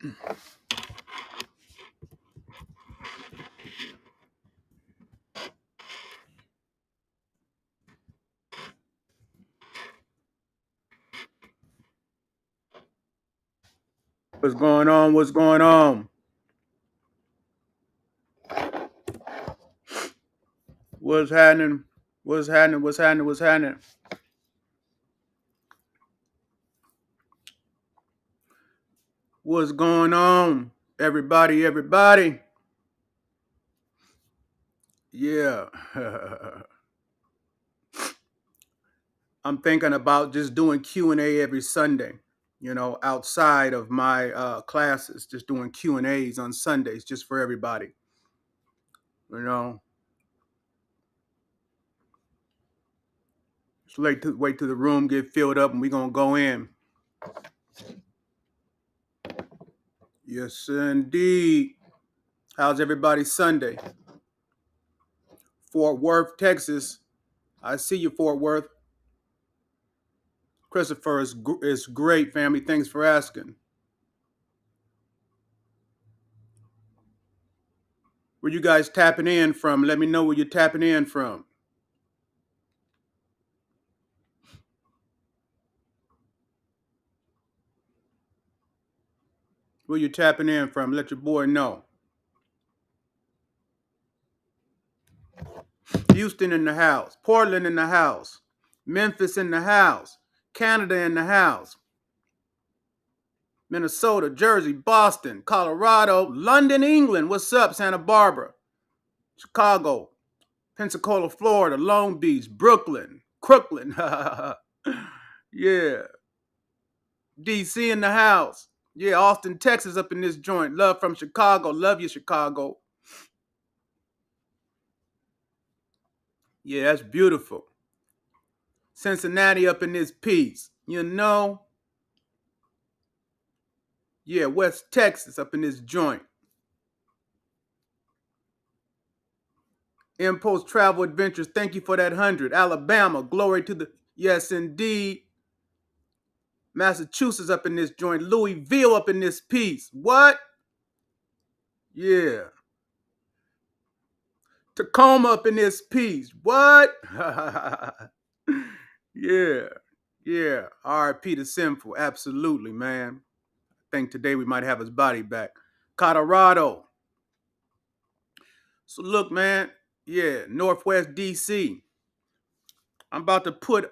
What's going on? What's going on? What's happening? What's happening? What's happening? What's happening? What's going on? Everybody, everybody. Yeah. I'm thinking about just doing Q&A every Sunday, outside of my classes, just doing Q&As on Sundays just for everybody, you know. Just wait till the room get filled up and we're going to go in. Yes, indeed. How's everybody Sunday? Fort Worth, Texas. I see you, Fort Worth. Christopher is great, family. Thanks for asking. Where you guys tapping in from? Let me know where you're tapping in from. Where you tapping in from? Let your boy know. Houston in the house. Portland in the house. Memphis in the house. Canada in the house. Minnesota, Jersey, Boston, Colorado, London, England. What's up, Santa Barbara? Chicago, Pensacola, Florida, Long Beach, Brooklyn, Crooklyn. Yeah. DC in the house. Yeah, Austin, Texas up in this joint. Love from Chicago. Love you, Chicago. Yeah, that's beautiful. Cincinnati up in this piece. Yeah, West Texas up in this joint. Impulse Travel Adventures, thank you for that 100. Alabama, glory to the... Yes, indeed. Massachusetts up in this joint. Louisville up in this piece. What? Yeah. Tacoma up in this piece. What? Yeah. Yeah. R.I.P. to Sinful. Absolutely, man. I think today we might have his body back. Colorado. So look, man. Yeah. Northwest D.C. I'm about to put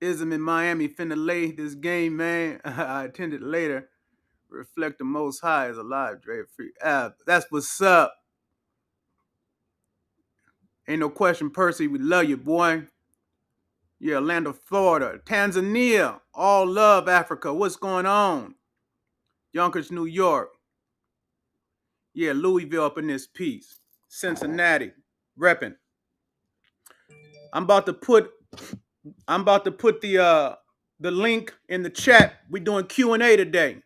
Ism in Miami finna lay this game, man. I attended later. Reflect the Most High is alive, Dre free. That's what's up. Ain't no question, Percy. We love you, boy. Yeah, Orlando, Florida, Tanzania, all love Africa. What's going on? Yonkers, New York. Yeah, Louisville up in this piece. Cincinnati, repping. I'm about to put the link in the chat. We doing Q&A today.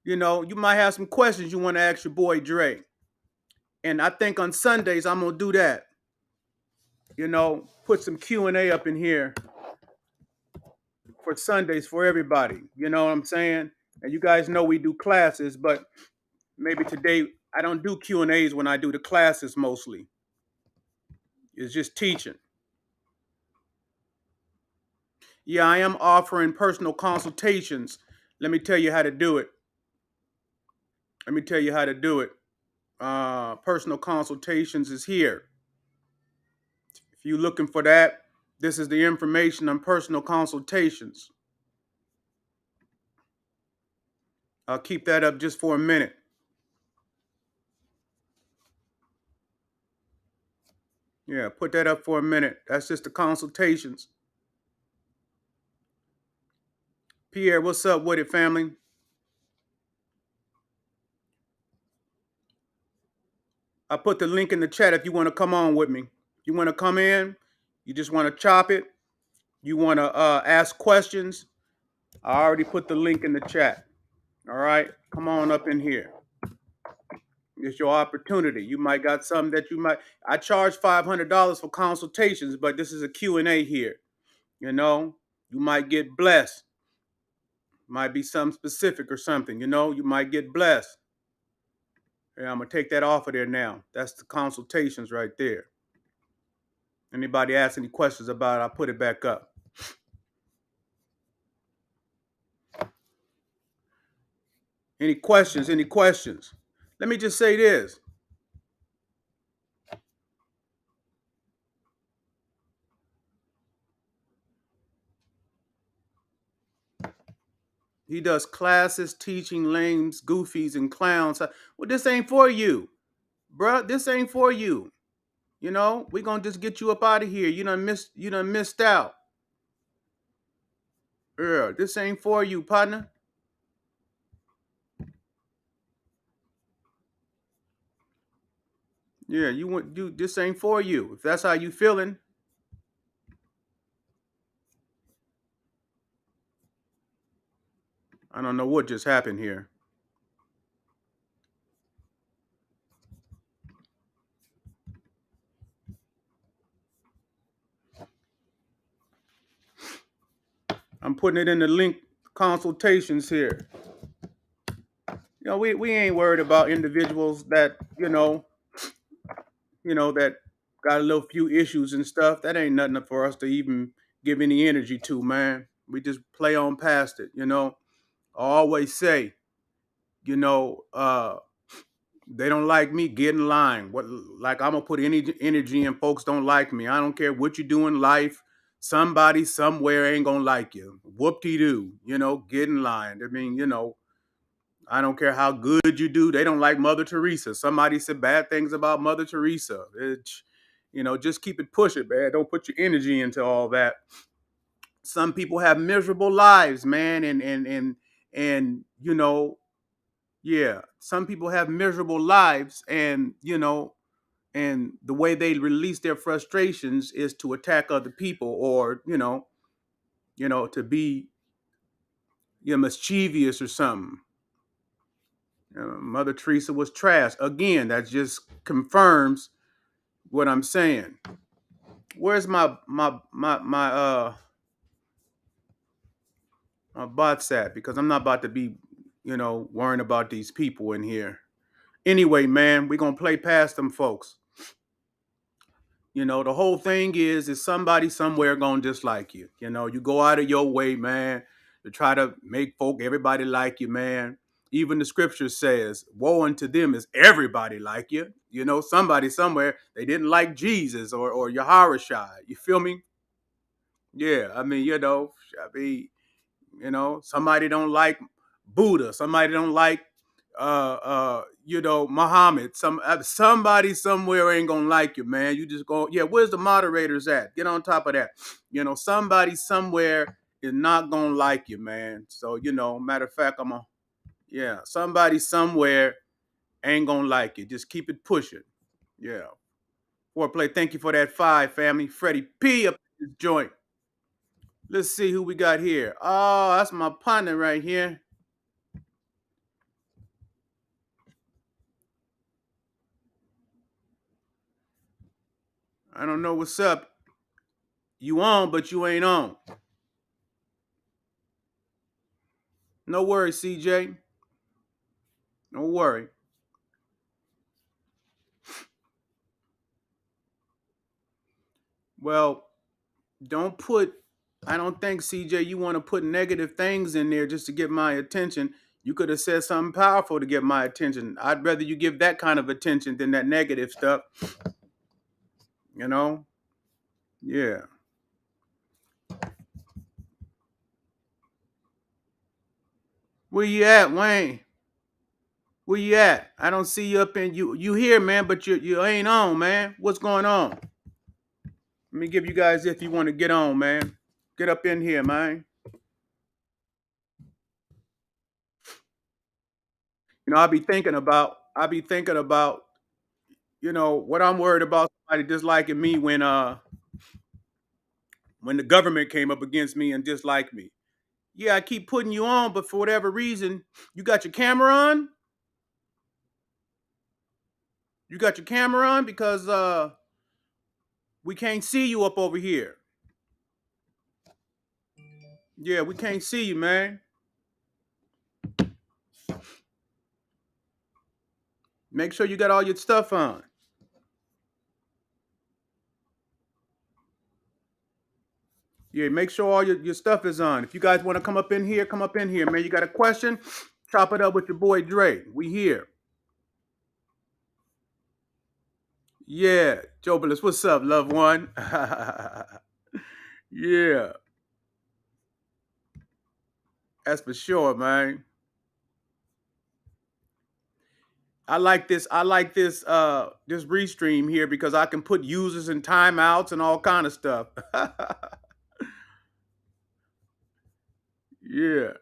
You might have some questions you want to ask your boy Dre. And I think on Sundays I'm gonna do that. Put some Q&A up in here for Sundays for everybody. You know what I'm saying? And you guys know we do classes, but maybe today I don't do Q&As when I do the classes mostly. It's just teaching. Yeah, I am offering personal consultations. Let me tell you how to do it. Personal consultations is here. If you're looking for that, this is the information on personal consultations. I'll keep that up just for a minute. Yeah, put that up for a minute. That's just the consultations. Pierre, what's up with it, family? I put the link in the chat if you want to come on with me. You want to come in? You just want to chop it? You want to ask questions? I already put the link in the chat. All right? Come on up in here. It's your opportunity. You might got something that you might... I charge $500 for consultations, but this is a Q&A here. You might get blessed. Might be something specific or something, you might get blessed. Yeah, I'm gonna take that off of there now. That's the consultations right there. Anybody ask any questions about it, I'll put it back up. Any questions? Any questions? Let me just say this. He does classes teaching lames, goofies, and clowns. Well, this ain't for you, bruh. This ain't for you. We gonna just get you up out of here. You done missed out. Yeah, this ain't for you, partner. Yeah, this ain't for you. If that's how you feeling, I don't know what just happened here. I'm putting it in the link consultations here. We ain't worried about individuals that, that got a little few issues and stuff. That ain't nothing for us to even give any energy to, man. We just play on past it. I always say, you know, uh, they don't like me, get in line. What like I'm gonna put any energy in folks don't like me. I don't care what you do in life. Somebody somewhere ain't gonna like you. Whoop de doo. Get in line. I mean, I don't care how good you do. They don't like Mother Teresa. Somebody said bad things about Mother Teresa. Just keep it pushing, man. Don't put your energy into all that. Some people have miserable lives, man, and yeah, some people have miserable lives, and the way they release their frustrations is to attack other people, or to be mischievous or something. Mother Teresa was trash. Again, that just confirms what I'm saying. Where's my bots at? Because I'm not about to be, worrying about these people in here. Anyway, man, we're gonna play past them folks. The whole thing is somebody somewhere gonna dislike you. You go out of your way, man, to try to make everybody like you, man. Even the scripture says, woe unto them is everybody like you. Somebody somewhere, they didn't like Jesus or Yahushua. You feel me? Yeah, I mean, somebody don't like Buddha, somebody don't like Muhammad. Somebody somewhere ain't gonna like you, man. You just go, yeah, where's the moderators at? Get on top of that. Somebody somewhere is not gonna like you, man. So, matter of fact, yeah, somebody somewhere ain't gonna like you. Just keep it pushing. Yeah. Foreplay, thank you for that 5, family. Freddie P up in this joint. Let's see who we got here. Oh, that's my partner right here. I don't know what's up. You on, but you ain't on. No worry, CJ. No worry. Well, I don't think, CJ, you want to put negative things in there just to get my attention. You could have said something powerful to get my attention. I'd rather you give that kind of attention than that negative stuff. You know? Yeah. Where you at, Wayne? Where you at? I don't see you up in you here, man, but you ain't on, man. What's going on? Let me give you guys if you want to get on, man. Get up in here, man. I'll be thinking about, what I'm worried about somebody disliking me when the government came up against me and disliked me. Yeah, I keep putting you on, but for whatever reason, you got your camera on? You got your camera on because we can't see you up over here. Yeah, we can't see you, man. Make sure you got all your stuff on. Yeah, make sure all your stuff is on. If you guys want to come up in here, come up in here, man. You got a question? Chop it up with your boy Dre. We here. Yeah, Jobless, what's up, loved one? Yeah, that's for sure, man. I like this. I like this restream here because I can put users and timeouts and all kind of stuff. Yeah.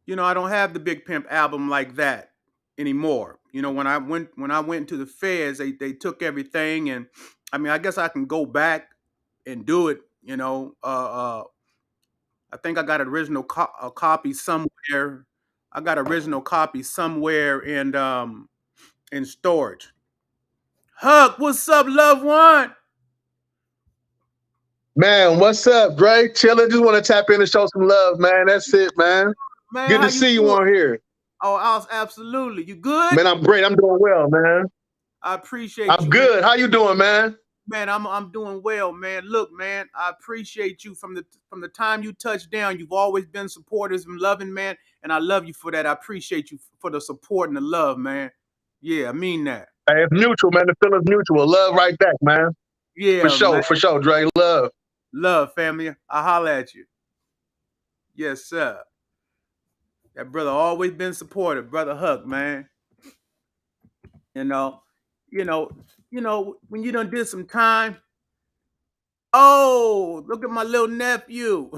I don't have the Big Pimp album like that anymore. When I went into the feds, they took everything, and I mean, I guess I can go back and do it. I think I got an original a copy somewhere. I got original copy somewhere in storage. Huck, what's up, loved one? Man, what's up, Dre? Chilling. Just want to tap in and show some love, man. That's it, man. Man, Good how to you see you doing? on here. Oh, absolutely. You good? Man, I'm great. I'm doing well, man. I appreciate I'm you, man. good. How you doing, man? Man, I'm doing well, man. Look, man, I appreciate you from the time you touched down. You've always been supportive and loving, man, and I love you for that. I appreciate you for the support and the love, man. Yeah, I mean that. Hey, it's mutual, man. The feeling's mutual. Love right back, man. Yeah, man. For sure, Dre. Love. Love, family. I holla at you. Yes, sir. That brother always been supportive, brother Huck, man. You know, you know, when you done did some time. Oh, look at my little nephew.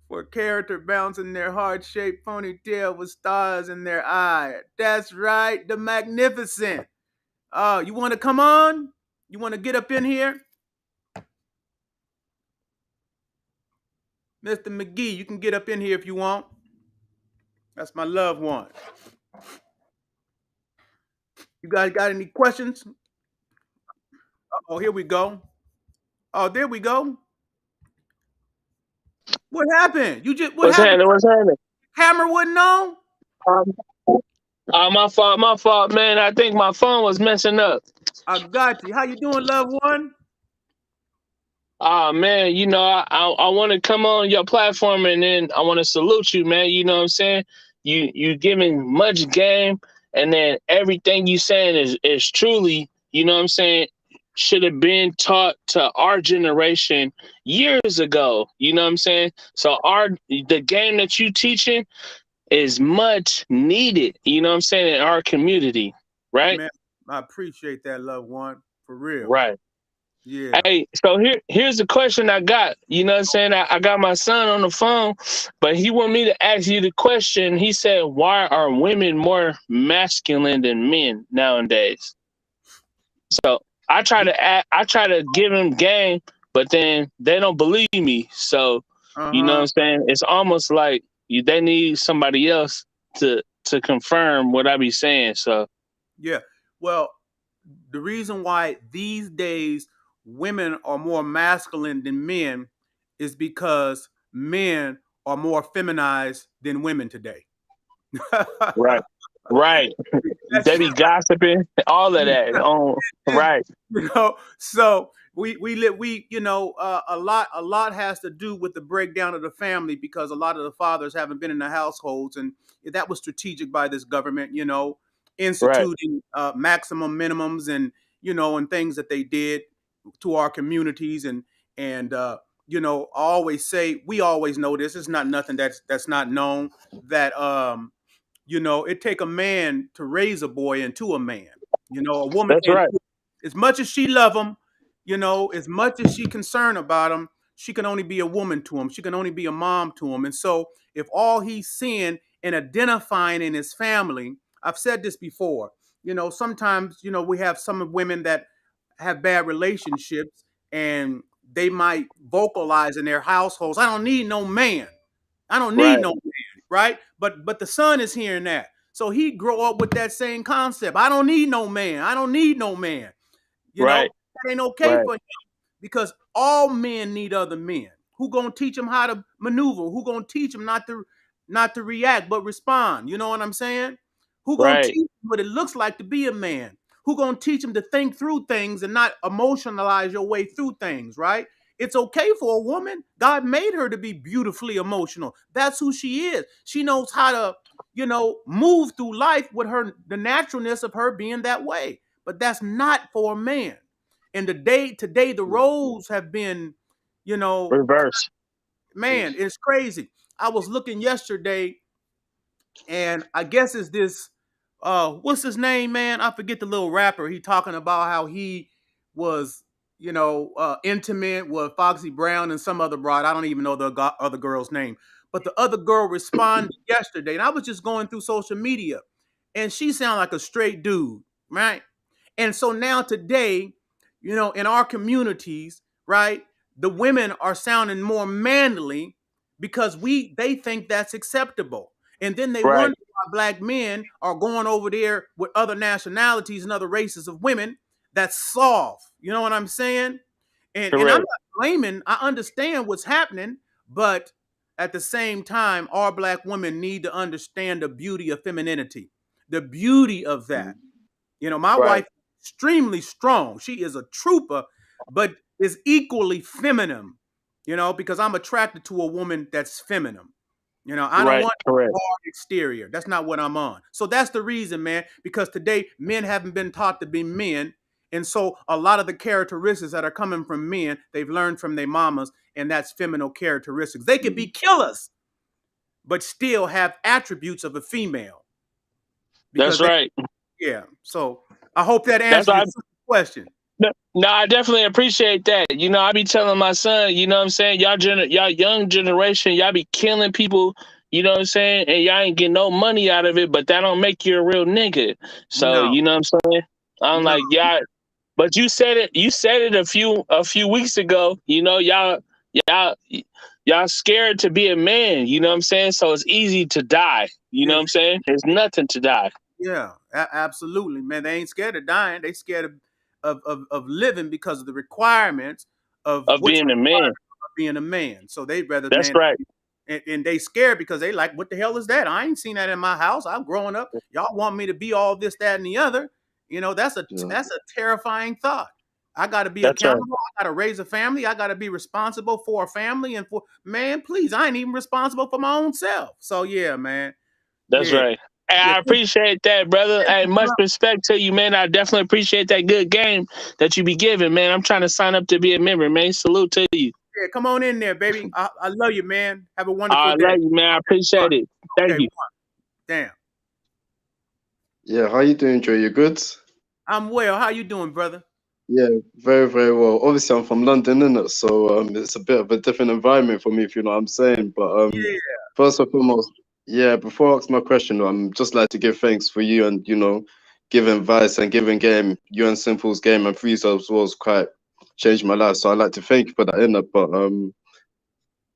For character bouncing their heart-shaped ponytail with stars in their eye. That's right, the magnificent. You want to come on? You want to get up in here? Mr. McGee, you can get up in here if you want. That's my loved one. You guys got any questions? Oh, here we go. Oh, there we go. What happened? What What's happened? happening? What's happening? Camera wasn't on? Um, my fault, man. I think my phone was messing up. I got you. How you doing, loved one? Man, I want to come on your platform and then I want to salute you, man. You know what I'm saying? You giving much game, and then everything you saying is truly, you know what I'm saying, should have been taught to our generation years ago. You know what I'm saying? So the game that you teaching is much needed, you know what I'm saying, in our community, right? Man, I appreciate that, loved one. For real. Right. Yeah. Hey, so here's the question I got. You know what I'm saying? I got my son on the phone, but he want me to ask you the question. He said, why are women more masculine than men nowadays? So I try to give him game, but then they don't believe me. So, you know what Uh-huh. I'm saying? It's almost like they need somebody else to confirm what I be saying. So Yeah. Well, the reason why these days women are more masculine than men is because men are more feminized than women today. right, right. They That's be gossiping, all of that. On is, right, so we a lot has to do with the breakdown of the family because a lot of the fathers haven't been in the households, and that was strategic by this government, right, instituting maximum minimums and and things that they did to our communities, and I always say, we always know this. It's not nothing that's not known, that it take a man to raise a boy into a man. A woman that's can't, right, as much as she love him, as much as she concerned about him, she can only be a woman to him. She can only be a mom to him. And so if all he's seeing and identifying in his family, I've said this before, sometimes, we have some women that have bad relationships, and they might vocalize in their households, I don't need no man. I don't need right, no man, right? But the son is hearing that. So he grow up with that same concept. I don't need no man. I don't need no man. right, That ain't okay right, for him, because all men need other men. Who gonna teach him how to maneuver? Who gonna teach him not to not to react, but respond. You know what I'm saying? Who gonna Right. teach him what it looks like to be a man? Who gonna teach him to think through things and not emotionalize your way through things, right? It's okay for a woman. God made her to be beautifully emotional. That's who she is. She knows how to, move through life with the naturalness of her being that way. But that's not for a man. And today the roles have been, you know, Reverse. man, it's crazy. I was looking yesterday, and I guess it's this what's his name, man? I forget the little rapper. He talking about how he was, intimate with Foxy Brown and some other broad. I don't even know the other girl's name. But the other girl responded yesterday, and I was just going through social media, and she sounded like a straight dude, right? And so now today, in our communities, right, the women are sounding more manly because they think that's acceptable. And then they Right. wonder why black men are going over there with other nationalities and other races of women that's soft. You know what I'm saying? And I'm Correct. not blaming, I understand what's happening, but at the same time, our black women need to understand the beauty of femininity, the beauty of that. My Right. wife is extremely strong. She is a trooper, but is equally feminine, because I'm attracted to a woman that's feminine. I don't Right. want Correct. a hard exterior. That's not what I'm on. So that's the reason, man, because today men haven't been taught to be men. And so a lot of the characteristics that are coming from men, they've learned from their mamas, and that's feminine characteristics. They could be killers, but still have attributes of a female because That's they, right. yeah. So I hope that That's answers why your question. no, I definitely appreciate that. I be telling my son, you know what I'm saying, y'all young generation, y'all be killing people, you know what I'm saying, and y'all ain't getting no money out of it, but that don't make you a real nigga. So, No, you know what I'm saying? I'm no, like, yeah, but you said it a few weeks ago, y'all y'all scared to be a man, you know what I'm saying? So it's easy to die. You know what it's, I'm saying? There's nothing to die yeah, absolutely, man. They ain't scared of dying. They scared of living because of the requirements of of what's being a required man. of being a man. So they rather, That's man, right. and they scared because they like, what the hell is that? I ain't seen that in my house. I'm growing up. Y'all want me to be all this, that, and the other. That's a Yeah. that's a terrifying thought. I got to be That's right. accountable. I got to raise a family. I got to be responsible for a family and for, man. Please, I ain't even responsible for my own self. So yeah, man. That's Yeah, right. Hey, yeah. I appreciate that, brother. Hey, much respect to you, man. I definitely appreciate that good game that you be giving, man. I'm trying to sign up to be a member, man. Salute to you. Yeah, come on in there, baby. I love you, man. Have a wonderful I day. love you, man. I One. appreciate it. Thank Okay, you. one. Damn. Yeah, how you doing, Joe? You good? I'm well. How you doing, brother? Yeah, very, very well. Obviously, I'm from London, innit? So it's a bit of a different environment for me, if you know what I'm saying. But Yeah. first and foremost, yeah, before I ask my question, I'm just like to give thanks for you and giving advice and giving game. You and Simple's game and freestyles was quite changed my life. So I'd like to thank you for that, innit? But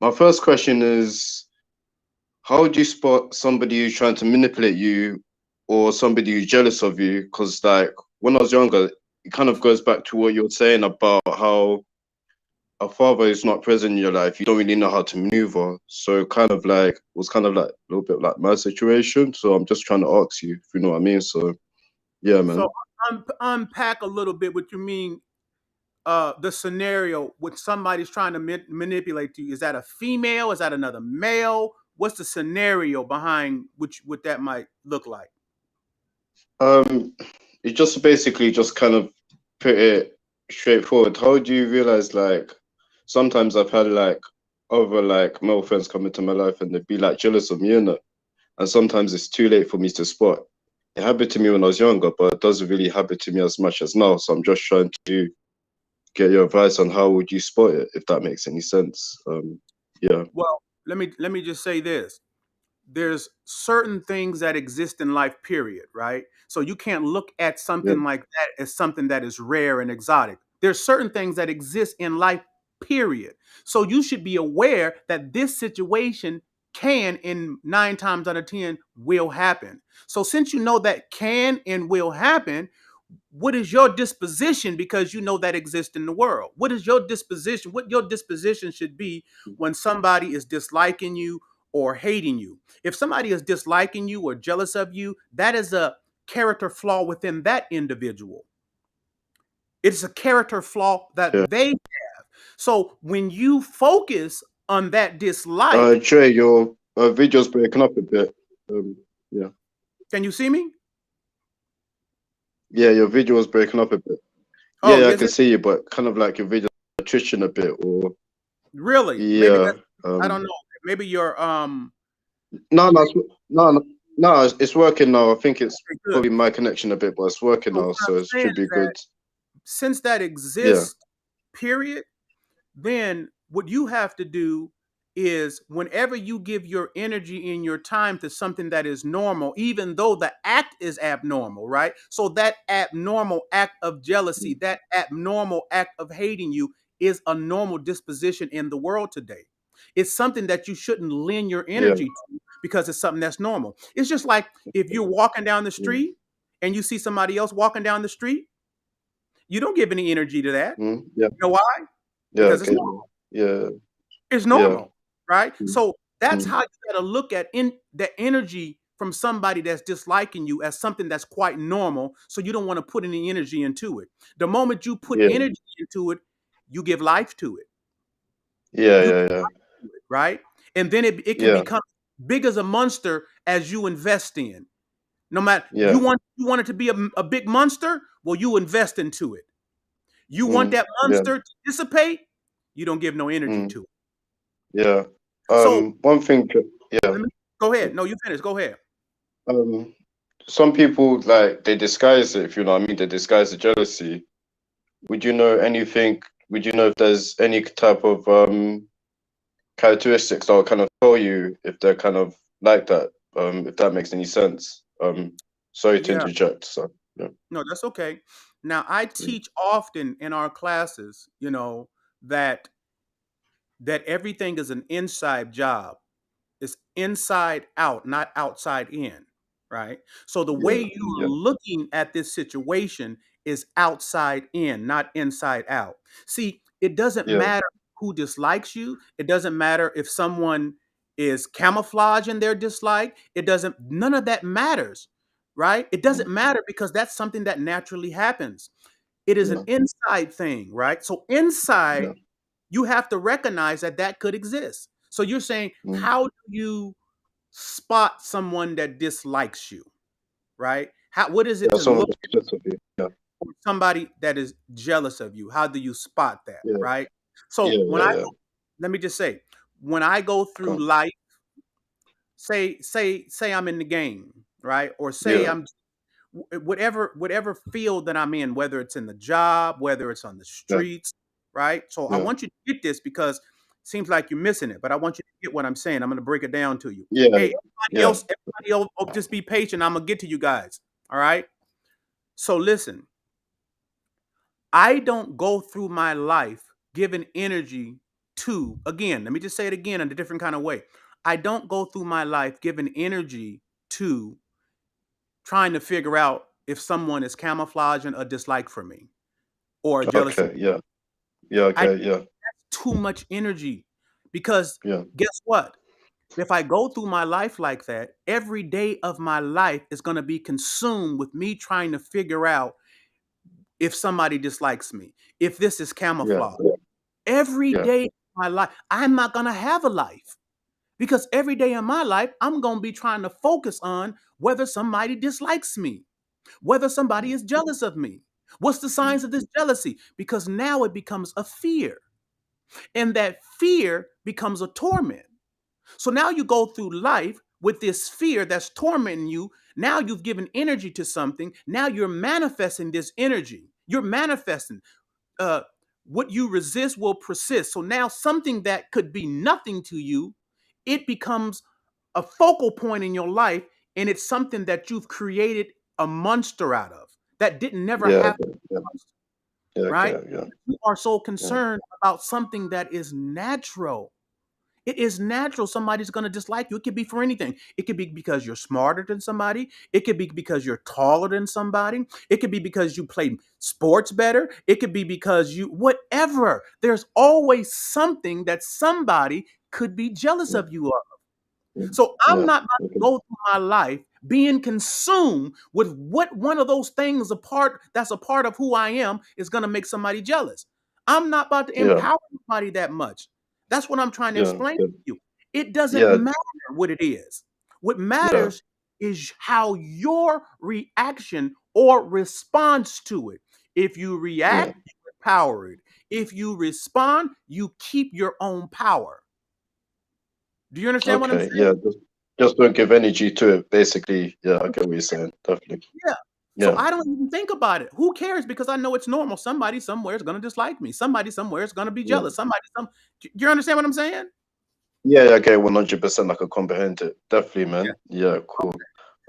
my first question is, how would you spot somebody who's trying to manipulate you or somebody who's jealous of you? Because, like, when I was younger, it kind of goes back to what you're saying about how a father is not present in your life. You don't really know how to maneuver. So, kind of like, was kind of like a little bit like my situation. So, I'm just trying to ask you, if you know what I mean. So, yeah, So man. unpack a little bit what you mean. The scenario when somebody's trying to manipulate you. Is that a female? Is that another male? What's the scenario behind which what that might look like? Um, it just basically just kind of put it straightforward. How do you realize like sometimes I've had like other like male friends come into my life and they'd be like jealous of me, innit? And sometimes it's too late for me to spot. It happened to me when I was younger, but it doesn't really happen to me as much as now. So I'm just trying to get your advice on how would you spot it, if that makes any sense. Yeah, Well, let me just say this. There's certain things that exist in life, period, right? So you can't look at yeah. something like that as something that is rare and exotic. There's certain things that exist in life, period. So you should be aware that this situation can, in 9 times out of 10, will happen. So since you know that can and will happen, what is your disposition, because you know that exists in the world? What is your disposition? What your disposition should be when somebody is disliking you or hating you. If somebody is disliking you or jealous of you, that is a character flaw within that individual. It's a character flaw Yeah. that they have. So when you focus on that dislike, Trey, your video's breaking up a bit. Yeah. can you see me? Yeah, your video was breaking up a bit. Oh, Yeah, I is can it see you, but kind of like your video attrition a bit, or really? Maybe yeah. that's, I don't know. Maybe your No, no, no, no, no. It's working now. I think it's okay, good. probably my connection a bit, but it's working So now, what so I'm it saying should be is that good. since that Yeah, exists, period, then what you have to do is whenever you give your energy and your time to something that is normal, even though the act is abnormal, right? So that abnormal act of jealousy, that abnormal act of hating you is a normal disposition in the world today. It's something that you shouldn't lend your yeah, energy to because it's something that's normal. It's just like if you're walking down the yeah, street and you see somebody else walking down the street, you don't give any energy to that. yeah, You know why? yeah. Because it's Okay, normal. yeah, It's yeah, normal, right? mm, So that's mm, how you got to look at in the energy from somebody that's disliking you as something that's quite normal. So you don't want to put any energy into it. The moment you put yeah, energy into it, you give life to it. yeah, You yeah, yeah, do it, right? And then it can yeah, become big as a monster as you invest in. No matter yeah, you want it to be a big monster, well, you invest into it. You want mm, that yeah, monster to dissipate, you don't give no energy mm, to it. yeah. So One thing, yeah. let me go ahead. No, you finish. Go ahead. Um, some people like they disguise it, if you know what I mean. They disguise the jealousy. Would you know anything? Would you know if there's any type of characteristics that will kind of tell you if they're kind of like that? If that makes any sense. Sorry to Yeah, interject. So yeah, no, that's okay. Now, I mm, teach often in our classes, that everything is an inside job. It's inside out, not outside in, right? So the way yeah, you're yeah, looking at this situation is outside in, not inside out. See, it doesn't yeah, matter who dislikes you. It doesn't matter if someone is camouflaging their dislike. It doesn't, none of that matters, right? It doesn't mm, matter because that's something that naturally happens. It is an yeah, inside thing, right? So yeah, inside, you have to recognize that that could exist. So you're saying, mm. how do you spot someone that dislikes you, right? What is it Yeah. to Someone look that's jealous of you. Yeah, for somebody that is jealous of you? How do you spot that, yeah, right? yeah, So yeah, yeah. let me just say, when I go Go through on. life, say I'm in the game, right? Or say Yeah, I'm whatever field that I'm in, whether it's in the job, whether it's on the yeah, streets, right? So I yeah, want you to get this because it seems like you're missing it, but I want you to get what I'm saying. I'm going to break it down to you. yeah, Hey, yeah. everybody else, just be patient. I'm gonna get to you guys. All right. So listen, I don't go through my life giving energy to, again, let me just say it again in a different kind of way. I don't go through my life giving energy to trying to figure out if someone is camouflaging a dislike for me or jealousy. Okay, yeah, yeah, I okay, yeah, too much energy because yeah, guess what? If I go through my life like that, every day of my life is going to be consumed with me trying to figure out if somebody dislikes me, if this is yeah, camouflage. Every yeah, day of my life, I'm not going to have a life because every day in my life, I'm going to be trying to focus on whether somebody dislikes me, whether somebody is jealous of me. What's the signs of this jealousy? Because now it becomes a fear, and that fear becomes a torment. So now you go through life with this fear that's tormenting you. Now you've given energy to something. Now you're manifesting this energy. You're manifesting. Uh, what you resist will persist. So now something that could be nothing to you, it becomes a focal point in your life, and it's something that you've created a monster out of that didn't never yeah, happen, okay, yeah, yeah, right? okay, yeah, You are so yeah, concerned about something that is natural. It is natural somebody's going to dislike you. It could be for anything. It could be because you're smarter than somebody. It could be because you're taller than somebody. It could be because you play sports better. It could be because whatever. There's always something that somebody could be jealous yeah, of you of. So I'm Yeah. not about to Okay. go through my life being consumed with what one of those things that's a part of who I am is going to make somebody jealous. I'm not about to Yeah. empower somebody that much. That's what I'm trying to Yeah. explain Yeah. to you. It doesn't Yeah. matter what it is. What Yeah. matters is how your reaction or response to it. If you Yeah. react, you empower it. If you respond, you keep your own power. Do you understand what I'm Okay. saying? Yeah. Just don't give energy to it. Basically. Yeah. I get what you're saying. Definitely. Yeah. So Yeah. I don't even think about it. Who cares? Because I know it's normal. Somebody somewhere is going to dislike me. Somebody somewhere is going to be Yeah. jealous. You understand what I'm saying? Yeah. Yeah. Okay. 100%. I can comprehend it. Definitely, Yeah. man. Yeah. Cool.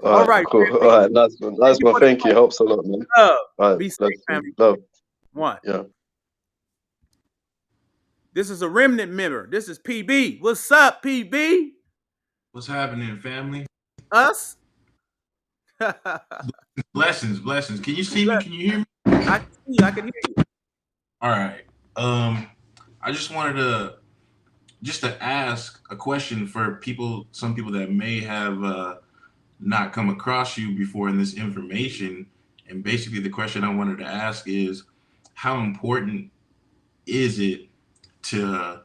All All right. right, Cool. All family. right. Nice one. Nice one. Everyone, Thank you. Helps a lot, man. love. All right. Be safe, Blessing. family. Love. One. Yeah. This is a remnant member. This is PB. What's up, PB? What's happening, family? Us? Blessings, blessings. Can you see me? Can you hear me? I can see you. I can hear you. All right. I just wanted to ask a question for some people that may have not come across you before in this information. And basically, the question I wanted to ask is, how important is it to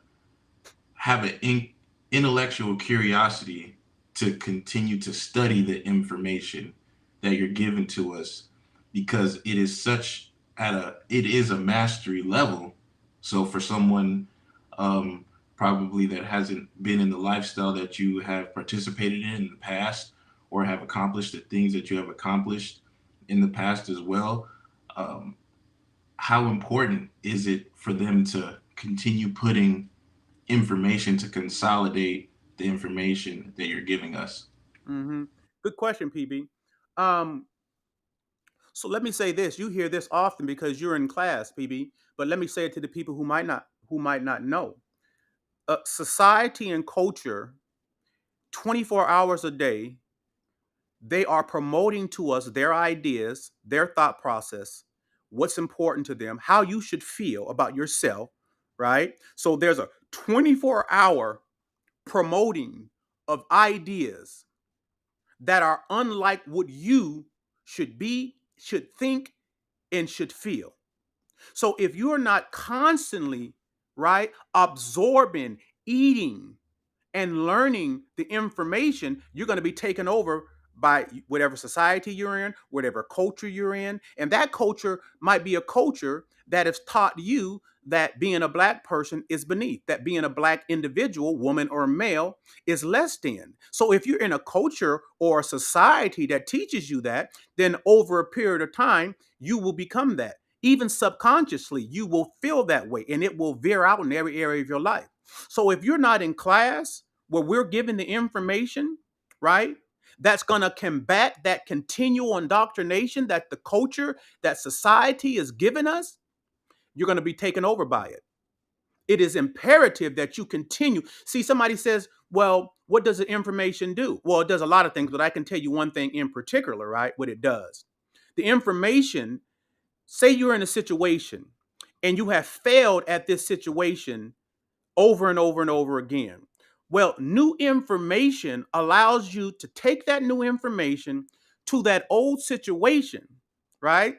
have an intellectual curiosity to continue to study the information that you're given to us, because it is such it is a mastery level. So for someone um, probably that hasn't been in the lifestyle that you have participated in the past, or have accomplished the things that you have accomplished in the past as well, um, how important is it for them to continue putting information to consolidate the information that you're giving us? Mm-hmm. Good question, PB. Um, so let me say this. You hear this often because you're in class, PB. But let me say it to the people who might not know. Society and culture, 24 hours a day, they are promoting to us their ideas, their thought process, what's important to them, how you should feel about yourself, right? So there's a 24-hour promoting of ideas that are unlike what you should be, should think, and should feel. So if you're not constantly, right, absorbing, eating, and learning the information, you're going to be taken over by whatever society you're in, whatever culture you're in. And that culture might be a culture that has taught you that being a black person is beneath, that being a black individual, woman or male, is less than. So if you're in a culture or a society that teaches you that, then over a period of time, you will become that. Even subconsciously, you will feel that way and it will veer out in every area of your life. So if you're not in class where we're given the information, right, that's going to combat that continual indoctrination that the culture, that society is giving us, you're going to be taken over by it. It is imperative that you continue. See, somebody says, well, what does the information do? Well, it does a lot of things, but I can tell you one thing in particular, right? What it does. The information, say you're in a situation and you have failed at this situation over and over and over again. Well, new information allows you to take that new information to that old situation, right?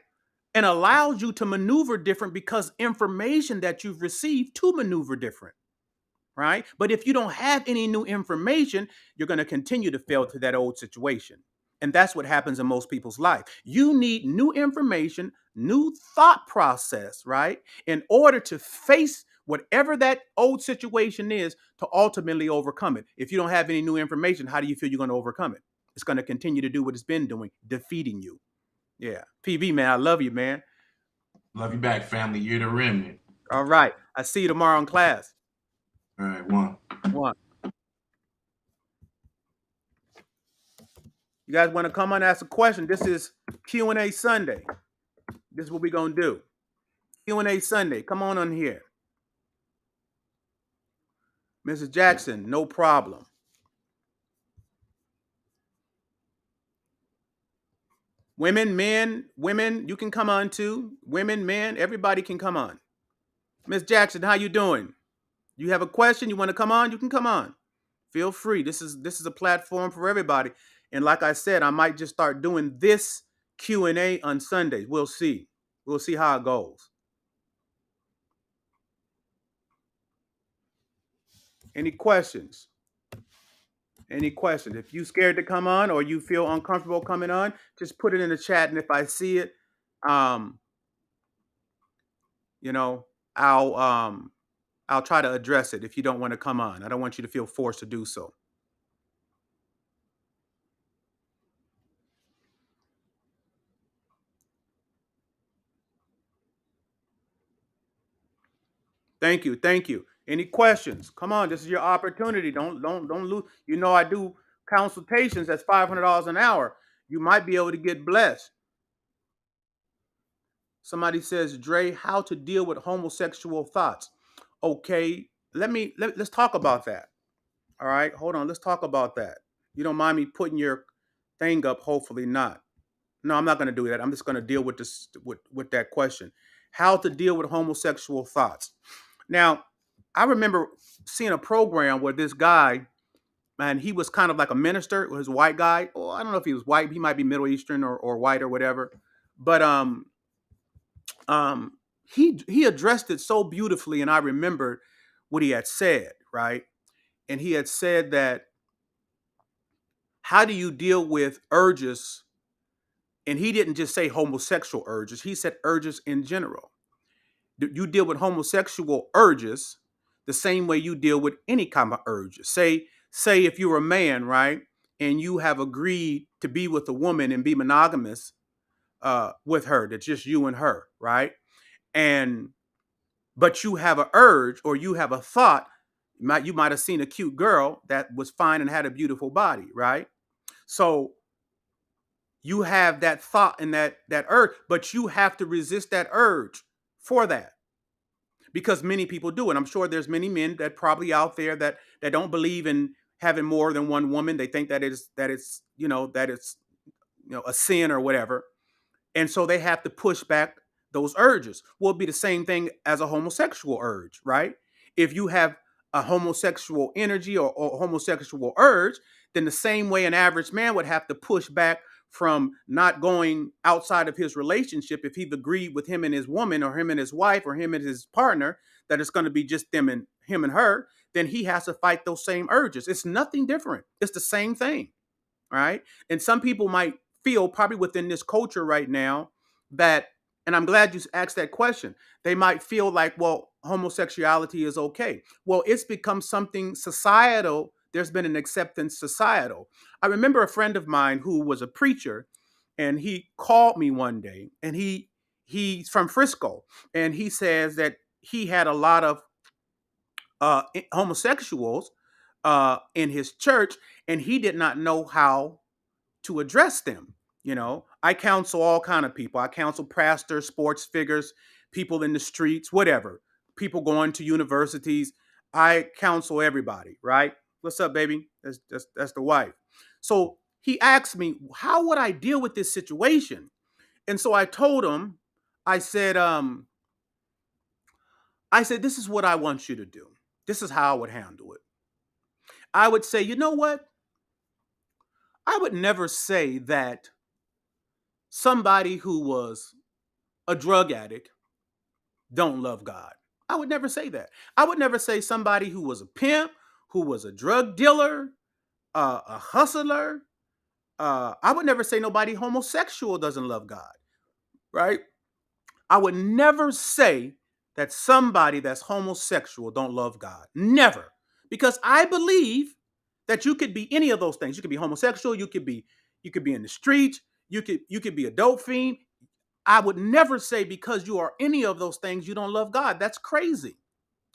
And allows you to maneuver different because information that you've received to maneuver different, right? But if you don't have any new information, you're going to continue to fail to that old situation. And that's what happens in most people's life. You need new information, new thought process, right? In order to face whatever that old situation is to ultimately overcome it. If you don't have any new information, how do you feel you're going to overcome it? It's going to continue to do what it's been doing, defeating you. Yeah. PB, man, I love you, man. Love you back, family. You're the remnant. All right. I see you tomorrow in class. All right, one. One. You guys want to come on and ask a question? This is Q&A Sunday. This is what we're going to do. Q&A Sunday. Come on here. Mrs. Jackson, no problem. Women, you can come on too. Women, men, everybody can come on. Miss Jackson, how you doing? You have a question? You want to come on? You can come on. Feel free. This is a platform for everybody. And like I said, I might just start doing this Q&A on Sundays. We'll see. We'll see how it goes. Any questions? Any questions? If you scared to come on or you feel uncomfortable coming on, just put it in the chat. And if I see it, you know, I'll try to address it if you don't want to come on. I don't want you to feel forced to do so. Thank you. Thank you. Any questions? Come on, this is your opportunity. Don't lose. You know, I do consultations. That's $500 an hour. You might be able to get blessed. Somebody says, Dre, how to deal with homosexual thoughts. Okay, let's talk about that. All right, hold on. Let's talk about that. You don't mind me putting your thing up? Hopefully not. No, I'm not going to do that. I'm just going to deal with this with that question. How to deal with homosexual thoughts. Now, I remember seeing a program where this guy, man, he was kind of like a minister. He was a white guy. Well, I don't know if he was white. He might be Middle Eastern or white or whatever. But he addressed it so beautifully, and I remembered what he had said, right? And he had said that, how do you deal with urges? And he didn't just say homosexual urges. He said urges in general. You deal with homosexual urges the same way you deal with any kind of urges. Say if you're a man, right, and you have agreed to be with a woman and be monogamous with her, that's just you and her, right? But you have an urge or you have a thought. You might have seen a cute girl that was fine and had a beautiful body, right? So you have that thought and that urge, but you have to resist that urge for that. Because many people do. And I'm sure there's many men that probably out there that don't believe in having more than one woman. They think that it's a sin or whatever. And so they have to push back those urges. Will be the same thing as a homosexual urge, right? If you have a homosexual energy or homosexual urge, then the same way an average man would have to push back from not going outside of his relationship, if he've agreed with him and his woman or him and his wife or him and his partner that it's going to be just them and him and her, then he has to fight those same urges. It's nothing different. It's the same thing, right? And some people might feel probably within this culture right now that, and I'm glad you asked that question, they might feel like, well, homosexuality is okay. Well, it's become something societal. There's been an acceptance societal. I remember a friend of mine who was a preacher, and he called me one day, and he's from Frisco, and he says that he had a lot of homosexuals in his church, and he did not know how to address them. You know, I counsel all kind of people. I counsel pastors, sports figures, people in the streets, whatever, people going to universities. I counsel everybody, right? What's up, baby? That's the wife. So he asked me, how would I deal with this situation? And so I told him, I said, this is what I want you to do. This is how I would handle it. I would say, you know what? I would never say that somebody who was a drug addict don't love God. I would never say that. I would never say somebody who was a pimp, who was a drug dealer, a hustler. I would never say nobody homosexual doesn't love God, right? I would never say that somebody that's homosexual don't love God. Never. Because I believe that you could be any of those things. You could be homosexual, you could be in the streets, you could be a dope fiend. I would never say because you are any of those things, you don't love God. That's crazy.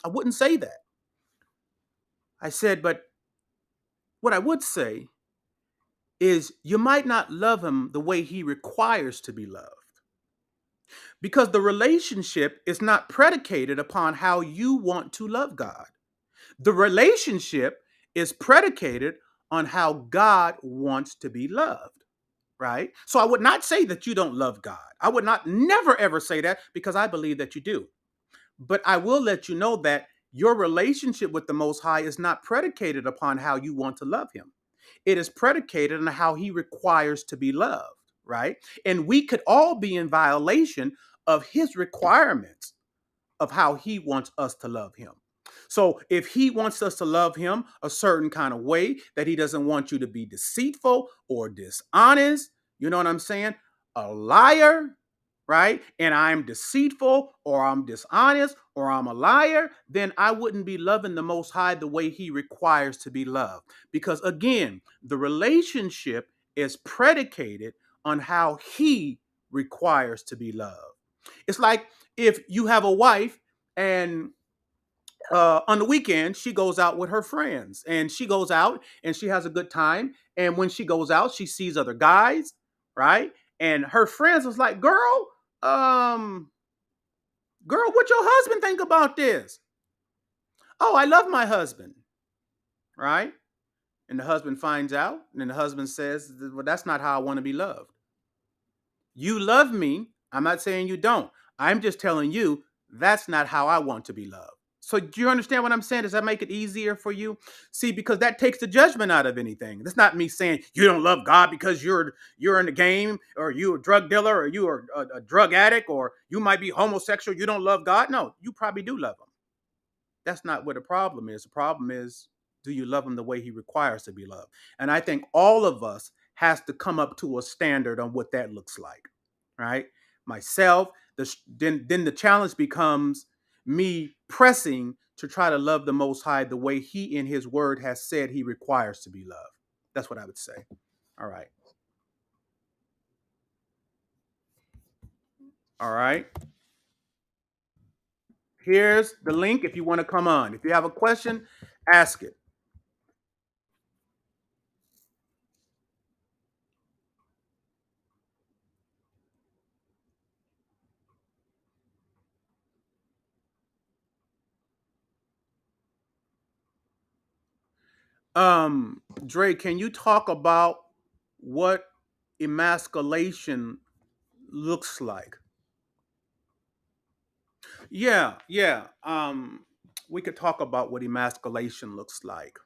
I wouldn't say that. I said, but what I would say is you might not love him the way he requires to be loved. Because the relationship is not predicated upon how you want to love God. The relationship is predicated on how God wants to be loved, right? So I would not say that you don't love God. I would not never ever say that because I believe that you do. But I will let you know that your relationship with the Most High is not predicated upon how you want to love him. It is predicated on how he requires to be loved, right? And we could all be in violation of his requirements of how he wants us to love him. So if he wants us to love him a certain kind of way, that he doesn't want you to be deceitful or dishonest, you know what I'm saying? A liar, right? And I'm deceitful or I'm dishonest or I'm a liar, then I wouldn't be loving the Most High the way he requires to be loved. Because again, the relationship is predicated on how he requires to be loved. It's like if you have a wife and on the weekend she goes out with her friends and she goes out and she has a good time, and when she goes out she sees other guys, right? And her friends was like, um girl, what your husband think about this? Oh, I love my husband, right? And the husband finds out, and then the husband says, well, that's not how I want to be loved. You love me. I'm not saying you don't. I'm just telling you that's not how I want to be loved. So do you understand what I'm saying? Does that make it easier for you? See, because that takes the judgment out of anything. That's not me saying you don't love God because you're in the game, or you're a drug dealer, or you are a drug addict, or you might be homosexual. You don't love God. No, you probably do love him. That's not what the problem is. The problem is, do you love him the way he requires to be loved? And I think all of us has to come up to a standard on what that looks like, right? Myself, then the challenge becomes me pressing to try to love the Most High the way he in his word has said he requires to be loved. That's what I would say. All right. All right. Here's the link if you want to come on. If you have a question, ask it. Dre, can you talk about what emasculation looks like? Yeah, yeah. We could talk about what emasculation looks like.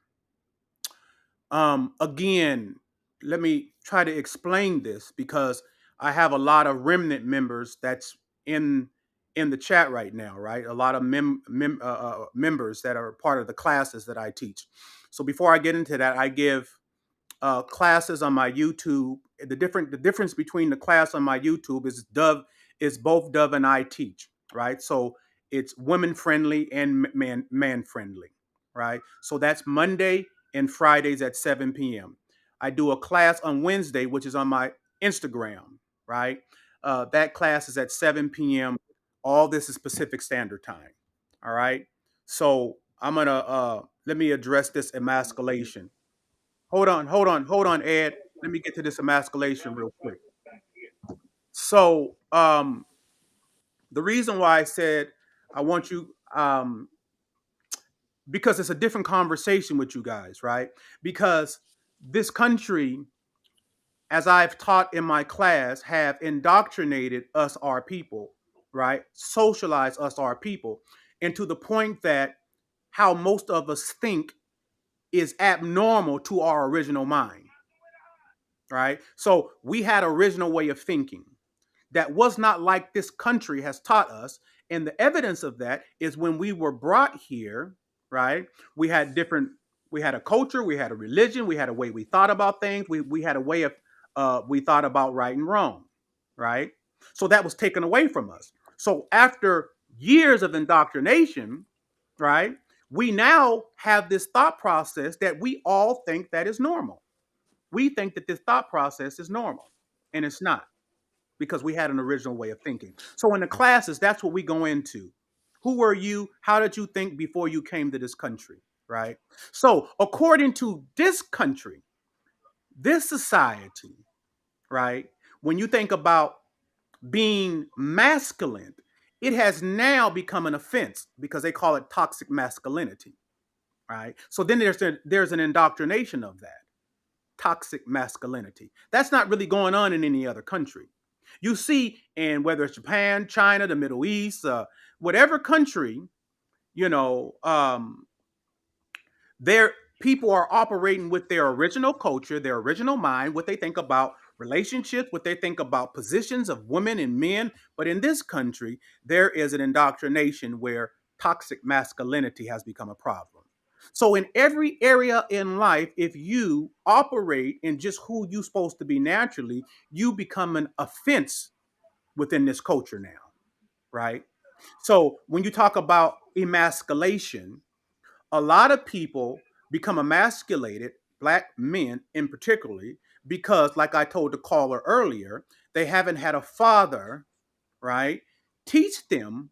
Again, let me try to explain this because I have a lot of remnant members that's in in the chat right now, right? A lot of members that are part of the classes that I teach. So before I get into that, I give classes on my YouTube. The difference between the class on my YouTube is both Dove and I teach, right? So it's women friendly and man friendly, right? So that's Monday and Fridays at 7 p.m. I do a class on Wednesday, which is on my Instagram, right? That class is at 7 p.m. All this is Pacific Standard Time. All right. So I'm gonna let me address this emasculation. Hold on, Ed. Let me get to this emasculation real quick. So, the reason why I said I want you, because it's a different conversation with you guys, right? Because this country, as I've taught in my class, have indoctrinated us, our people, right? Socialize us, our people, and to the point that how most of us think is abnormal to our original mind, right? So we had original way of thinking that was not like this country has taught us. And the evidence of that is when we were brought here, right? We had different, we had a culture, we had a religion, we had a way we thought about things, we had a way of, we thought about right and wrong, right? So that was taken away from us. So after years of indoctrination, right, we now have this thought process that we all think that is normal. We think that this thought process is normal, and it's not, because we had an original way of thinking. So in the classes, that's what we go into. Who were you? How did you think before you came to this country? Right? So according to this country, this society, right? When you think about being masculine, it has now become an offense because they call it toxic masculinity, right? So then there's an indoctrination of that toxic masculinity. That's not really going on in any other country. You see, in whether it's Japan, China, the Middle East, whatever country, you know, their people are operating with their original culture, their original mind, what they think about relationships, what they think about positions of women and men. But in this country, there is an indoctrination where toxic masculinity has become a problem. So in every area in life, if you operate in just who you're supposed to be naturally, you become an offense within this culture now, right? So when you talk about emasculation, a lot of people become emasculated, black men in particularly, because, like I told the caller earlier, they haven't had a father, right, teach them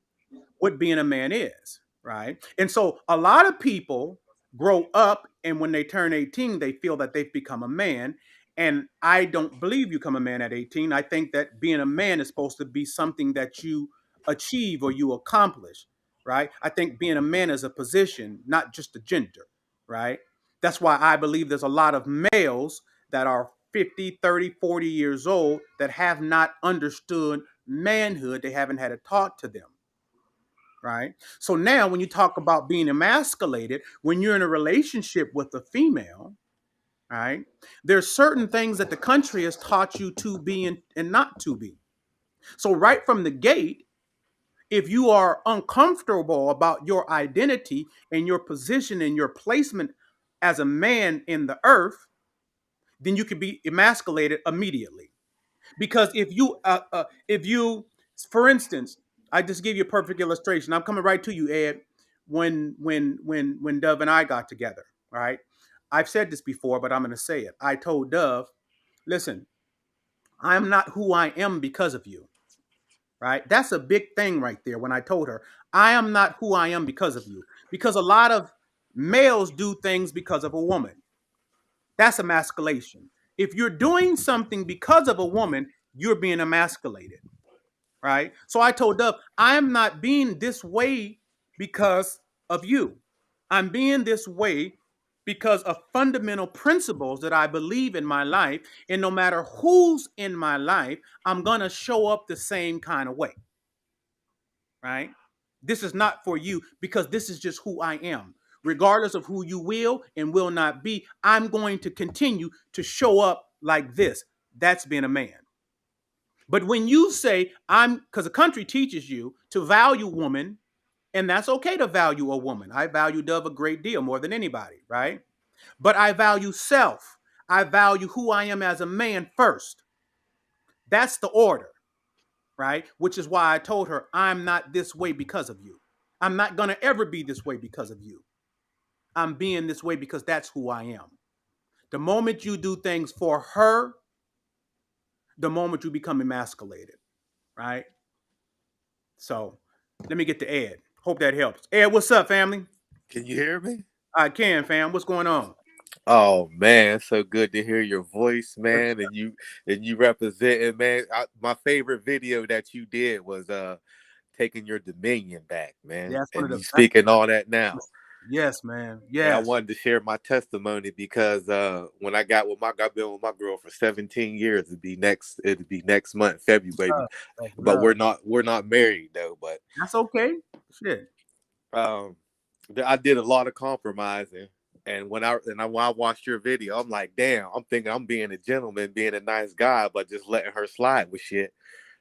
what being a man is, right? And so a lot of people grow up, and when they turn 18, they feel that they've become a man. And I don't believe you become a man at 18. I think that being a man is supposed to be something that you achieve or you accomplish, right? I think being a man is a position, not just a gender, right? That's why I believe there's a lot of males that are 50, 30, 40 years old that have not understood manhood. They haven't had it taught to them, right? So now when you talk about being emasculated, when you're in a relationship with a female, right, there's certain things that the country has taught you to be and not to be. So right from the gate, if you are uncomfortable about your identity and your position and your placement as a man in the earth, then you can be emasculated immediately. Because if you, for instance, I just give you a perfect illustration. I'm coming right to you, Ed. When Dove and I got together, all right, I've said this before, but I'm going to say it. I told Dove, listen, I'm not who I am because of you, right? That's a big thing right there. When I told her, I am not who I am because of you, because a lot of males do things because of a woman. That's emasculation. If you're doing something because of a woman, you're being emasculated, right? So I told Dove, I'm not being this way because of you. I'm being this way because of fundamental principles that I believe in my life. And no matter who's in my life, I'm going to show up the same kind of way, right? This is not for you because this is just who I am. Regardless of who you will and will not be, I'm going to continue to show up like this. That's being a man. But when you say because the country teaches you to value woman, and that's okay to value a woman. I value Dove a great deal more than anybody, right? But I value self. I value who I am as a man first. That's the order, right? Which is why I told her I'm not this way because of you. I'm not going to ever be this way because of you. I'm being this way because that's who I am. The moment you do things for her, the moment you become emasculated, right? So let me get to Ed. Hope that helps. Ed, what's up, family? Can you hear me? I can, fam. What's going on? Oh man, so good to hear your voice, man, and you representing, man. My favorite video that you did was taking your dominion back, Yeah, man, that's one of and the you speaking all that now. yes, man. And I Yes. wanted to share my testimony because when I've been with my girl for 17 years. It'd be next month, February, That's but love. we're not married though. But That's okay. Shit. um, I did a lot of compromising. And when I watched your video, I'm like, damn, I'm thinking I'm being a gentleman, being a nice guy, but just letting her slide with shit,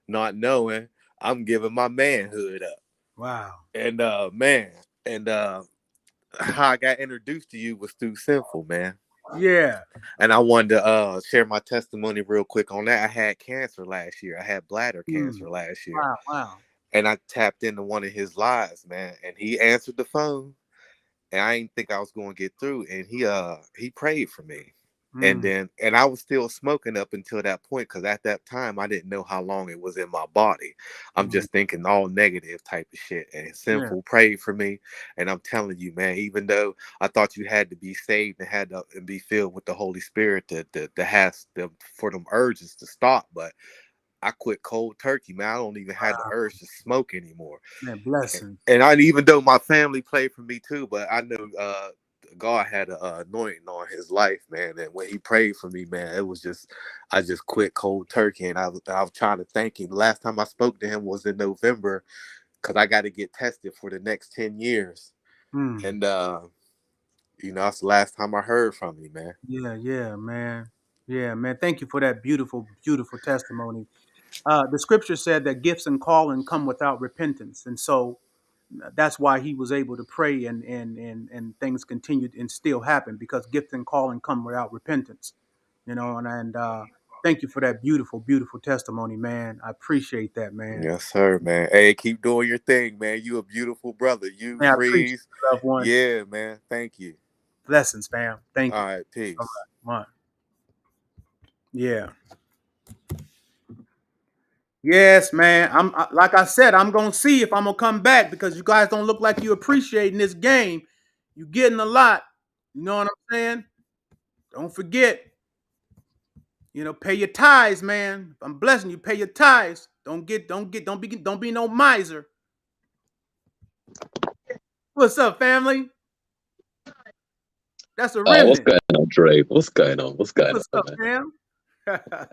not knowing I'm giving my manhood up. Wow. And man, and how I got introduced to you was through Sinful, man. Yeah. And I wanted to share my testimony real quick on that. I had cancer last year. I had bladder cancer last year. Wow. Wow. And I tapped into one of his lives, man. And he answered the phone. And I didn't think I was going to get through. And he prayed for me. Mm. And I was still smoking up until that point, because at that time I didn't know how long it was in my body. I'm Mm. just thinking all negative type of shit. And Yeah. Sinful prayed for me. And I'm telling you, man, even though I thought you had to be saved and had to and be filled with the Holy Spirit to have them for them urges to stop, but I quit cold turkey, man. I don't even have the urge to smoke anymore. Man, blessings. And even though my family played for me too, but I know God had an anointing on his life, man. And when he prayed for me, man, it was just, I just quit cold turkey. And I was trying to thank him. Last time I spoke to him was in November, because I got to get tested for the next 10 years. Mm. And that's the last time I heard from you, man. Yeah, man. Yeah, man. Thank you for that beautiful, beautiful testimony. The scripture said that gifts and calling come without repentance, and so that's why he was able to pray, and things continued and still happen because gifts and calling come without repentance. And thank you for that beautiful, beautiful testimony, man. I appreciate that, man. Yes, sir, man. Hey, keep doing your thing, man. You a beautiful brother. You Man, I appreciate freeze. you, loved one. Yeah, man. Thank you. Blessings, fam. Thank All you. right, All peace. right, one. Yeah. Yes, man. Like I said, I'm gonna see if I'm gonna come back because you guys don't look like you appreciating this game. You getting a lot. You know what I'm saying? Don't forget, pay your tithes, man. I'm blessing you. Pay your tithes. Don't be no miser. What's up, family? That's a What's remnant. going on, Dre? What's going on? What's going What's on, up, man? fam?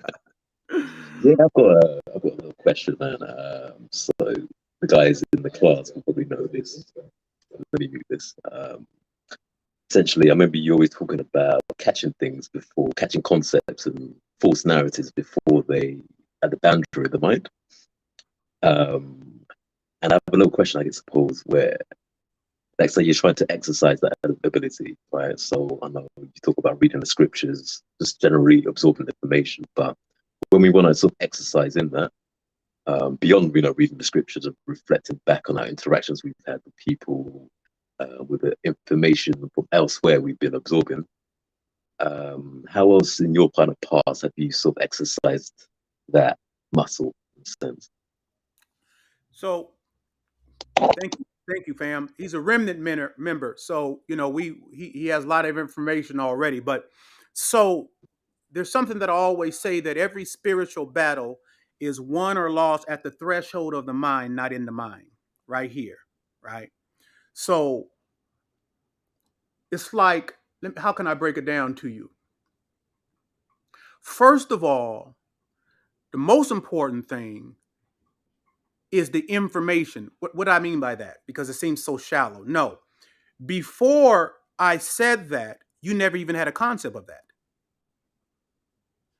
Yeah, I've got a little question, man. So the guys in the class will probably know this. Let me mute this. Essentially, I remember you always talking about catching concepts and false narratives before they at the boundary of the mind. And I have a little question, I suppose, where, like, say you're trying to exercise that ability, right? So I know you talk about reading the scriptures, just generally absorbing information, but when we want to sort of exercise in that, beyond reading the scriptures and reflecting back on our interactions we've had with people, with the information from elsewhere we've been absorbing, how else in your kind of past have you sort of exercised that muscle in a sense? So thank you, fam. He's a remnant member. So he has a lot of information already. But so there's something that I always say that every spiritual battle is won or lost at the threshold of the mind, not in the mind. Right here, right? So it's like, how can I break it down to you? First of all, the most important thing is the information. What do I mean by that? Because it seems so shallow. No, before I said that, you never even had a concept of that.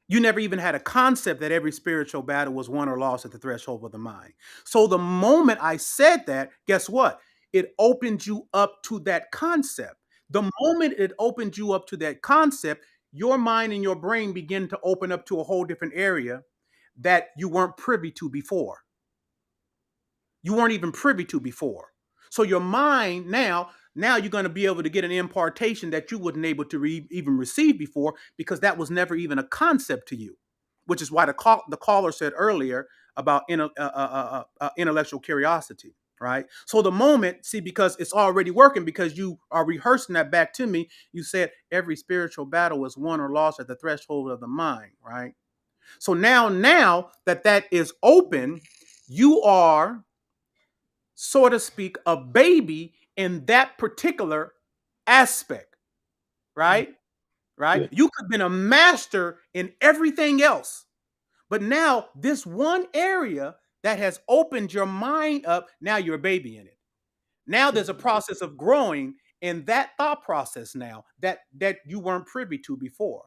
You never even had a concept that every spiritual battle was won or lost at the threshold of the mind. So the moment I said that, guess what? It opened you up to that concept. The moment it opened you up to that concept, your mind and your brain begin to open up to a whole different area that you weren't privy to before. You weren't even privy to before. So your mind now you're going to be able to get an impartation that you wasn't able to even receive before because that was never even a concept to you, which is why the caller said earlier about intellectual curiosity, right? So the moment, see, because it's already working, because you are rehearsing that back to me, you said every spiritual battle is won or lost at the threshold of the mind, right? So now that is open, you are, so to speak, a baby in that particular aspect, right? Right? Yeah. You could have been a master in everything else. But now this one area that has opened your mind up, now you're a baby in it. Now there's a process of growing in that thought process now that you weren't privy to before,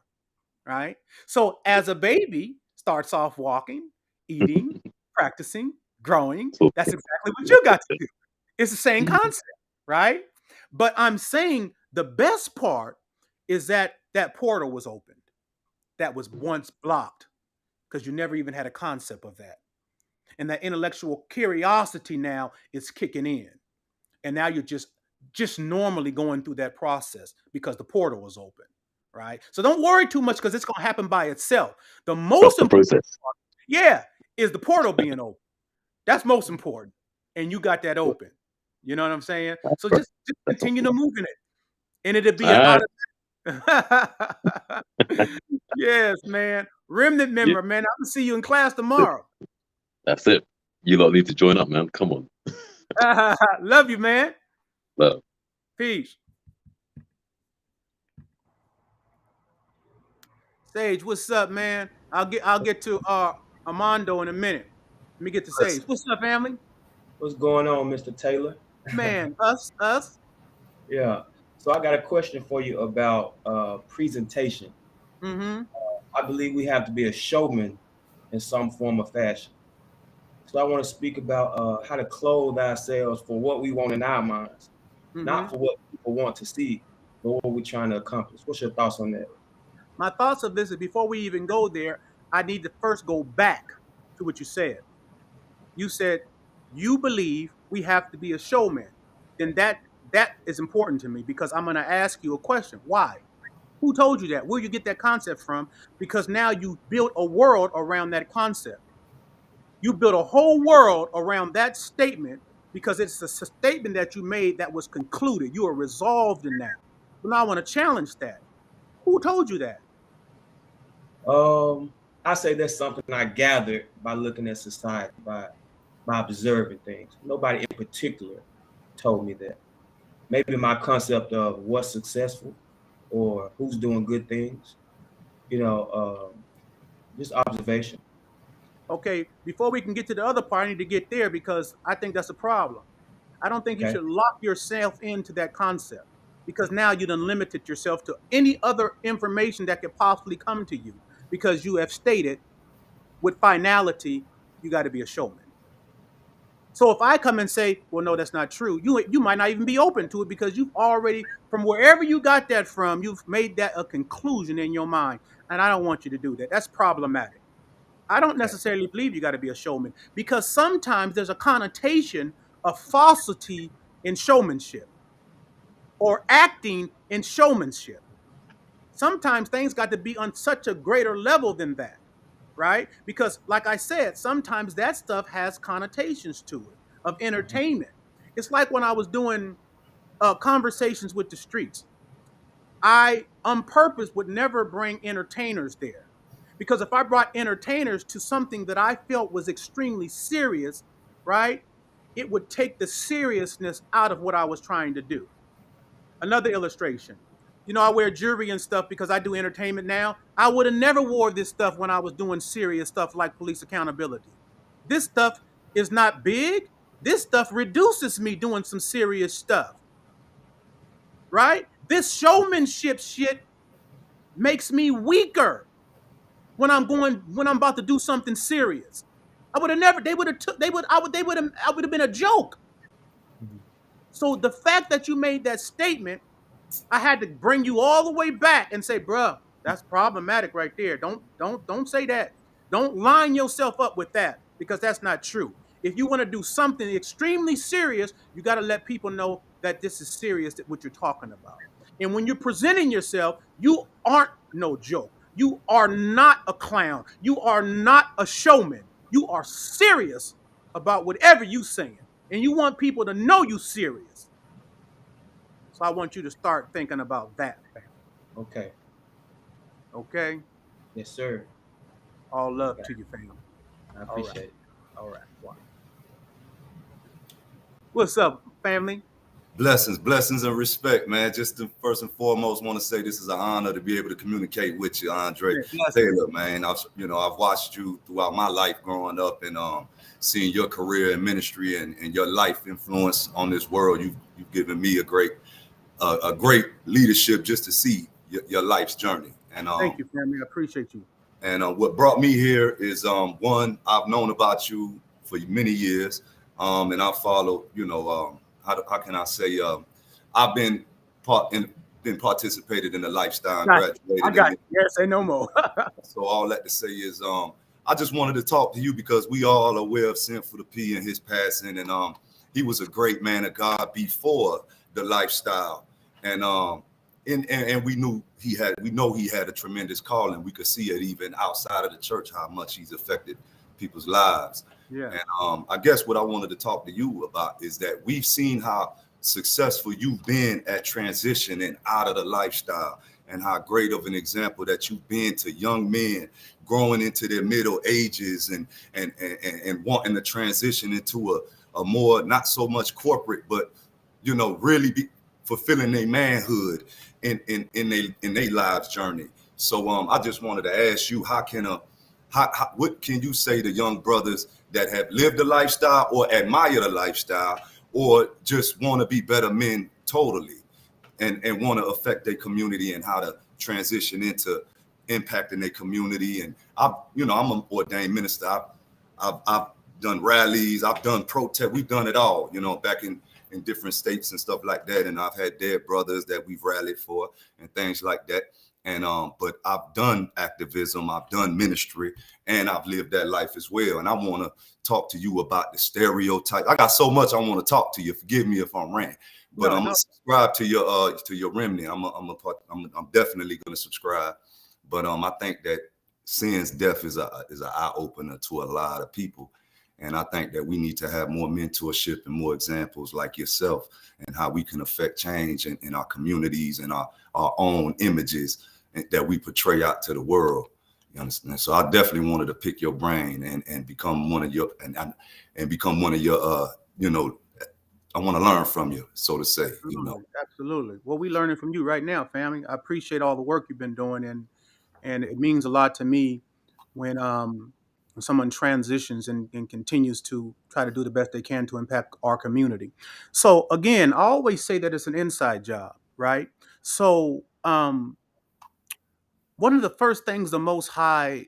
right? So as a baby starts off walking, eating, practicing, growing, So, that's exactly what yeah. you got to do. It's the same Mhm. concept, right? But I'm saying the best part is that that portal was opened, that was once blocked, because you never even had a concept of that. And that intellectual curiosity now is kicking in. And now you're just normally going through that process because the portal is open, right? So don't worry too much because it's going to happen by itself. The Trust most the important process. part, yeah, is the portal being open. That's most important. And you got that open. You know what I'm saying? That's So right. just That's continue awesome. to move in it. And it'll be All an right. automatic. Yes, man. Remnant Yeah, member, man. I'll see you in class that's it. tomorrow. That's it. You lot need to join up, man. Come on. Love you, man. Love. Peace. Sage, what's up, man? I'll get to Armando in a minute. Let me get to Sage. What's up, family? What's going on, Mr. Taylor? Man, us. Yeah. So I got a question for you about presentation. Mm-hmm. I believe we have to be a showman in some form of fashion. So I want to speak about how to clothe ourselves for what we want in our minds, Mm-hmm. not for what people want to see, but what we're trying to accomplish. What's your thoughts on that? My thoughts of this is before we even go there, I need to first go back to what you said. You said you believe we have to be a showman. Then that is important to me because I'm going to ask you a question. Why? Who told you that? Where you get that concept from? Because now you built a world around that concept. You built a whole world around that statement because it's a statement that you made that was concluded. You are resolved in that. But now I want to challenge that. Who told you that? I say that's something I gathered by looking at society, by observing things. Nobody in particular told me that. Maybe my concept of what's successful or who's doing good things, you know, just observation. Okay, before we can get to the other part, I need to get there because I think that's a problem. I don't think you Okay. should lock yourself into that concept because now you done limited yourself to any other information that could possibly come to you because you have stated with finality, you got to be a showman. So if I come and say, well, no, that's not true, you might not even be open to it because you've already, from wherever you got that from, you've made that a conclusion in your mind. And I don't want you to do that. That's problematic. I don't Okay. necessarily believe you got to be a showman because sometimes there's a connotation of falsity in showmanship or acting in showmanship. Sometimes things got to be on such a greater level than that, right? Because, like I said, sometimes that stuff has connotations to it of Mhm. entertainment. It's like when I was doing conversations with the streets. I, on purpose, would never bring entertainers there. Because if I brought entertainers to something that I felt was extremely serious, right, it would take the seriousness out of what I was trying to do. Another illustration. You know, I wear jewelry and stuff because I do entertainment now. I would have never wore this stuff when I was doing serious stuff like police accountability. This stuff is not big. This stuff reduces me doing some serious stuff, right? This showmanship shit makes me weaker when I'm about to do something serious. I would have never. They would have took. They would. I would. They would have. I would have been a joke. Mhm. So the fact that you made that statement, I had to bring you all the way back and say, bruh, that's problematic right there. Don't say that. Don't line yourself up with that because that's not true. If you want to do something extremely serious, you got to let people know that this is serious, what you're talking about. And when you're presenting yourself, you aren't no joke. You are not a clown. You are not a showman. You are serious about whatever you saying. And you want people to know you serious. So I want you to start thinking about that, family. Okay. Okay? Yes, sir. All I love got to it. you, family. I All right. appreciate it. All right. Wow. What's up, family? Blessings, and respect, man. Just to first and foremost, want to say this is an honor to be able to communicate with you, Andre Yeah, blessings. Taylor, man. I've watched you throughout my life growing up, and seeing your career and ministry and your life influence on this world. You've given me a great leadership just to see your life's journey, and Thank you, family. I appreciate you. what brought me here is one, I've known about you for many years, and I follow. How can I say? I've been participated in the lifestyle and Got you. I graduated got in. you. Yeah, say no more. So all that to say is I just wanted to talk to you because we all are aware of Sinful the P and his passing, and he was a great man of God before the lifestyle, and we know he had a tremendous calling. We could see it even outside of the church how much he's affected people's lives. Yeah. And I guess what I wanted to talk to you about is that we've seen how successful you've been at transitioning out of the lifestyle, and how great of an example that you've been to young men growing into their middle ages and wanting to transition into a more, not so much corporate, but really be fulfilling their manhood in their lives journey. So I just wanted to ask you, what can you say to young brothers that have lived a lifestyle or admire the lifestyle or just want to be better men totally? and want to affect their community and how to transition into impacting their community. And I'm an ordained minister. I've done rallies, I've done protests, we've done it all, back in different states and stuff like that. And I've had dead brothers that we've rallied for and things like that. And but I've done activism, I've done ministry, and I've lived that life as well. And I want to talk to you about the stereotype. I got so much I want to talk to you. Forgive me if I'm ranting, but I'm gonna subscribe to your remnant. I'm definitely gonna subscribe. But I think that sin's death is an eye opener to a lot of people. And I think that we need to have more mentorship and more examples like yourself and how we can affect change in our communities and our own images that we portray out to the world. You understand? So I definitely wanted to pick your brain and become one of your and become one of your I want to learn from you, so to say. Absolutely. Well, we're learning from you right now, family. I appreciate all the work you've been doing, and it means a lot to me when someone transitions and continues to try to do the best they can to impact our community. So again, I always say that it's an inside job, right? So one of the first things the Most High,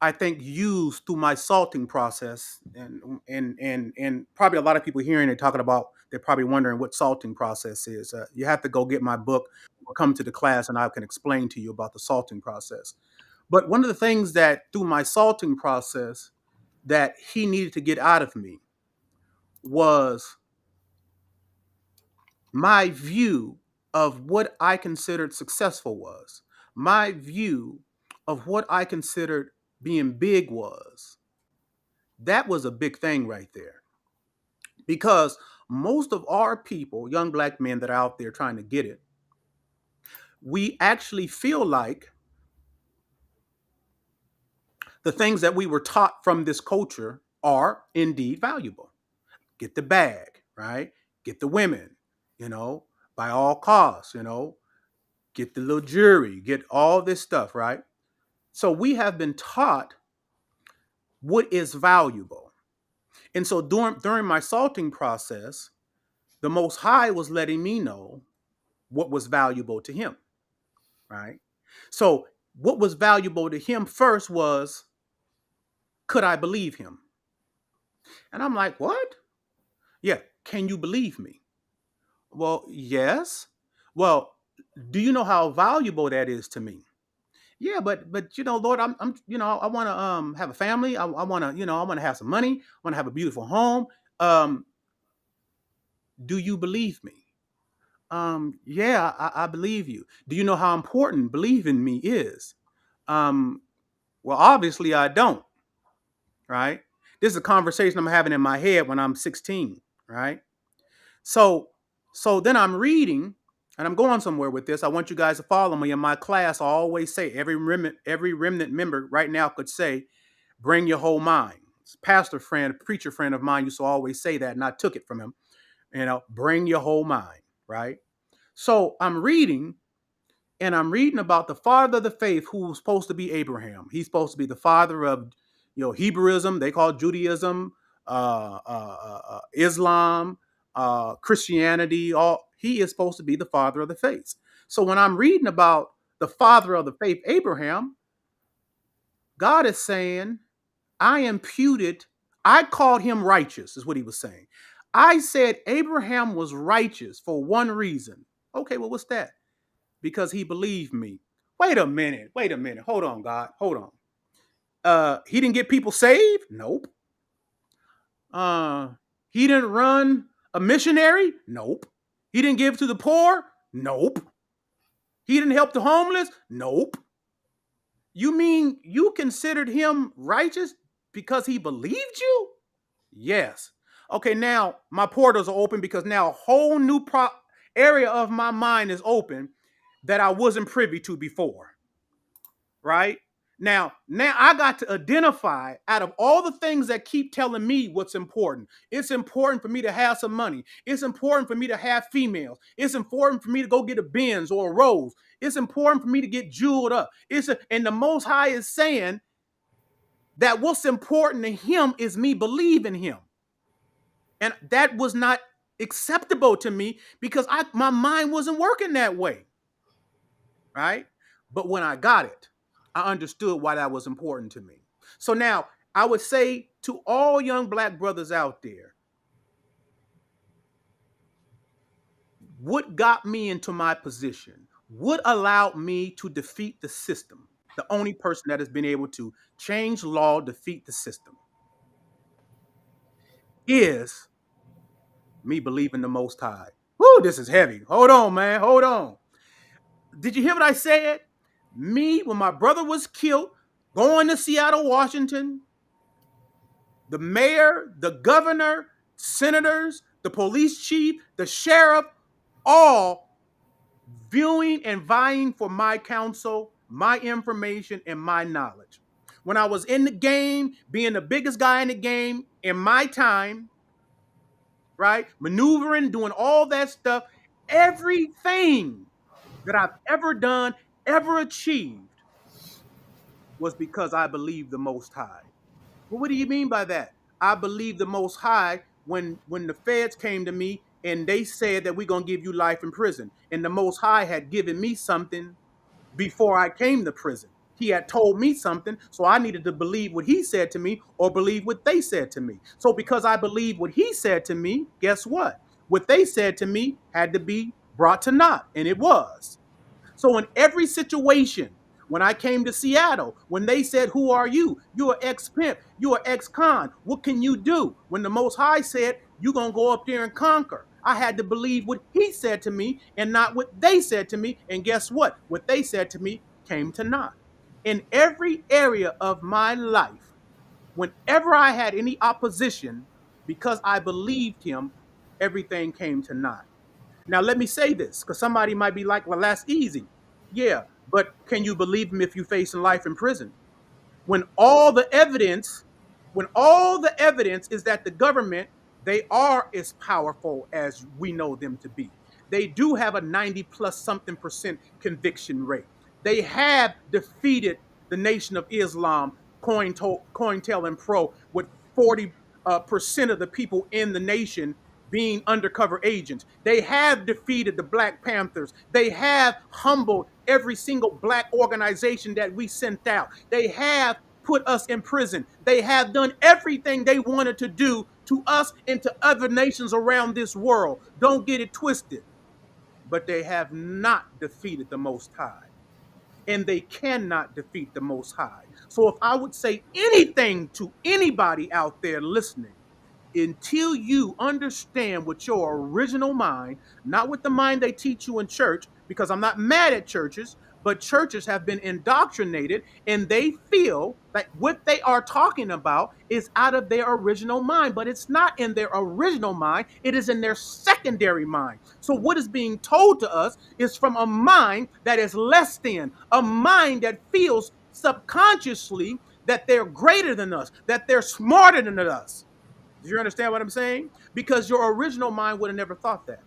I think, used through my salting process, and probably a lot of people hearing it talking about, they're probably wondering what salting process is. You have to go get my book or come to the class and I can explain to you about the salting process. But one of the things that through my salting process that he needed to get out of me was my view of what I considered successful was, my view of what I considered being big was. That was a big thing right there. Because most of our people, young black men that are out there trying to get it, we actually feel like the things that we were taught from this culture are indeed valuable. Get the bag, right? Get the women, by all costs, get the little jewelry, get all this stuff, right? So we have been taught what is valuable. And so during my salting process, the Most High was letting me know what was valuable to him, right? So what was valuable to him first was, could I believe him? And I'm like, what? Yeah, can you believe me? Well, yes. Well, do you know how valuable that is to me? Yeah, but Lord, I'm I want to have a family. I want to, I want to have some money. I want to have a beautiful home. Do you believe me? Yeah, I believe you. Do you know how important believing me is? Well, obviously I don't, right? This is a conversation I'm having in my head when I'm 16, right? So then I'm reading and I'm going somewhere with this. I want you guys to follow me. In my class, I always say every remnant member right now could say, bring your whole mind. Pastor friend, preacher friend of mine used to always say that, and I took it from him. Bring your whole mind, right? So I'm reading, and I'm reading about the father of the faith, who was supposed to be Abraham. He's supposed to be the father of, Hebrewism. They call it Judaism, Islam, Christianity. He is supposed to be the father of the faith. So when I'm reading about the father of the faith, Abraham, God is saying, I called him righteous, is what he was saying. I said Abraham was righteous for one reason. Okay, well, what's that? Because he believed me. Wait a minute. Hold on, God. Hold on. He didn't get people saved? Nope. He didn't run a missionary? Nope. He didn't give to the poor? Nope. He didn't help the homeless? Nope. You mean you considered him righteous because he believed you? Yes. Okay, now my portals are open because now a whole new area of my mind is open that I wasn't privy to before. Right? Now I got to identify, out of all the things that keep telling me what's important. It's important for me to have some money. It's important for me to have females. It's important for me to go get a Benz or a Rolls. It's important for me to get jeweled up. And the Most High is saying that what's important to him is me believing him. And that was not acceptable to me because my mind wasn't working that way. Right? But when I got it, I understood why that was important to me. So now I would say to all young black brothers out there, what got me into my position, what allowed me to defeat the system, the only person that has been able to change law, defeat the system, is me believing the Most High. Whoo, this is heavy. Hold on, man. Hold on. Did you hear what I said? Me, when my brother was killed, going to Seattle, Washington, the mayor, the governor, senators, the police chief, the sheriff, all viewing and vying for my counsel, my information, and my knowledge. When I was in the game, being the biggest guy in the game in my time, right? Maneuvering, doing all that stuff, everything that I've ever done, ever achieved was because I believed the Most High. Well, what do you mean by that? I believe the Most High when the feds came to me and they said that we're going to give you life in prison. And the Most High had given me something before I came to prison. He had told me something, so I needed to believe what he said to me or believe what they said to me. So because I believe what he said to me, guess what? What they said to me had to be brought to naught, and it was. So in every situation, when I came to Seattle, when they said, who are you? You're ex-pimp. You're ex-con. What can you do? When the Most High said, you're going to go up there and conquer. I had to believe what he said to me and not what they said to me. And guess what? What they said to me came to naught. In every area of my life, whenever I had any opposition, because I believed him, everything came to naught. Now, let me say this, because somebody might be like, well, that's easy. Yeah, but can you believe him if you're facing life in prison? When all the evidence, is that the government, they are as powerful as we know them to be. They do have a 90 plus something percent conviction rate. They have defeated the Nation of Islam, COINTELPRO, with 40% of the people in the nation being undercover agents. They have defeated the Black Panthers. They have humbled every single black organization that we sent out. They have put us in prison. They have done everything they wanted to do to us and to other nations around this world. Don't get it twisted. But they have not defeated the Most High. And they cannot defeat the Most High. So if I would say anything to anybody out there listening, until you understand with your original mind, not with the mind they teach you in church, because I'm not mad at churches, but churches have been indoctrinated and they feel that what they are talking about is out of their original mind, but it's not in their original mind. It is in their secondary mind. So what is being told to us is from a mind that is less than, a mind that feels subconsciously that they're greater than us, that they're smarter than us. Do you understand what I'm saying? Because your original mind would have never thought that.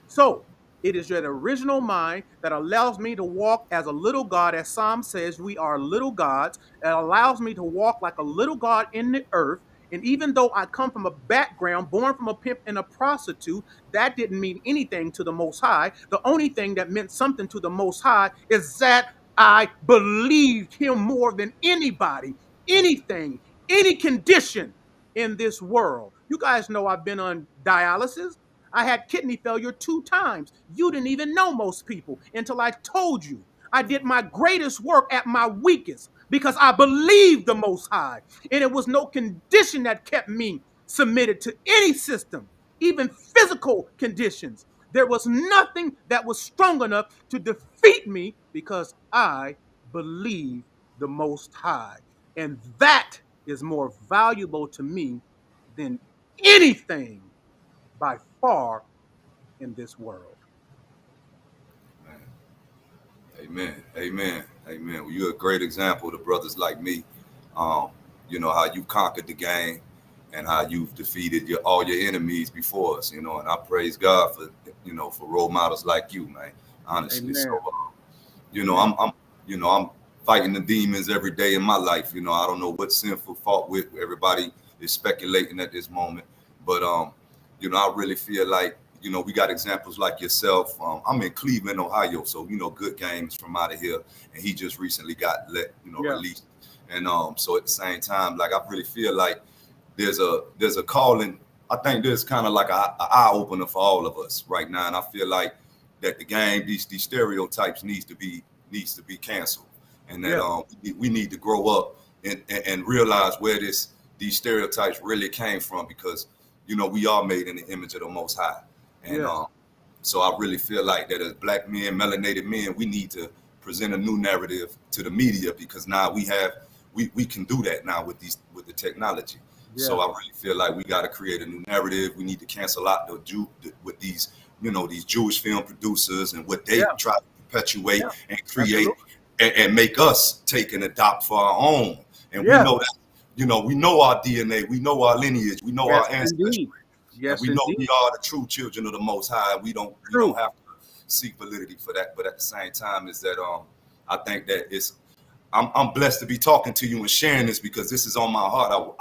So it is your original mind that allows me to walk as a little God, as Psalm says, we are little gods. It allows me to walk like a little God in the earth. And even though I come from a background born from a pimp and a prostitute, that didn't mean anything to the Most High. The only thing that meant something to the Most High is that I believed him more than anybody, anything, any condition in this world. You guys know I've been on dialysis. I had kidney failure 2 times. You didn't even know, most people, until I told you. I did my greatest work at my weakest because I believed the Most High. And it was no condition that kept me submitted to any system, even physical conditions. There was nothing that was strong enough to defeat me because I believe the Most High. And that is more valuable to me than anything by far in this world. Amen. Amen. Amen. Well, you're a great example to brothers like me. You know, how you conquered the game and how you've defeated all your enemies before us, you know, and I praise God for, you know, for role models like you, man. Honestly. Amen. So, you know, I'm fighting the demons every day in my life. You know, I don't know what Sinful fought with. Everybody is speculating at this moment. But You know, I really feel like, you know, we got examples like yourself. I'm in Cleveland, Ohio, so, you know, Good Game is from out of here, and he just recently got Yeah. released. And so at the same time, like, I really feel like there's a calling. I think there's kind of like a eye opener for all of us right now, and I feel like that the game, these stereotypes needs to be canceled, and that we need to grow up and realize where these stereotypes really came from, because, you know, we are made in the image of the Most High, and so I really feel like that as Black men, melanated men, we need to present a new narrative to the media, because now we can do that now with the technology. Yeah. So I really feel like we got to create a new narrative. We need to cancel out with these, you know, these Jewish film producers and what they try to perpetuate and create and make us take and adopt for our own. And we know that, you know, we know our DNA, we know our lineage, we know our ancestry. Yes, and we know we are the true children of the Most High. We don't have to seek validity for that. But at the same time, is that I think that I'm blessed to be talking to you and sharing this, because this is on my heart.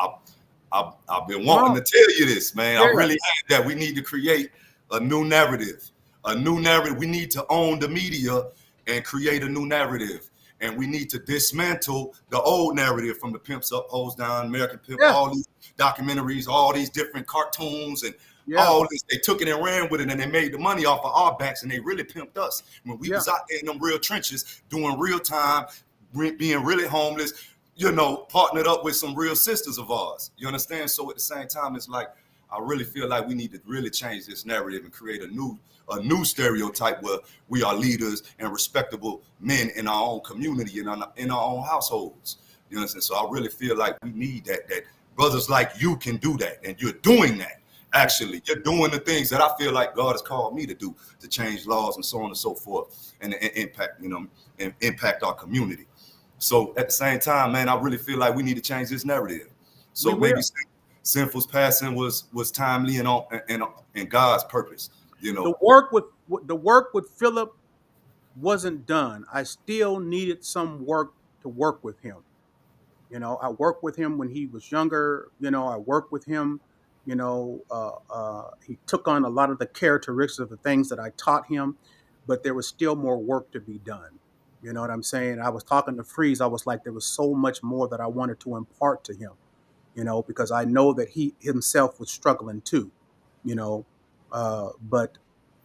I've been wanting to tell you this, man. I really think that we need to create a new narrative. We need to own the media and create a new narrative. And we need to dismantle the old narrative from the Pimps Up, Hoes Down, American Pimp, all these documentaries, all these different cartoons, and all this. They took it and ran with it, and they made the money off of our backs, and they really pimped us. When we was out there in them real trenches, doing real time, being really homeless, you know, partnered up with some real sisters of ours. You understand? So at the same time, it's like, I really feel like we need to really change this narrative and create a new stereotype where we are leaders and respectable men in our own community and in our own households. You understand? So I really feel like we need that brothers like you can do that, and you're doing that. Actually, you're doing the things that I feel like God has called me to do, to change laws and so on and so forth, and impact, you know, and impact our community. So at the same time, man, I really feel like we need to change this narrative. So maybe Sinful's passing was timely and God's purpose. You know, the work with Philip wasn't done. I still needed some work to work with him. You know, I worked with him when he was younger. You know, I worked with him. You know, he took on a lot of the characteristics of the things that I taught him, but there was still more work to be done. You know what I'm saying? I was talking to Freeze. I was like, there was so much more that I wanted to impart to him, you know, because I know that he himself was struggling too, you know. But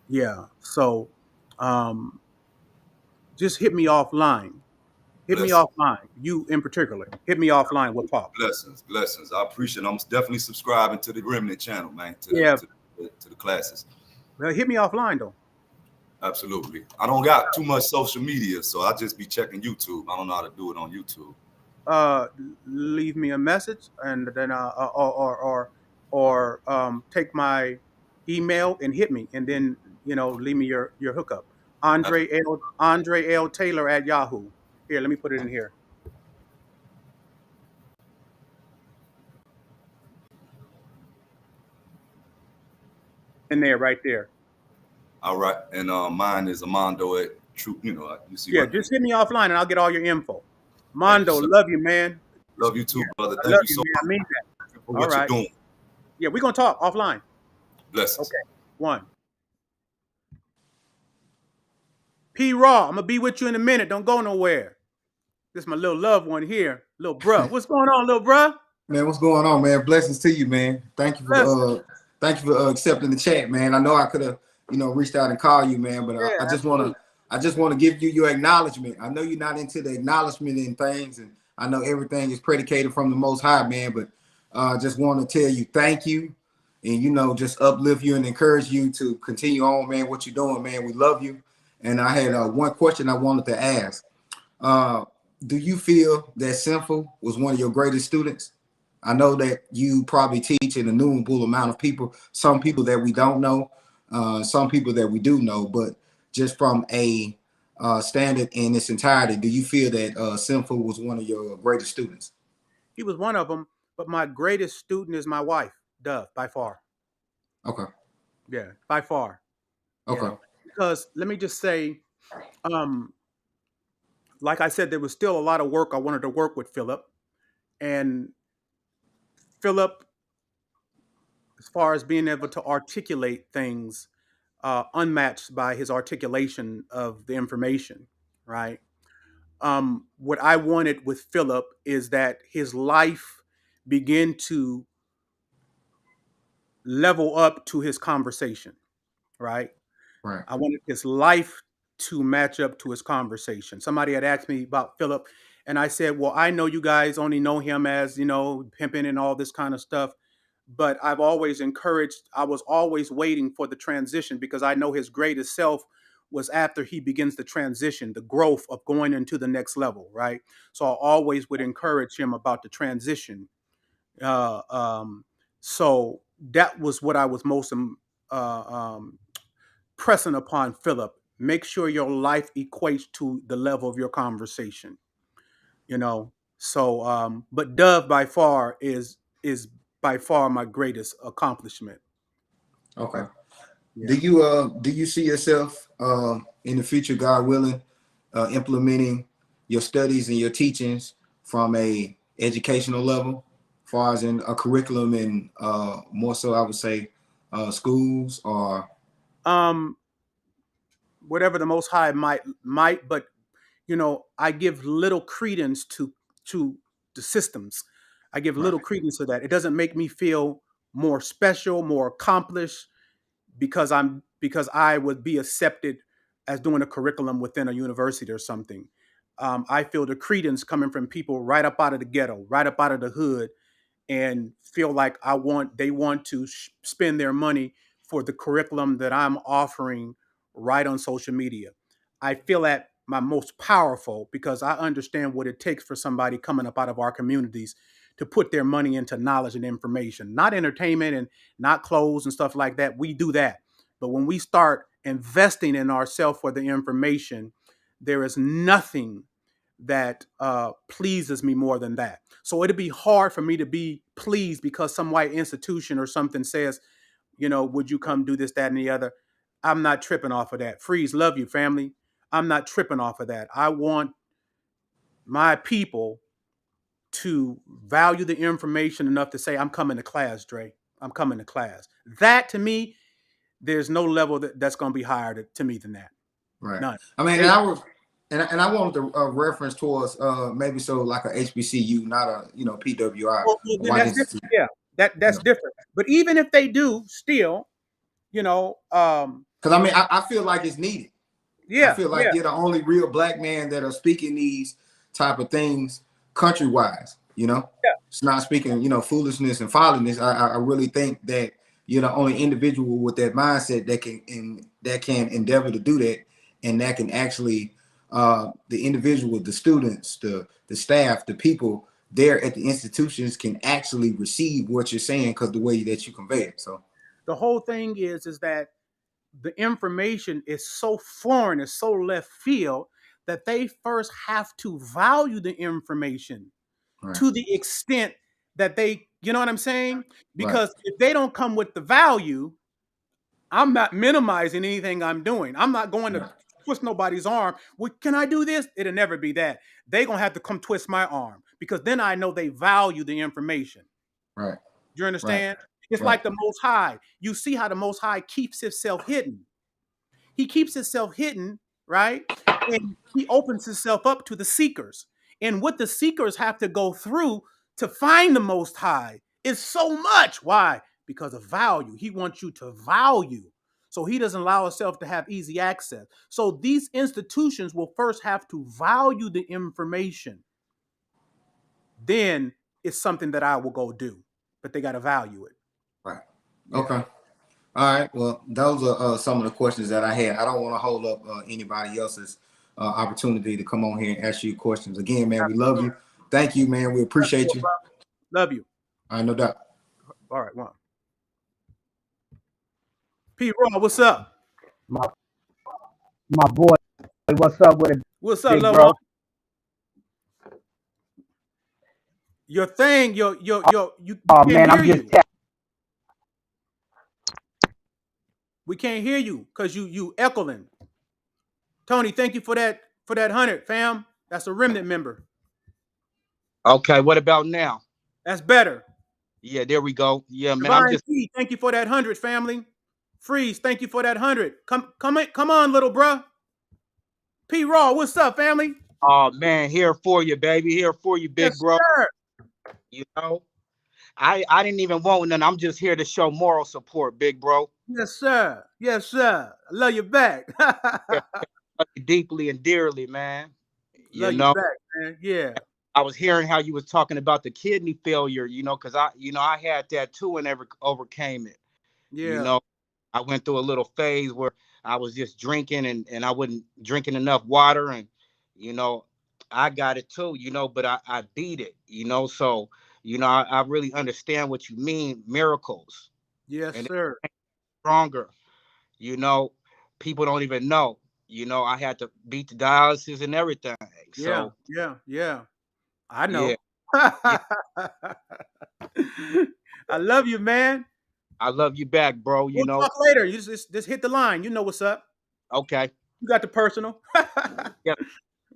yeah, so just hit me offline. Hit me offline. You in particular. Hit me offline. We'll talk. Blessings. I appreciate it. I'm definitely subscribing to the Remnant channel, man. To the classes. Well, hit me offline though. Absolutely. I don't got too much social media, so I just be checking YouTube. I don't know how to do it on YouTube. Leave me a message, and then take my email and hit me, and then, you know, leave me your hookup. Andre L. Taylor at Yahoo. Here, let me put it in here. In there, right there. All right, and mine is Amando at True. You know, you see. Yeah, just hit me offline, and I'll get all your info. Mondo, love you, man. Love you too, brother. Thank you so much. I mean that. For what you're doing. Yeah, we're gonna talk offline. Blessings. Okay. One. P Raw, I'm gonna be with you in a minute. Don't go nowhere. This is my little loved one here, little bruh. What's going on, little bruh? Man, what's going on, man? Blessings to you, man. Thank you for accepting the chat, man. I know I could have, you know, reached out and called you, man, but I just want to give you your acknowledgement. I know you're not into the acknowledgement and things, and I know everything is predicated from the Most High, man, but just want to tell you thank you, and, you know, just uplift you and encourage you to continue on, man, what you're doing, man. We love you. And I had one question I wanted to ask. Do you feel that Sinful was one of your greatest students? I know that you probably teach an innumerable amount of people, some people that we don't know, some people that we do know, but just from a standard in its entirety, do you feel that Sinful was one of your greatest students? He was one of them, but my greatest student is my wife, Dove, by far. Okay. Yeah, by far. Okay. You know, because let me just say, like I said, there was still a lot of work. I wanted to work with Philip, and Philip as far as being able to articulate things unmatched by his articulation of the information, right? What I wanted with Philip is that his life begin to level up to his conversation, right? Right. I wanted his life to match up to his conversation. Somebody had asked me about Philip, and I said, well, I know you guys only know him as, pimping and all this kind of stuff. But I was always waiting for the transition because I know his greatest self was after he begins the transition, the growth of going into the next level, right? So I always would encourage him about the transition. Uh, um, so that was what I was most pressing upon Philip. Make sure your life equates to the level of your conversation, you know. So, but Dove by far is by far my greatest accomplishment. Okay. Yeah. Do you see yourself in the future, God willing, implementing your studies and your teachings from a educational level, as far as in a curriculum and more so I would say schools or Whatever the Most High might, but I give little credence to the systems. I give right, little credence to that. It doesn't make me feel more special, more accomplished because I would be accepted as doing a curriculum within a university or something. I feel the credence coming from people right up out of the ghetto, right up out of the hood, and feel like they want to spend their money for the curriculum that I'm offering right on social media. I feel that my most powerful because I understand what it takes for somebody coming up out of our communities to put their money into knowledge and information, not entertainment and not clothes and stuff like that. We do that. But when we start investing in ourselves for the information, there is nothing that pleases me more than that. So it'd be hard for me to be pleased because some white institution or something says, would you come do this, that, and the other? I'm not tripping off of that. Freeze, love you, family. I'm not tripping off of that. I want my people to value the information enough to say, I'm coming to class, Dre. I'm coming to class. That to me, there's no level that's going to be higher to me than that. right. None. I mean, and I wanted to reference towards maybe so like a HBCU, not a PWI, Well, a then white that's different. institute. Yeah, that's different. But even if they do, still, Because I mean, I feel like it's needed. I yeah, feel like yeah, you're the only real black man that are speaking these type of things country wise. yeah. It's not speaking, foolishness and folliness. I really think that you're the only individual with that mindset that can endeavor to do that, and that can actually the individual, the students, the staff, the people there at the institutions can actually receive what you're saying because the way that you convey it. So The whole thing is that the information is so foreign, it's so left field that they first have to value the information right, to the extent that they, you know what I'm saying? right, Because if they don't come with the value, I'm not minimizing anything I'm doing. I'm not going to right, twist nobody's arm. Well, can I do this? It'll never be that. They're going to have to come twist my arm because then I know they value the information. right, You right, understand? It's right, like the Most High. You see how the Most High keeps himself hidden. He keeps himself hidden, right? And he opens himself up to the seekers. And what the seekers have to go through to find the Most High is so much. Why? Because of value. He wants you to value. So he doesn't allow himself to have easy access. So these institutions will first have to value the information. Then it's something that I will go do. But they got to value it. right. Yeah. Okay. All right. Well, those are some of the questions that I had. I don't want to hold up anybody else's opportunity to come on here and ask you questions. Again, man, we love you. Thank you, man. We appreciate you. Love you. All right, no doubt. All right, one. P. Raw, what's up? My boy, what's up with it, What's up, big little bro? one? Your thing, you Oh can't man, hear I'm just you. We can't hear you because you echoing. Tony, thank you for that 100, fam. That's a remnant member. okay. What about now? That's better. Yeah, there we go. Yeah, man. I'm Divine just P, thank you for that 100, family. Freeze, thank you for that 100. Come on, little bruh. P Raw, what's up, family? oh man, here for you, baby. Here for you, big Yes, bro. sir. You know, I didn't even want none. I'm just here to show moral support, big bro. Yes, sir. Yes, sir. I love you back. Yeah, love you deeply and dearly, man. You Love you know, back, man. Yeah. I was hearing how you was talking about the kidney failure, because I had that too and never overcame it. You Yeah. know, I went through a little phase where I was just drinking and I wasn't drinking enough water and you know, I got it too, but I beat it, so I really understand what you mean, miracles Yes, and sir. stronger, you know, people don't even know. I had to beat the dialysis and everything. Yeah. So Yeah. Yeah. I yeah, know. yeah, I love you, man. I love you back, bro. We'll talk later. You just hit the line. You know what's up. Okay. You got the personal. Yeah.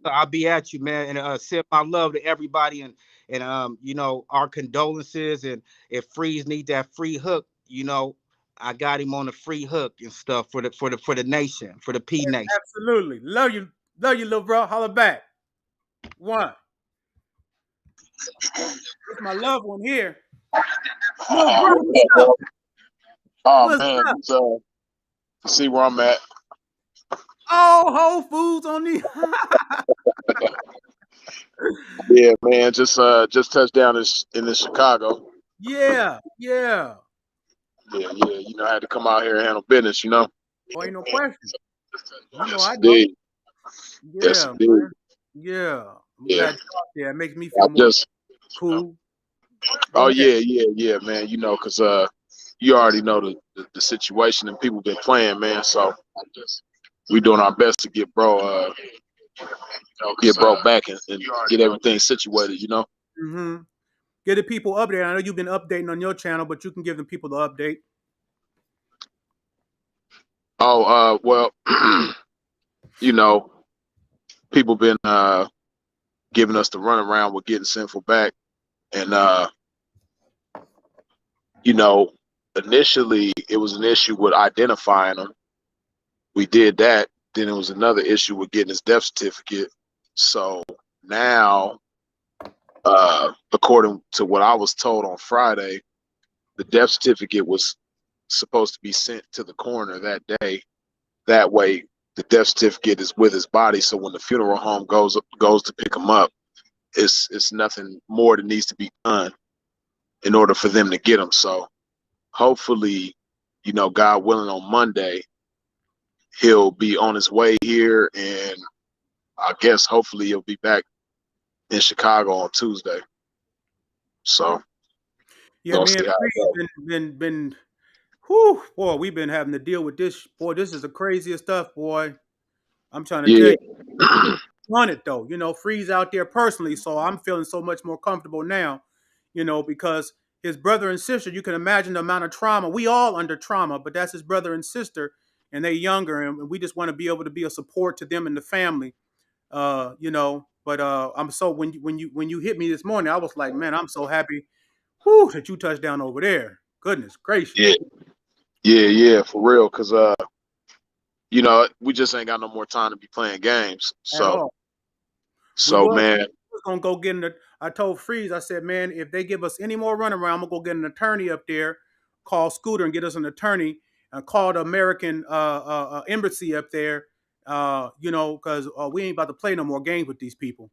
I'll be at you, man, and send my love to everybody, and our condolences. And if Freeze need that free hook, I got him on the free hook and stuff for the nation, for the P Nation. Absolutely. Love you, little bro. Holla back. One. It's my loved one here. Little bro, what's up? Oh What's man, up? to see where I'm at. Oh, Whole Foods on the. Yeah, man, just touched down in Chicago. Yeah, yeah. Yeah, I had to come out here and handle business. Oh, ain't no question. You know Yes, I know. indeed. Yes, Yeah, indeed. man. Yeah. I'm Yeah, glad you're out there. It makes me I feel more just. cool. Oh Go ahead. yeah, man. Because you already know the situation and people been playing, man. So we doing our best to get bro back and get everything situated. Mm-hmm. Get the people updated. I know you've been updating on your channel, but you can give the people the update. Oh, well, people been giving us the runaround with getting Sinful back. And, initially it was an issue with identifying him. We did that. Then it was another issue with getting his death certificate. So now, according to what I was told on Friday, the death certificate was supposed to be sent to the coroner that day. That way, the death certificate is with his body. So when the funeral home goes to pick him up, it's nothing more that needs to be done in order for them to get him. So hopefully, God willing, on Monday, he'll be on his way here, and I guess hopefully he'll be back in Chicago on Tuesday. So Yeah, we'll me and see how it Freeze goes. been whew, boy, we've been having to deal with this. Boy, this is the craziest stuff, boy. I'm trying to tell Yeah, you. On it though, Freeze out there personally, so I'm feeling so much more comfortable now, because his brother and sister, you can imagine the amount of trauma. We all under trauma, but that's his brother and sister, and they're younger, and we just want to be able to be a support to them and the family, But I'm so when you hit me this morning, I was like, man, I'm so happy, that you touched down over there. Goodness gracious. yeah, for real. Because we just ain't got no more time to be playing games. At all. So We man, was gonna go get I told Freeze, I said, man, if they give us any more runaround, I'm gonna go get an attorney up there, call Scooter and get us an attorney, and call the American embassy up there, because we ain't about to play no more games with these people.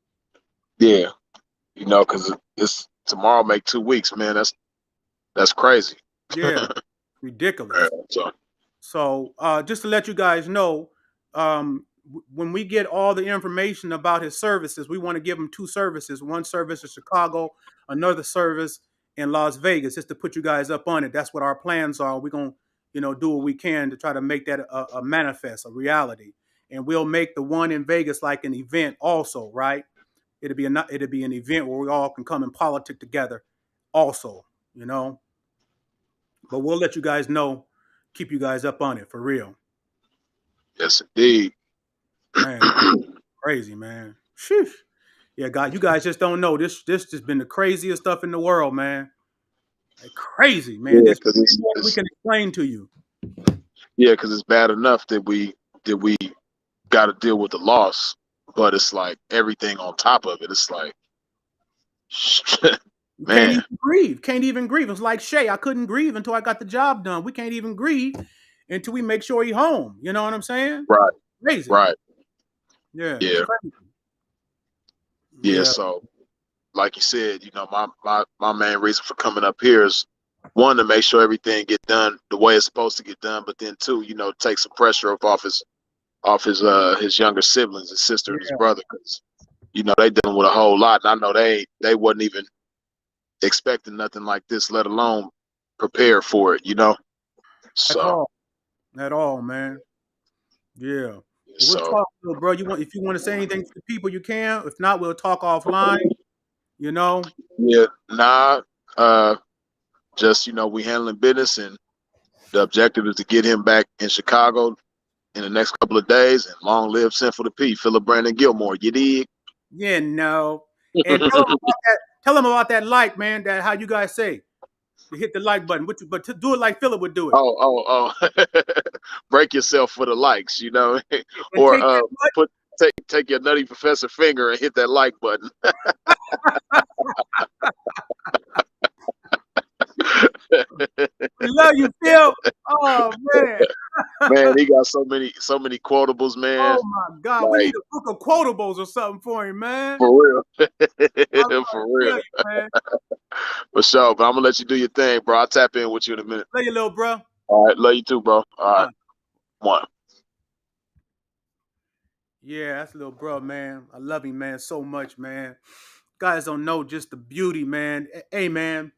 yeah, because it's tomorrow make 2 weeks, man. That's crazy. Yeah, ridiculous. So just to let you guys know, when we get all the information about his services, we want to give him 2 services. One service in Chicago, another service in Las Vegas, just to put you guys up on it. That's what our plans are. We're going to, do what we can to try to make that a manifest, a reality. And we'll make the one in Vegas like an event also, right? It'll be an event where we all can come and politic together also, But we'll let you guys know, keep you guys up on it for real. Yes, indeed. Man, crazy, man. Sheesh. Yeah, God, you guys just don't know. This has been the craziest stuff in the world, man. Like crazy, man. Yeah, There's because more we can explain to you. yeah, because it's bad enough that we got to deal with the loss, but it's like everything on top of it. It's like, You can't man, even grieve. Can't even grieve. It's like Shay. I couldn't grieve until I got the job done. We can't even grieve until we make sure he's home. You know what I'm saying? right, Crazy. right, Yeah. It's yeah, crazy. yeah. Yeah. So, like you said, my main reason for coming up here is one, to make sure everything get done the way it's supposed to get done, but then two, take some pressure off his younger siblings, his sister and his Yeah. brother, because they dealing with a whole lot, and I know they wasn't even expecting nothing like this, let alone prepare for it. At So all. At all, man. Yeah. Well, we'll so talk, little bro. If you want to say anything to the people, you can. If not, we'll talk offline. yeah, just we handling business, and the objective is to get him back in Chicago in the next couple of days, and long live Sinful the P, Philip Brandon Gilmore. You dig? Yeah, no. And tell them about that like, man. That how you guys say to hit the like button. But to do it like Philip would do it. Oh. Break yourself for the likes, And or take your nutty professor finger and hit that like button. We love you, Phil. Oh man. Man, he got so many quotables, man. Oh my God, we need a book of quotables or something for him, man. For real. For real. You, man. For sure. But I'm gonna let you do your thing, bro. I'll tap in with you in a minute. Love you, little bro. All right, love you too, bro. All right. One. Yeah, that's a little bro, man. I love him, man, so much, man. Guys don't know just the beauty, man. Hey, man.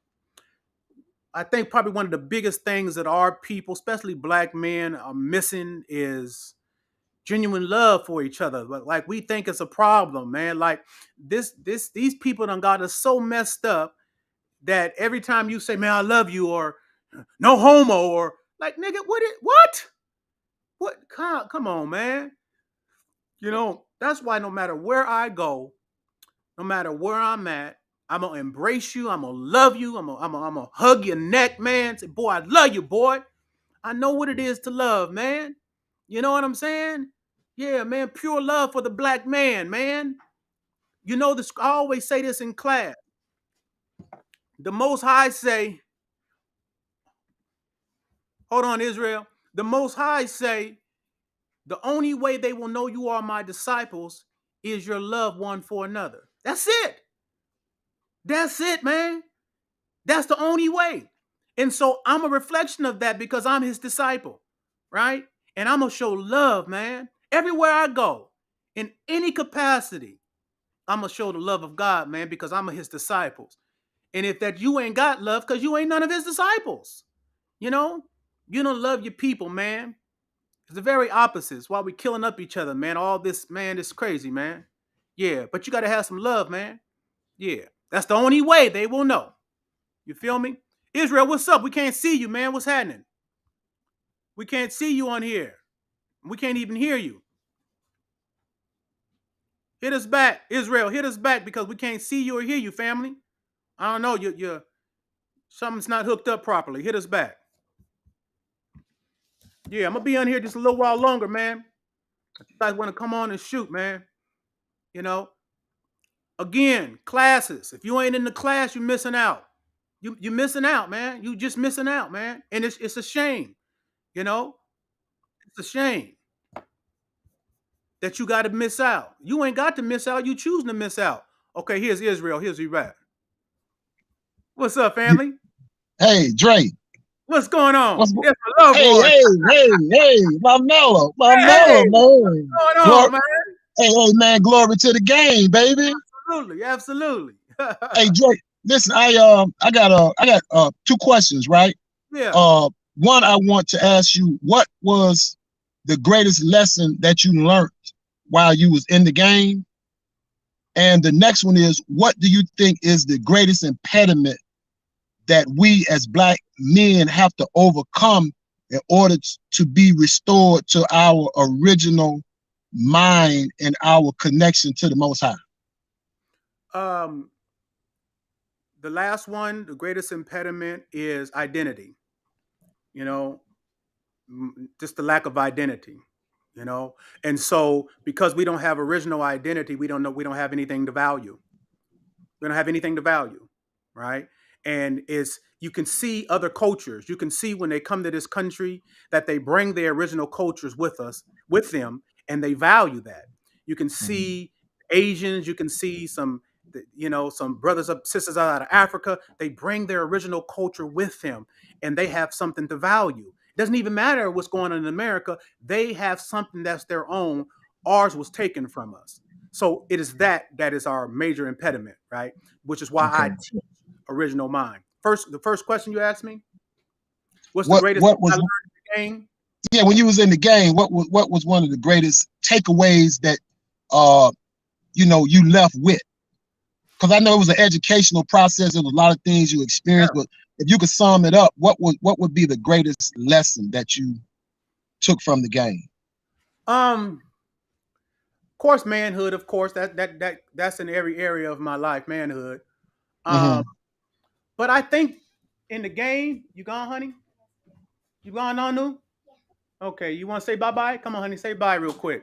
I think probably one of the biggest things that our people, especially black men, are missing is genuine love for each other. But like we think it's a problem, man. Like these people done got us so messed up that every time you say, man, I love you, or no homo, or like, nigga, what? Come on, man. That's why no matter where I go, no matter where I'm at, I'm gonna embrace you. I'm gonna love you. I'm gonna hug your neck, man. Say, boy, I love you, boy. I know what it is to love, man. You know what I'm saying? Yeah, man. Pure love for the black man, man. You know this. I always say this in class. The Most High say, hold on, Israel. The Most High say, the only way they will know you are my disciples is your love one for another. That's it. That's it, man. That's the only way. And so I'm a reflection of that because I'm his disciple, right? And I'm going to show love, man. Everywhere I go, in any capacity, I'm going to show the love of God, man, because I'm his disciples. And if that you ain't got love, because you ain't none of his disciples, you don't love your people, man. It's the very opposite. It's why we killing up each other, man. All this, man, it's crazy, man. Yeah, but you got to have some love, man. Yeah, that's the only way they will know. You feel me? Israel, what's up? We can't see you, man. What's happening? We can't see you on here. We can't even hear you. Hit us back, Israel. Hit us back because we can't see you or hear you, family. I don't know. You're something's not hooked up properly. Hit us back. Yeah, I'm gonna be on here just a little while longer, man. If you guys want to come on and shoot, man. Again, classes. If you ain't in the class, you're missing out. You're missing out, man. You just missing out, man. And it's a shame. It's a shame that you got to miss out. You ain't got to miss out. You choosing to miss out. Okay, here's Israel. Here's Iraq. What's up, family? Hey, Dre. What's going on? Hey, my mellow, man. What's going on, man? Hey, man, glory to the game, baby. Absolutely. Hey, Dre, listen, I got two questions, right? Yeah. One, I want to ask you, what was the greatest lesson that you learned while you was in the game? And the next one is, what do you think is the greatest impediment that we as black men have to overcome in order to be restored to our original mind and our connection to the Most High? the last one, the greatest impediment is identity. You know, just the lack of identity. You know, and so because we don't have original identity, we don't have anything to value. We don't have anything to value, right? And it's you can see other cultures. You can see when they come to this country that they bring their original cultures with them, and they value that. You can see Asians. You can see some, some brothers and sisters out of Africa. They bring their original culture with them, and they have something to value. It doesn't even matter what's going on in America. They have something that's their own. Ours was taken from us. So it is that is our major impediment, right? Which is why I teach original mind. The first question you asked me, what's the greatest thing I learned in the game? Yeah, when you was in the game, what was one of the greatest takeaways that you left with? Because I know it was an educational process. There was a lot of things you experienced, but if you could sum it up, what would be the greatest lesson that you took from the game? Of course, manhood. Of course, that's in every area of my life, manhood. But I think in the game, you gone, honey? You gone, Nanu? Okay, you want to say bye-bye? Come on, honey, say bye real quick.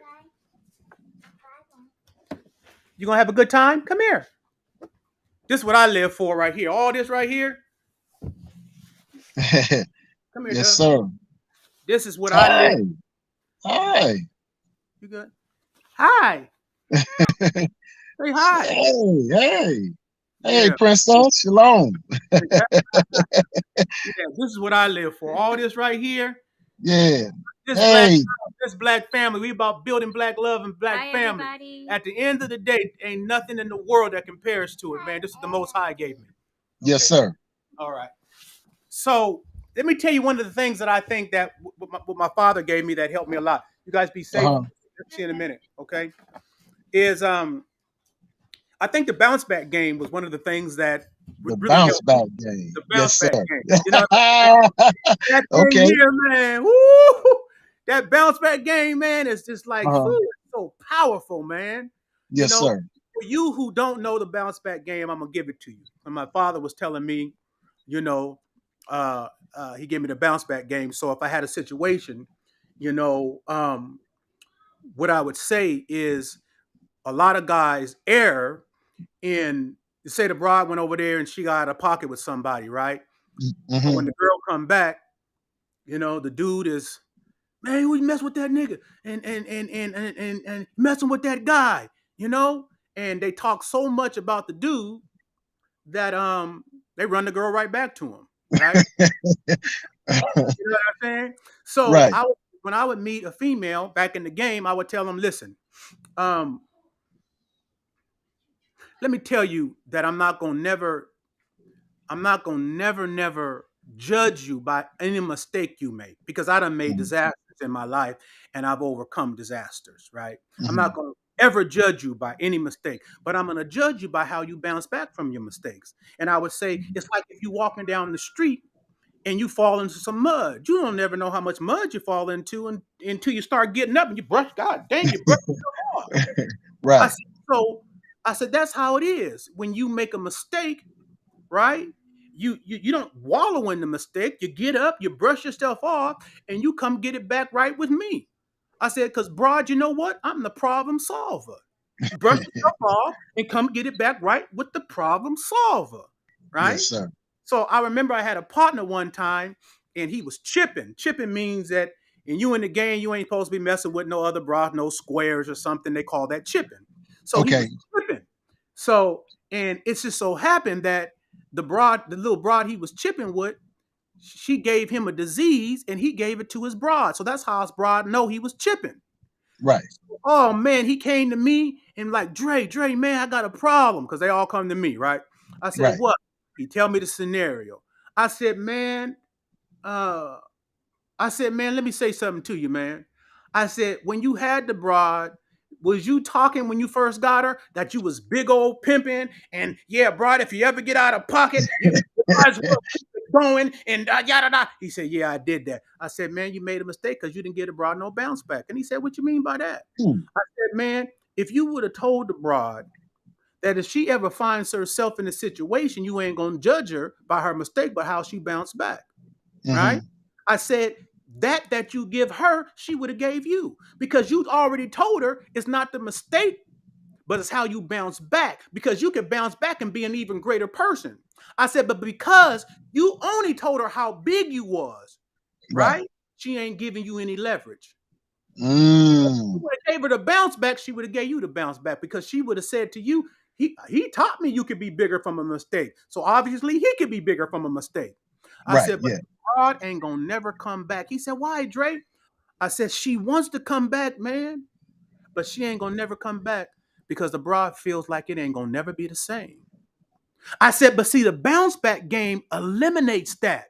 You gonna have a good time? Come here. This is what I live for right here. All this right here. Come here, yes, Doug. sir. This is what I live. Hi. You good? Hi. Say hi. Hey, Princess. Shalom. Yeah, this is what I live for. All this right here. Yeah. This black family. We about building black love and black family. Everybody. At the end of the day, ain't nothing in the world that compares to it, man. This is the Most High gave me. Okay. Yes, sir. All right. So let me tell you one of the things that I think that what my father gave me that helped me a lot. You guys be safe. See you in a minute, okay? Is I think the bounce back game was one of the things that the really bounce back game. The bounce yes, back sir. game. You know that okay. Here, man. Woo! That bounce back game, man, is just like so powerful, man. Yes, sir. For you who don't know the bounce back game, I'm gonna give it to you. And my father was telling me, he gave me the bounce back game. So if I had a situation, what I would say is a lot of guys err in, say the bride went over there and she got out of pocket with somebody, right? But when the girl come back, the dude is, man, we mess with that nigga and messing with that guy, and they talk so much about the dude that they run the girl right back to him, right? You know what I'm saying? So when I would meet a female back in the game, I would tell them, listen, let me tell you that I'm not gonna never judge you by any mistake you make, because I done made disasters in my life and I've overcome disasters, right? I'm not gonna ever judge you by any mistake, but I'm gonna judge you by how you bounce back from your mistakes. And I would say it's like if you're walking down the street and you fall into some mud. You don't never know how much mud you fall into until you start getting up and you brush. God dang, you brush yourself off. Right. I said that's how it is when you make a mistake, right? You don't wallow in the mistake. You get up, you brush yourself off, and you come get it back right with me. I said, because broad, you know what? I'm the problem solver. Brush yourself off and come get it back right with the problem solver, right? Yes, sir. So I remember I had a partner one time, and he was chipping. Chipping means that in you in the game, you ain't supposed to be messing with no other broad, no squares or something. They call that chipping. So he was chipping. So, and it's just so happened that the little broad he was chipping with, she gave him a disease and he gave it to his broad. So that's how his broad know he was chipping. Right. Oh man, he came to me and like, Dre, man, I got a problem. Because they all come to me, right? I said, what? He tell me the scenario. I said, man, let me say something to you, man. I said, when you had the broad, was you talking when you first got her that you was big old pimping and yeah, broad, if you ever get out of pocket, you might as well keep it going and yada. He said, yeah, I did that. I said, man, you made a mistake because you didn't get a broad no bounce back. And he said, what you mean by that? I said, man, if you would have told the broad that if she ever finds herself in a situation, you ain't gonna judge her by her mistake, but how she bounced back. Right? I said that you give her, she would have gave you, because you already told her it's not the mistake, but it's how you bounce back, because you can bounce back and be an even greater person. I said, but because you only told her how big you was, right? She ain't giving you any leverage. If you would have gave her the bounce back, she would have gave you the bounce back, because she would have said to you, he taught me you could be bigger from a mistake. So obviously he could be bigger from a mistake. I said, but God ain't gonna never come back. He said, why, Dre? I said, she wants to come back, man, but she ain't gonna never come back because the broad feels like it ain't gonna never be the same. I said, but see, the bounce back game eliminates that,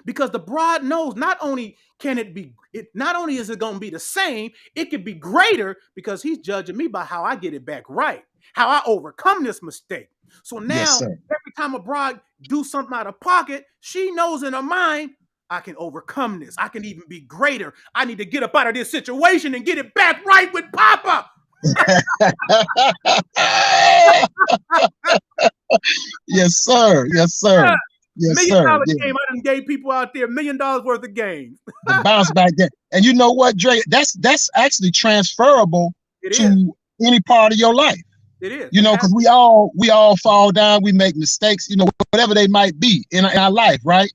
because the broad knows not only is it gonna be the same, it could be greater, because he's judging me by how I get it back right, how I overcome this mistake. So now every time a broad do something out of pocket, she knows in her mind, I can overcome this. I can even be greater. I need to get up out of this situation and get it back right with Papa. Yes, sir. Yes, sir. Yes, $1 sir. million game. I done gave people out there $1 million worth of games. The bounce back game. And you know what, Dre? That's actually transferable to any part of your life. It is. You know, because we all fall down, we make mistakes, you know, whatever they might be in our life, right?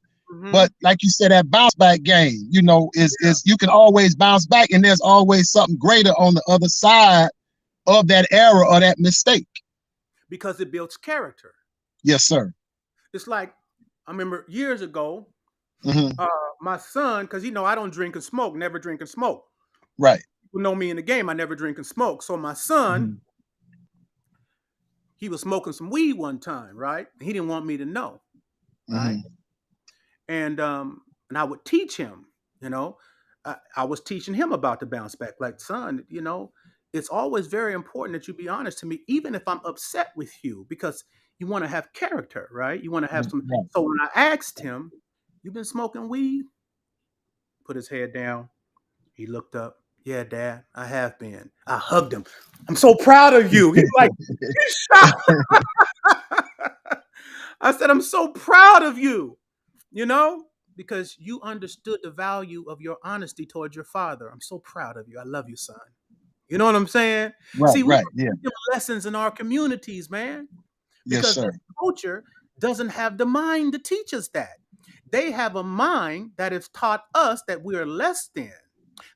But like you said, that bounce back game, you know, is you can always bounce back, and there's always something greater on the other side of that error or that mistake. Because it builds character. Yes, sir. It's like, I remember years ago, my son, because I don't drink and smoke, never drink and smoke. Right. People know me in the game, I never drink and smoke. So my son, he was smoking some weed one time, right? He didn't want me to know, right? And I would teach him, I was teaching him about the bounce back. Like, son, it's always very important that you be honest to me, even if I'm upset with you, because you want to have character, right? You want to have some. So when I asked him, "You been smoking weed?" Put his head down. He looked up. Yeah, Dad, I have been. I hugged him. I'm so proud of you. He's like, he's shocked. I said, I'm so proud of you, because you understood the value of your honesty towards your father. I'm so proud of you. I love you, son. You know what I'm saying? See, we give lessons in our communities, man. Because the culture doesn't have the mind to teach us that. They have a mind that has taught us that we are less than.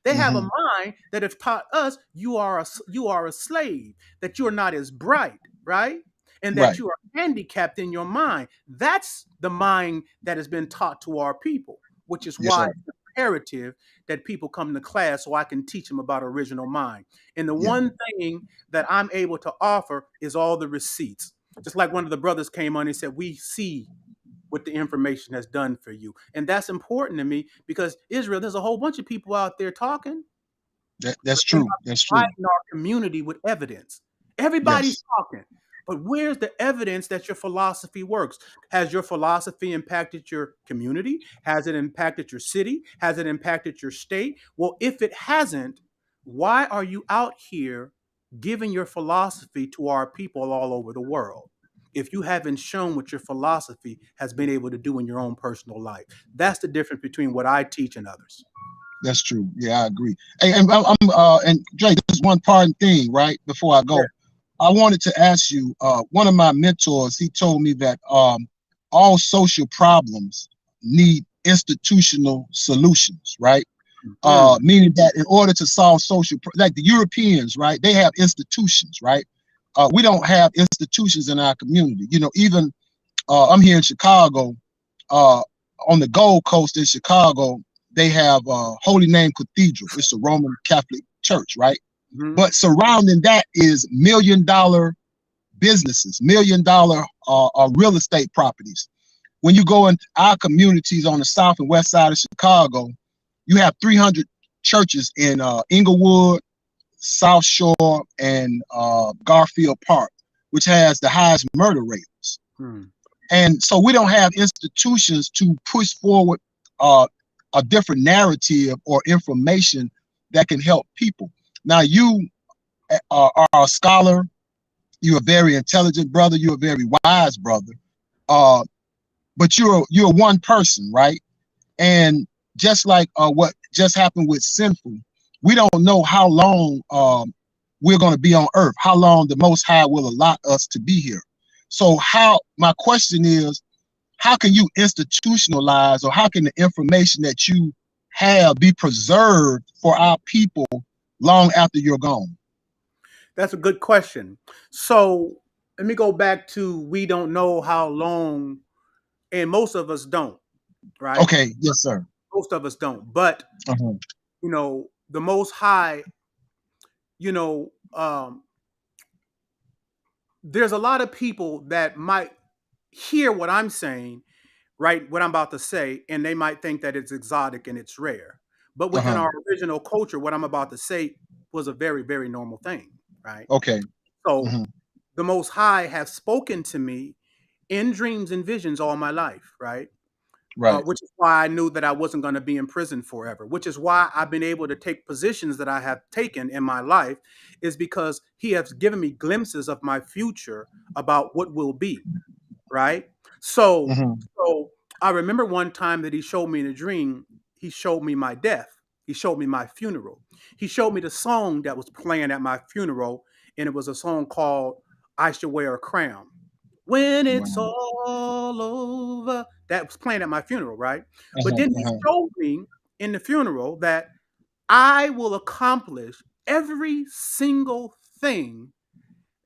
They have a mind that has taught us you are a slave, that you're not as bright, right? And that you are handicapped in your mind. That's the mind that has been taught to our people, which is why it's imperative that people come to class so I can teach them about original mind. And the one thing that I'm able to offer is all the receipts. Just like one of the brothers came on and said, we see what the information has done for you. And that's important to me, because Israel, there's a whole bunch of people out there talking. That's true. That's true. In our community with evidence. Everybody's talking. But where's the evidence that your philosophy works? Has your philosophy impacted your community? Has it impacted your city? Has it impacted your state? Well, if it hasn't, why are you out here giving your philosophy to our people all over the world, if you haven't shown what your philosophy has been able to do in your own personal life? That's the difference between what I teach and others. That's true. Yeah, I agree. Hey, and and Drake, this is one parting thing, right? Before I go, I wanted to ask you, one of my mentors, he told me that all social problems need institutional solutions, right? Meaning that in order to solve social, like the Europeans, right? They have institutions, right? We don't have institutions in our community. Even I'm here in Chicago, on the Gold Coast in Chicago, they have Holy Name Cathedral. It's a Roman Catholic church, right? But surrounding that is $1 million businesses, $1 million real estate properties. When you go into our communities on the south and west side of Chicago, you have 300 churches in Inglewood, South Shore, and Garfield Park, which has the highest murder rates. And so we don't have institutions to push forward a different narrative or information that can help people. Now, you are a scholar, You're a very intelligent brother. You're a very wise brother. But you're one person, right? And just like what just happened with Sinful, we don't know how long we're going to be on earth, how long the Most High will allot us to be here. So my question is, how can you institutionalize, or how can the information that you have be preserved for our people long after you're gone? That's a good question. So let me go back to, we don't know how long, and most of us don't, right? Okay, yes, sir. Most of us don't. But, you know, the Most High, you know, there's a lot of people that might hear what I'm saying, right? What I'm about to say, and they might think that it's exotic and it's rare. But within our original culture, what I'm about to say was a very, very normal thing, right? Okay. So the Most High has spoken to me in dreams and visions all my life, right? Right. Which is why I knew that I wasn't going to be in prison forever, which is why I've been able to take positions that I have taken in my life, is because he has given me glimpses of my future about what will be, right? So I remember one time that he showed me in a dream, he showed me my death. He showed me my funeral. He showed me the song that was playing at my funeral, and it was a song called I Should Wear a Crown. When it's all over, that was playing at my funeral, right? But then he showed me in the funeral that I will accomplish every single thing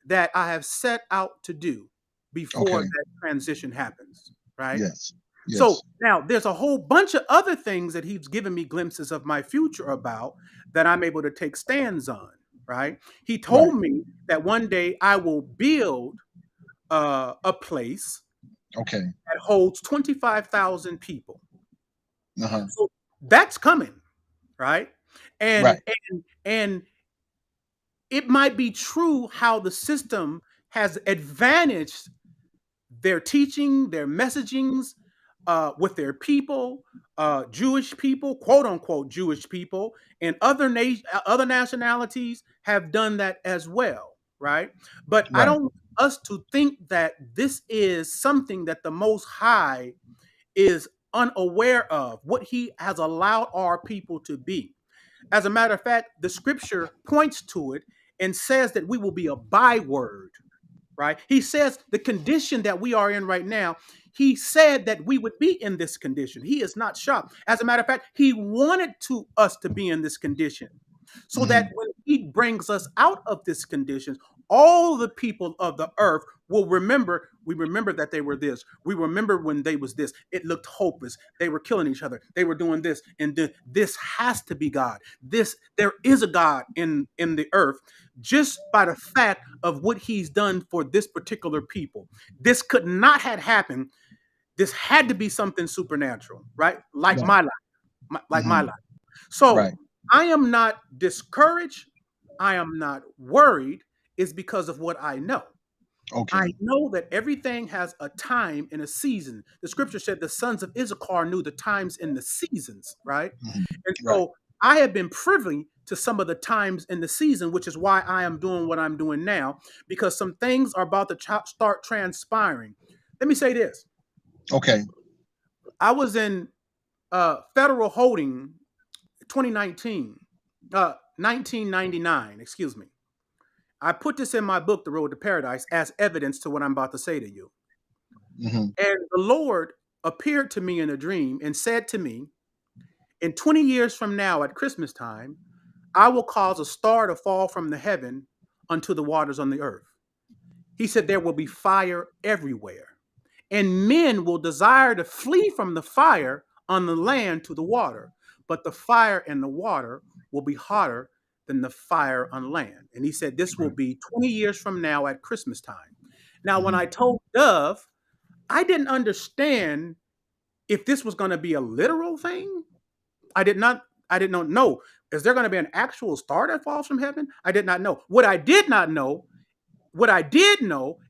that I have set out to do before that transition happens, right? Yes. So now there's a whole bunch of other things that he's given me glimpses of my future about that I'm able to take stands on, right? He told me that one day I will build a place that holds 25,000 people. So that's coming, right? And it might be true how the system has advantaged their teaching, their messagings with their people, Jewish people, quote unquote Jewish people, and other nationalities have done that as well, right? But I don't want us to think that this is something that the Most High is unaware of, what he has allowed our people to be. As a matter of fact, the scripture points to it and says that we will be a byword, right? He says the condition that we are in right now, he said that we would be in this condition. He is not shocked. As a matter of fact, he wanted us to be in this condition so that when he brings us out of this condition, all the people of the earth will remember. We remember that they were this. We remember when they was this. It looked hopeless. They were killing each other. They were doing this. And this has to be God. There is a God in the earth, just by the fact of what he's done for this particular people. This could not have happened. This had to be something supernatural, right? Like my life, my life. So I am not discouraged. I am not worried. It's because of what I know. I know that everything has a time and a season. The scripture said the sons of Issachar knew the times and the seasons, right? And so I have been privy to some of the times in the season, which is why I am doing what I'm doing now, because some things are about to start transpiring. Let me say this. I was in federal holding 1999, excuse me. I put this in my book, The Road to Paradise, as evidence to what I'm about to say to you. And the Lord appeared to me in a dream and said to me, in 20 years from now at Christmas time, I will cause a star to fall from the heaven unto the waters on the earth. He said there will be fire everywhere, and men will desire to flee from the fire on the land to the water, but the fire and the water will be hotter than the fire on land. And he said this will be 20 years from now at Christmas time. Now, when I told Dove, I didn't understand if this was going to be a literal thing. I did not know. Is there going to be an actual star that falls from heaven? I did not know. What I did know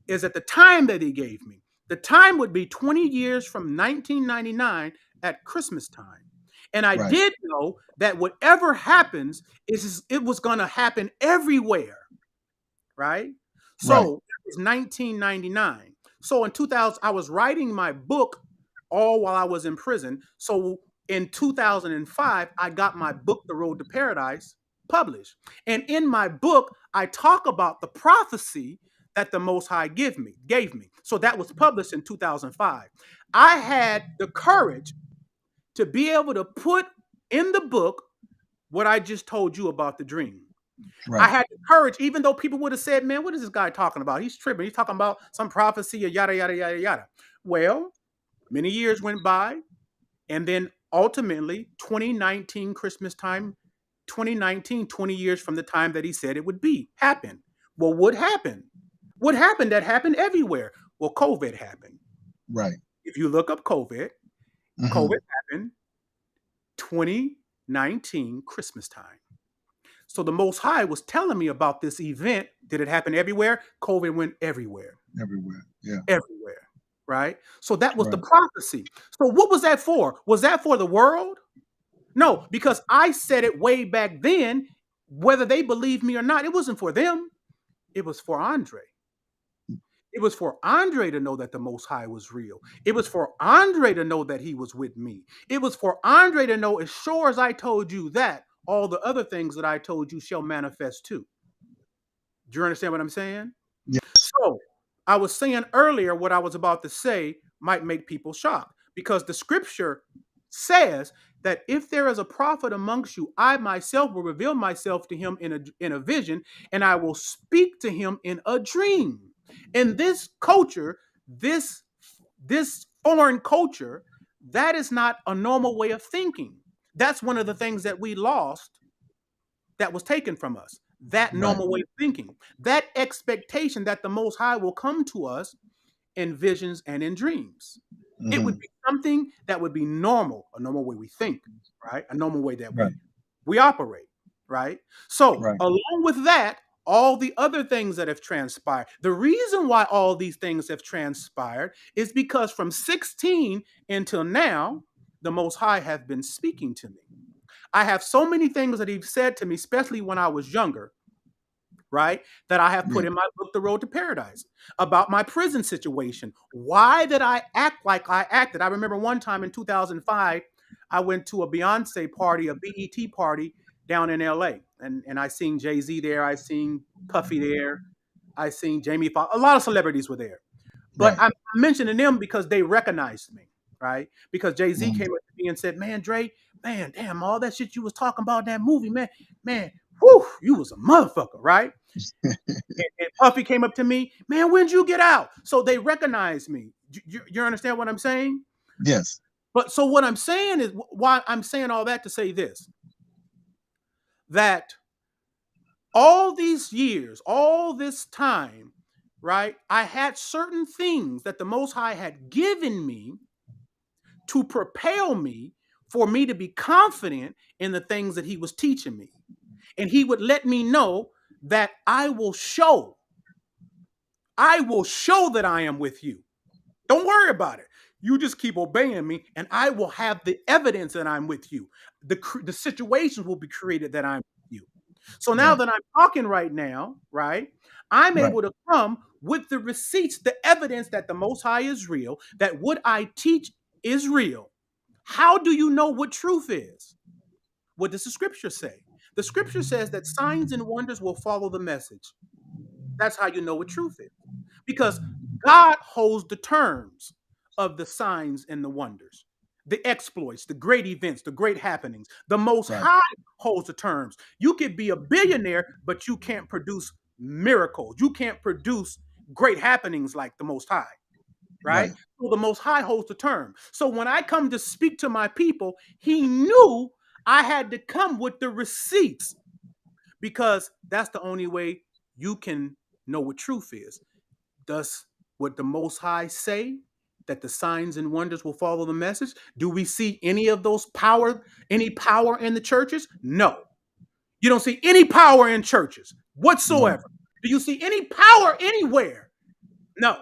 is at the time that he gave me, the time would be 20 years from 1999 at Christmas time. And I did know that whatever happens, it was going to happen everywhere, right? So was 1999. So in 2000, I was writing my book all while I was in prison. So in 2005, I got my book, The Road to Paradise, published. And in my book, I talk about the prophecy that the Most High gave me. So that was published in 2005. I had the courage to be able to put in the book what I just told you about the dream. Right. I had the courage, even though people would have said, man, what is this guy talking about? He's tripping. He's talking about some prophecy or yada, yada, yada, yada. Well, many years went by. And then ultimately, 2019 Christmas time, 2019, 20 years from the time that he said it would be, happened. Well, what happened? What happened that happened everywhere? Well, COVID happened. Right. If you look up COVID, COVID happened 2019 Christmas time. So the Most High was telling me about this event. Did it happen everywhere? COVID went everywhere. Everywhere. Yeah. Everywhere. Right? So that was the prophecy. So what was that for? Was that for the world? No, because I said it way back then, whether they believe me or not. It wasn't for them. It was for Andre. It was for Andre to know that the Most High was real. It was for Andre to know that he was with me. It was for Andre to know, as sure as I told you that, all the other things that I told you shall manifest too. Do you understand what I'm saying? Yeah. So I was saying earlier what I was about to say might make people shocked, because the scripture says that if there is a prophet amongst you, I myself will reveal myself to him in a vision, and I will speak to him in a dream. In this culture, this foreign culture, that is not a normal way of thinking. That's one of the things that we lost, that was taken from us. That normal way of thinking, that expectation that the Most High will come to us in visions and in dreams. It would be something that would be normal, a normal way we think, right? A normal way that we operate, right? So along with that, all the other things that have transpired, the reason why all these things have transpired is because from 16 until now, the Most High have been speaking to me. I have so many things that he's said to me, especially when I was younger, right, that I have put in my book, The Road to Paradise, about my prison situation. Why did I act like I acted? I remember one time in 2005, I went to a Beyonce party, a BET party down in LA. And I seen Jay-Z there. I seen Puffy there. I seen Jamie Foxx. A lot of celebrities were there. But I'm mentioning them because they recognized me, right? Because Jay-Z came up to me and said, man, Dre, man, damn, all that shit you was talking about in that movie, man, whew, you was a motherfucker, right? and Puffy came up to me, man, when'd you get out? So they recognized me. You understand what I'm saying? Yes. But so what I'm saying is, why I'm saying all that to say this, that all these years, all this time, right, I had certain things that the Most High had given me to propel me, for me to be confident in the things that he was teaching me. And he would let me know that I will show that I am with you. Don't worry about it. You just keep obeying me, and I will have the evidence that I'm with you. The situations will be created that I'm with you. So now that I'm talking right now, right, I'm able to come with the receipts, the evidence that the Most High is real, that what I teach is real. How do you know what truth is? What does the scripture say? The scripture says that signs and wonders will follow the message. That's how you know what truth is. Because God holds the terms of the signs and the wonders, the exploits, the great events, the great happenings. The Most High holds the terms. You could be a billionaire, but you can't produce miracles. You can't produce great happenings like the Most High, right? So the Most High holds the term. So when I come to speak to my people, he knew I had to come with the receipts, because that's the only way you can know what truth is. Does what the Most High say, that the signs and wonders will follow the message? Do we see any of those any power in the churches? No. You don't see any power in churches whatsoever. No. Do you see any power anywhere? No.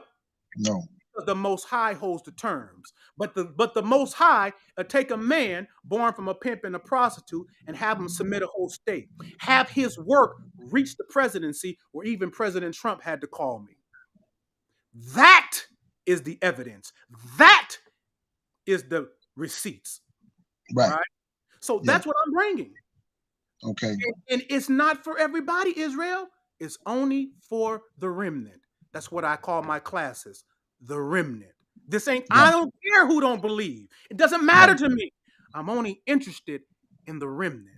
No. The Most High holds the terms. But the Most High take a man born from a pimp and a prostitute and have him submit a whole state. Have his work reach the presidency, where even President Trump had to call me. That is the evidence. That is the receipts. Right. So Yeah. that's what I'm bringing. Okay. And it's not for everybody, Israel. It's only for the remnant. That's what I call my classes, the remnant. This ain't, I don't care who don't believe. It doesn't matter to me. I'm only interested in the remnant.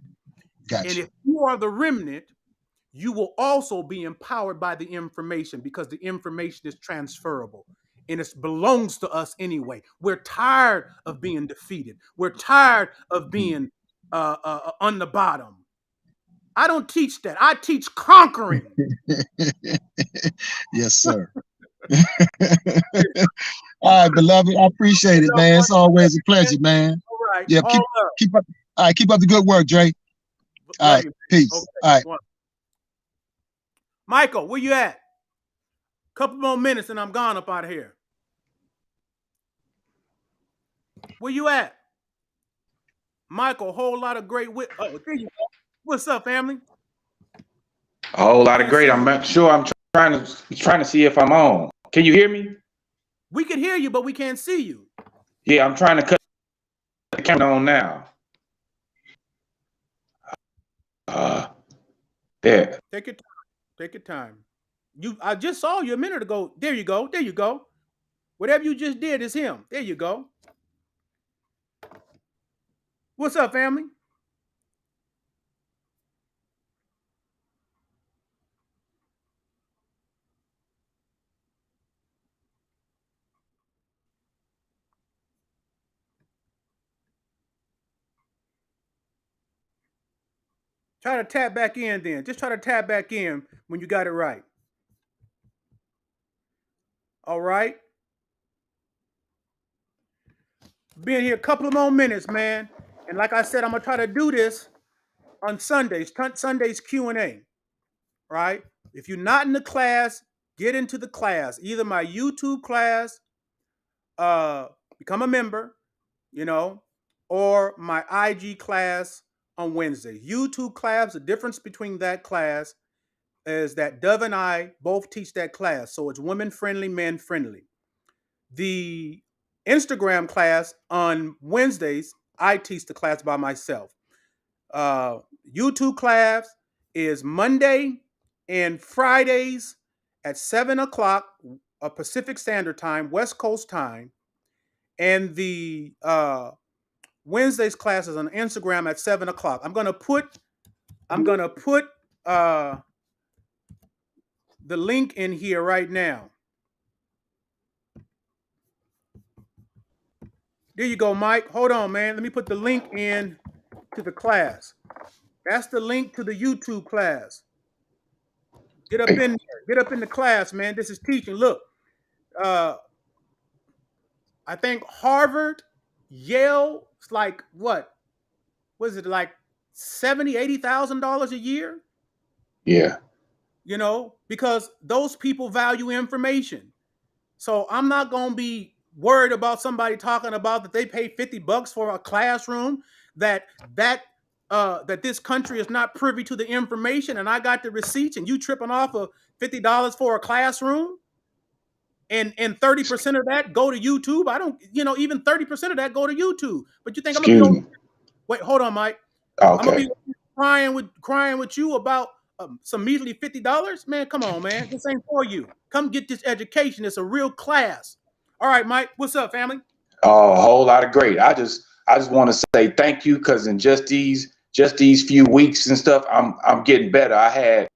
Gotcha. And if you are the remnant, you will also be empowered by the information, because the information is transferable and it belongs to us anyway. We're tired of being defeated. We're tired of being on the bottom. I don't teach that. I teach conquering. Yes, sir. All right, beloved. I appreciate it, man. It's always a pleasure, man. All right. Yeah, keep up. All right, keep up the good work, Dre. All right, peace. Okay. All right. Michael, where you at? Couple more minutes and I'm gone up out of here. Where you at? Michael, a whole lot of great wit. Oh, there you go. What's up, family? A whole lot of great. I'm not sure. I'm trying to see if I'm on. Can you hear me? We can hear you, but we can't see you. Yeah, I'm trying to cut the camera on now. There. Take your time. Take your time. I just saw you a minute ago. There you go. There you go. Whatever you just did is him. There you go. What's up, family? Try to tap back in then. Just try to tap back in when you got it right. All right. Been here a couple of more minutes, man. And like I said, I'm going to try to do this on Sundays. Sundays Q&A. Right? If you're not in the class, get into the class. Either my YouTube class, become a member, or my IG class on Wednesday. YouTube class, the difference between that class is that Dove and I both teach that class. So it's women friendly, men friendly. The Instagram class on Wednesdays, I teach the class by myself. YouTube class is Monday and Fridays at 7 o'clock Pacific Standard Time, West Coast time. And the Wednesday's class is on Instagram at 7 o'clock. I'm gonna put the link in here right now. There you go, Mike. Hold on, man. Let me put the link in to the class. That's the link to the YouTube class. Get up in there. Get up in the class, man. This is teaching. Look, I think Harvard, Yale, it's like what? Was it like $70,000, $80,000 a year? Yeah. Because those people value information. So I'm not gonna be worried about somebody talking about that they pay $50 for a classroom, that this country is not privy to the information, and I got the receipts, and you tripping off of $50 for a classroom, and 30% of that go to YouTube. I don't, even 30% of that go to YouTube. But you think I'm gonna be wait, hold on, Mike. Okay. I'm gonna be crying with you about some measly $50? Man, come on, man. This ain't for you. Come get this education. It's a real class. All right, Mike. What's up, family? Oh, a whole lot of great. I just want to say thank you, because in just these few weeks and stuff, I'm getting better. I had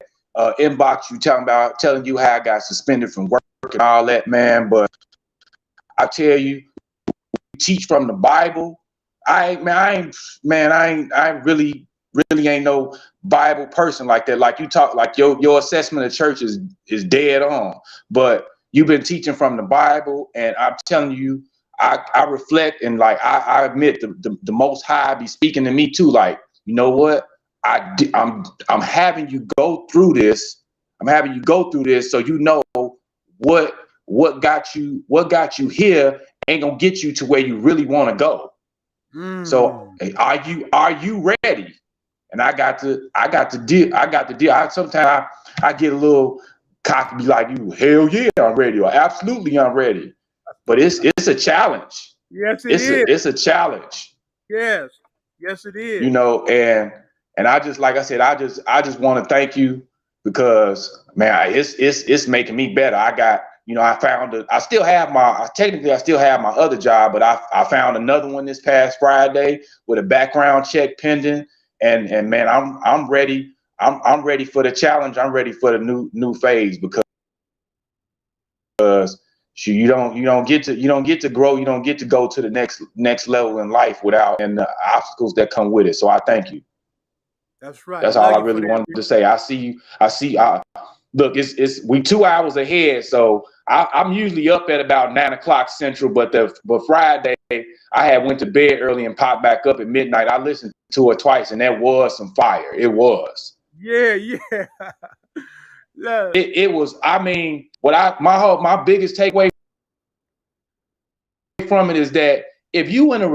inbox you telling you how I got suspended from work and all that, man. But I tell you, teach from the Bible. I really ain't no Bible person like that. Like you talk, like your assessment of church is dead on. But you've been teaching from the Bible, and I'm telling you, I reflect, and like I admit the Most High be speaking to me too. Like, you know what? I'm having you go through this. I'm having you go through this so you know what got you here ain't gonna get you to where you really want to go. So are you ready? And I got to deal. Sometimes I get a little cocky, be like, you, hell yeah, I'm ready, or absolutely I'm ready. But it's a challenge. Yes, it is. It's a challenge. Yes. Yes, it is. You know, and I just, like I said, I just want to thank you, because man, it's making me better. I got, you know, I still have my other job, but I found another one this past Friday with a background check pending, and man, I'm ready. I'm ready for the challenge. I'm ready for the new phase, because you don't get to grow. You don't get to go to the next level in life without and the obstacles that come with it. So I thank you. That's right. That's all I really wanted to say. I see. Look, we 2 hours ahead, so I'm usually up at about 9 o'clock Central. But Friday, I had went to bed early and popped back up at midnight. I listened to it twice, and that was some fire. It was. Yeah. It was. I mean, my biggest takeaway from it is that if you in a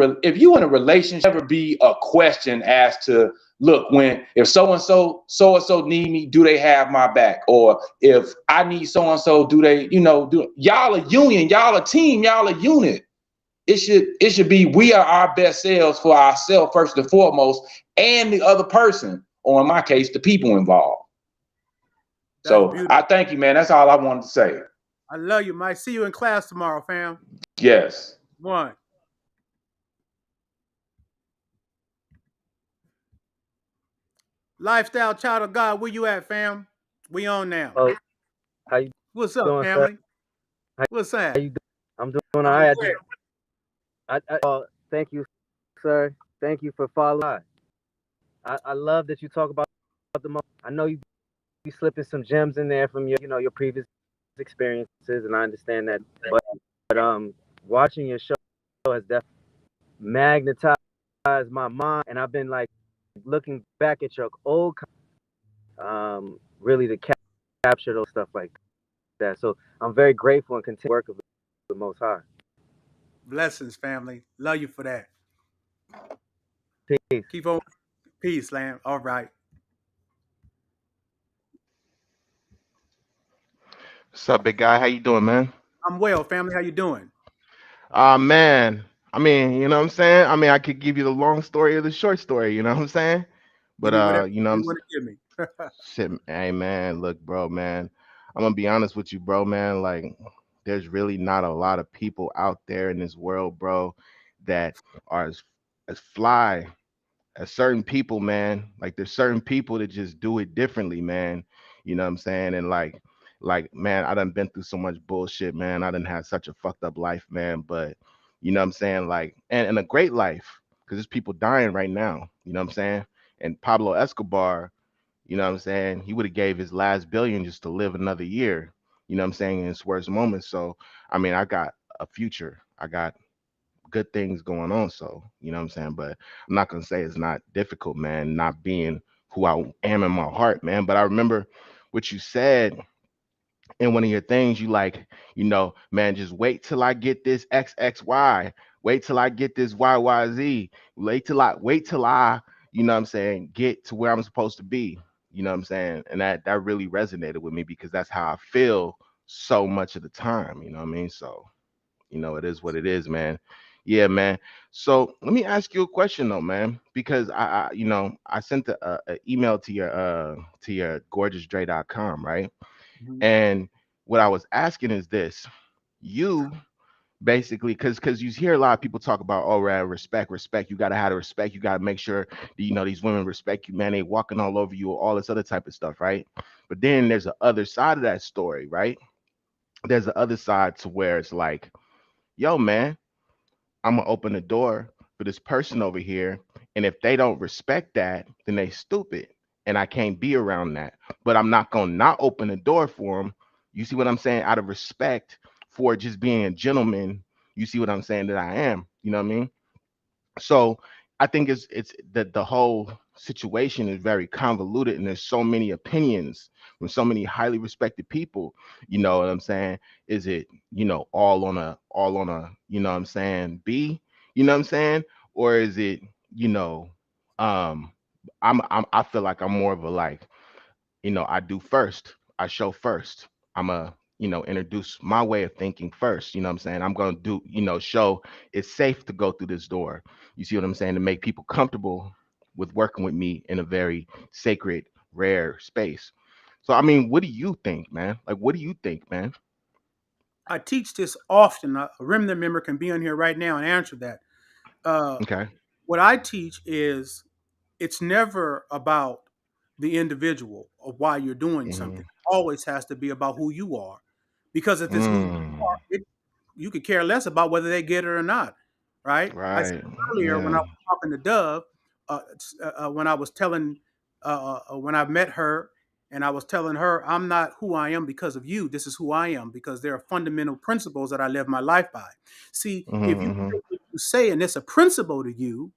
relationship, never be a question as to, look, if so and so need me, do they have my back? Or if I need so and so, do they, do y'all a union, y'all a team, y'all a unit. It should be, we are our best selves for ourselves first and foremost, and the other person, or in my case, the people involved. So beautiful. I thank you, man. That's all I wanted to say. I love you, Mike. See you in class tomorrow, fam. Yes. One. Lifestyle child of God, where you at, fam? We on now. Oh, how you? What's up, doing, family? Sir? What's that? How you doing? I'm doing all right. Thank you, sir. Thank you for following. I love that you talk about the moment. I know you be slipping some gems in there from your previous experiences, and I understand that. But watching your show has definitely magnetized my mind, and I've been like looking back at your old really to capture those stuff like that. So I'm very grateful and continue to work with the Most High. Blessings, family. Love you for that. Peace. Keep on. Peace, Lamb. All right. What's up, big guy? How you doing, man? I'm well, family. How you doing? Man. I mean, you know what I'm saying? I mean, I could give you the long story or the short story, you know what I'm saying? But Give me whatever you know you what I'm want to give me. shit, hey man, look, bro, man. I'm gonna be honest with you, bro, man. Like, there's really not a lot of people out there in this world, bro, that are as fly as certain people, man. Like, there's certain people that just do it differently, man. You know what I'm saying? And man, I done been through so much bullshit, man. I done had such a fucked up life, man. But you know what I'm saying? Like, and a great life, because there's people dying right now. You know what I'm saying? And Pablo Escobar, you know what I'm saying? He would have gave his last billion just to live another year. You know what I'm saying? In his worst moments. So I mean, I got a future. I got good things going on. So, you know what I'm saying? But I'm not gonna say it's not difficult, man, not being who I am in my heart, man. But I remember what you said in one of your things. You like, man, just wait till I get this XXY. Wait till I get this YYZ. Wait till I, you know what I'm saying, get to where I'm supposed to be. You know what I'm saying? And that really resonated with me because that's how I feel so much of the time. You know what I mean? So, it is what it is, man. Yeah, man. So let me ask you a question though, man, because I sent a email to your gorgeousdre.com, right? Mhm. And what I was asking is this: you basically, because you hear a lot of people talk about, oh, right, respect. You gotta have the respect. You gotta make sure that, these women respect you, man. They walking all over you, all this other type of stuff, right? But then there's the other side of that story, right? There's the other side to where it's like, yo, man, I'm gonna open the door for this person over here, and if they don't respect that, then they stupid, and I can't be around that. But I'm not gonna not open the door for them. You see what I'm saying? Out of respect for just being a gentleman. You see what I'm saying that I am. You know what I mean? So I think it's that the whole situation is very convoluted, and there's so many opinions from so many highly respected people. You know what I'm saying? Is it, all on a, what I'm saying, B, what I'm saying? Or is it, um I feel like I'm more of a, like, I do first, I show first, I'm a, introduce my way of thinking first. You know what I'm saying? I'm gonna do, show it's safe to go through this door. You see what I'm saying? To make people comfortable with working with me in a very sacred, rare space. So I mean, what do you think, man? Like, what do you think, man? I teach this often. A remnant member can be on here right now and answer that. Uh, Okay. what I teach is it's never about the individual or why you're doing something. Mm, It always has to be about who you are. Because if it's who you mm, are, you could care less about whether they get it or not, right? I said right. earlier when I Yeah. was talking to Dove, when I was telling, when I met her, and I was telling her, I'm not who I am because of you. This is who I am because there are fundamental principles that I live my life by. See, if you Mm-hmm, take what you say and it's a principle to you,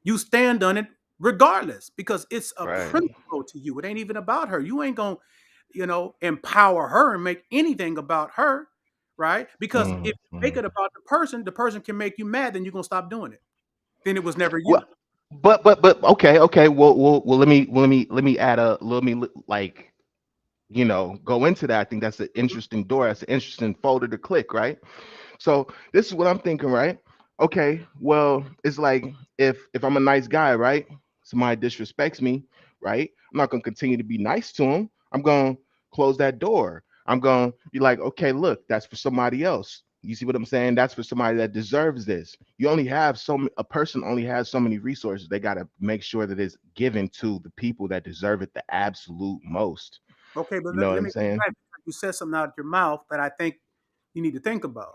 you stand on it regardless because it's a right. principle to you. It ain't even about her. You ain't gonna, empower her and make anything about her, right? Because if you make Mm-hmm. it about the person can make you mad, then you're gonna stop doing it. Then it was never Well, you. but okay, okay. Well. Let me add a. Let me like go into that. I think that's an interesting door. That's an interesting folder to click, right? So this is what I'm thinking, right? Okay, well, it's like if I'm a nice guy, right? Somebody disrespects me, right? I'm not gonna continue to be nice to him. I'm gonna close that door. I'm gonna be like, okay, look, that's for somebody else. You see what I'm saying? That's for somebody that deserves this. You only have a person only has so many resources. They gotta make sure that it's given to the people that deserve it the absolute most. Okay, but You know what let I'm me. saying? You said something out of your mouth that I think you need to think about.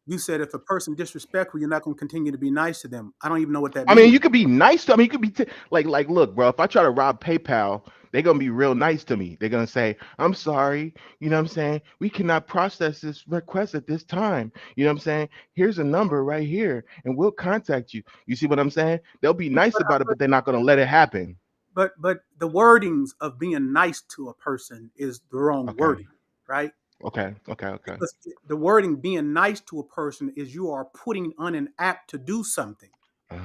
You said if a person disrespectful, you're not going to continue to be nice to them. I don't even know what that I mean, means. you could be nice to. I mean, you could be like, look, bro. If I try to rob PayPal, they're gonna be real nice to me. They're gonna say, "I'm sorry." You know what I'm saying? We cannot process this request at this time. You know what I'm saying? Here's a number right here, and we'll contact you. You see what I'm saying? They'll be nice But, about it, but they're not gonna let it happen. but the wordings of being nice to a person is the wrong Okay. wording, right? Okay. Okay. Okay. Because the wording being nice to a person is you are putting on an act to do something. Oh.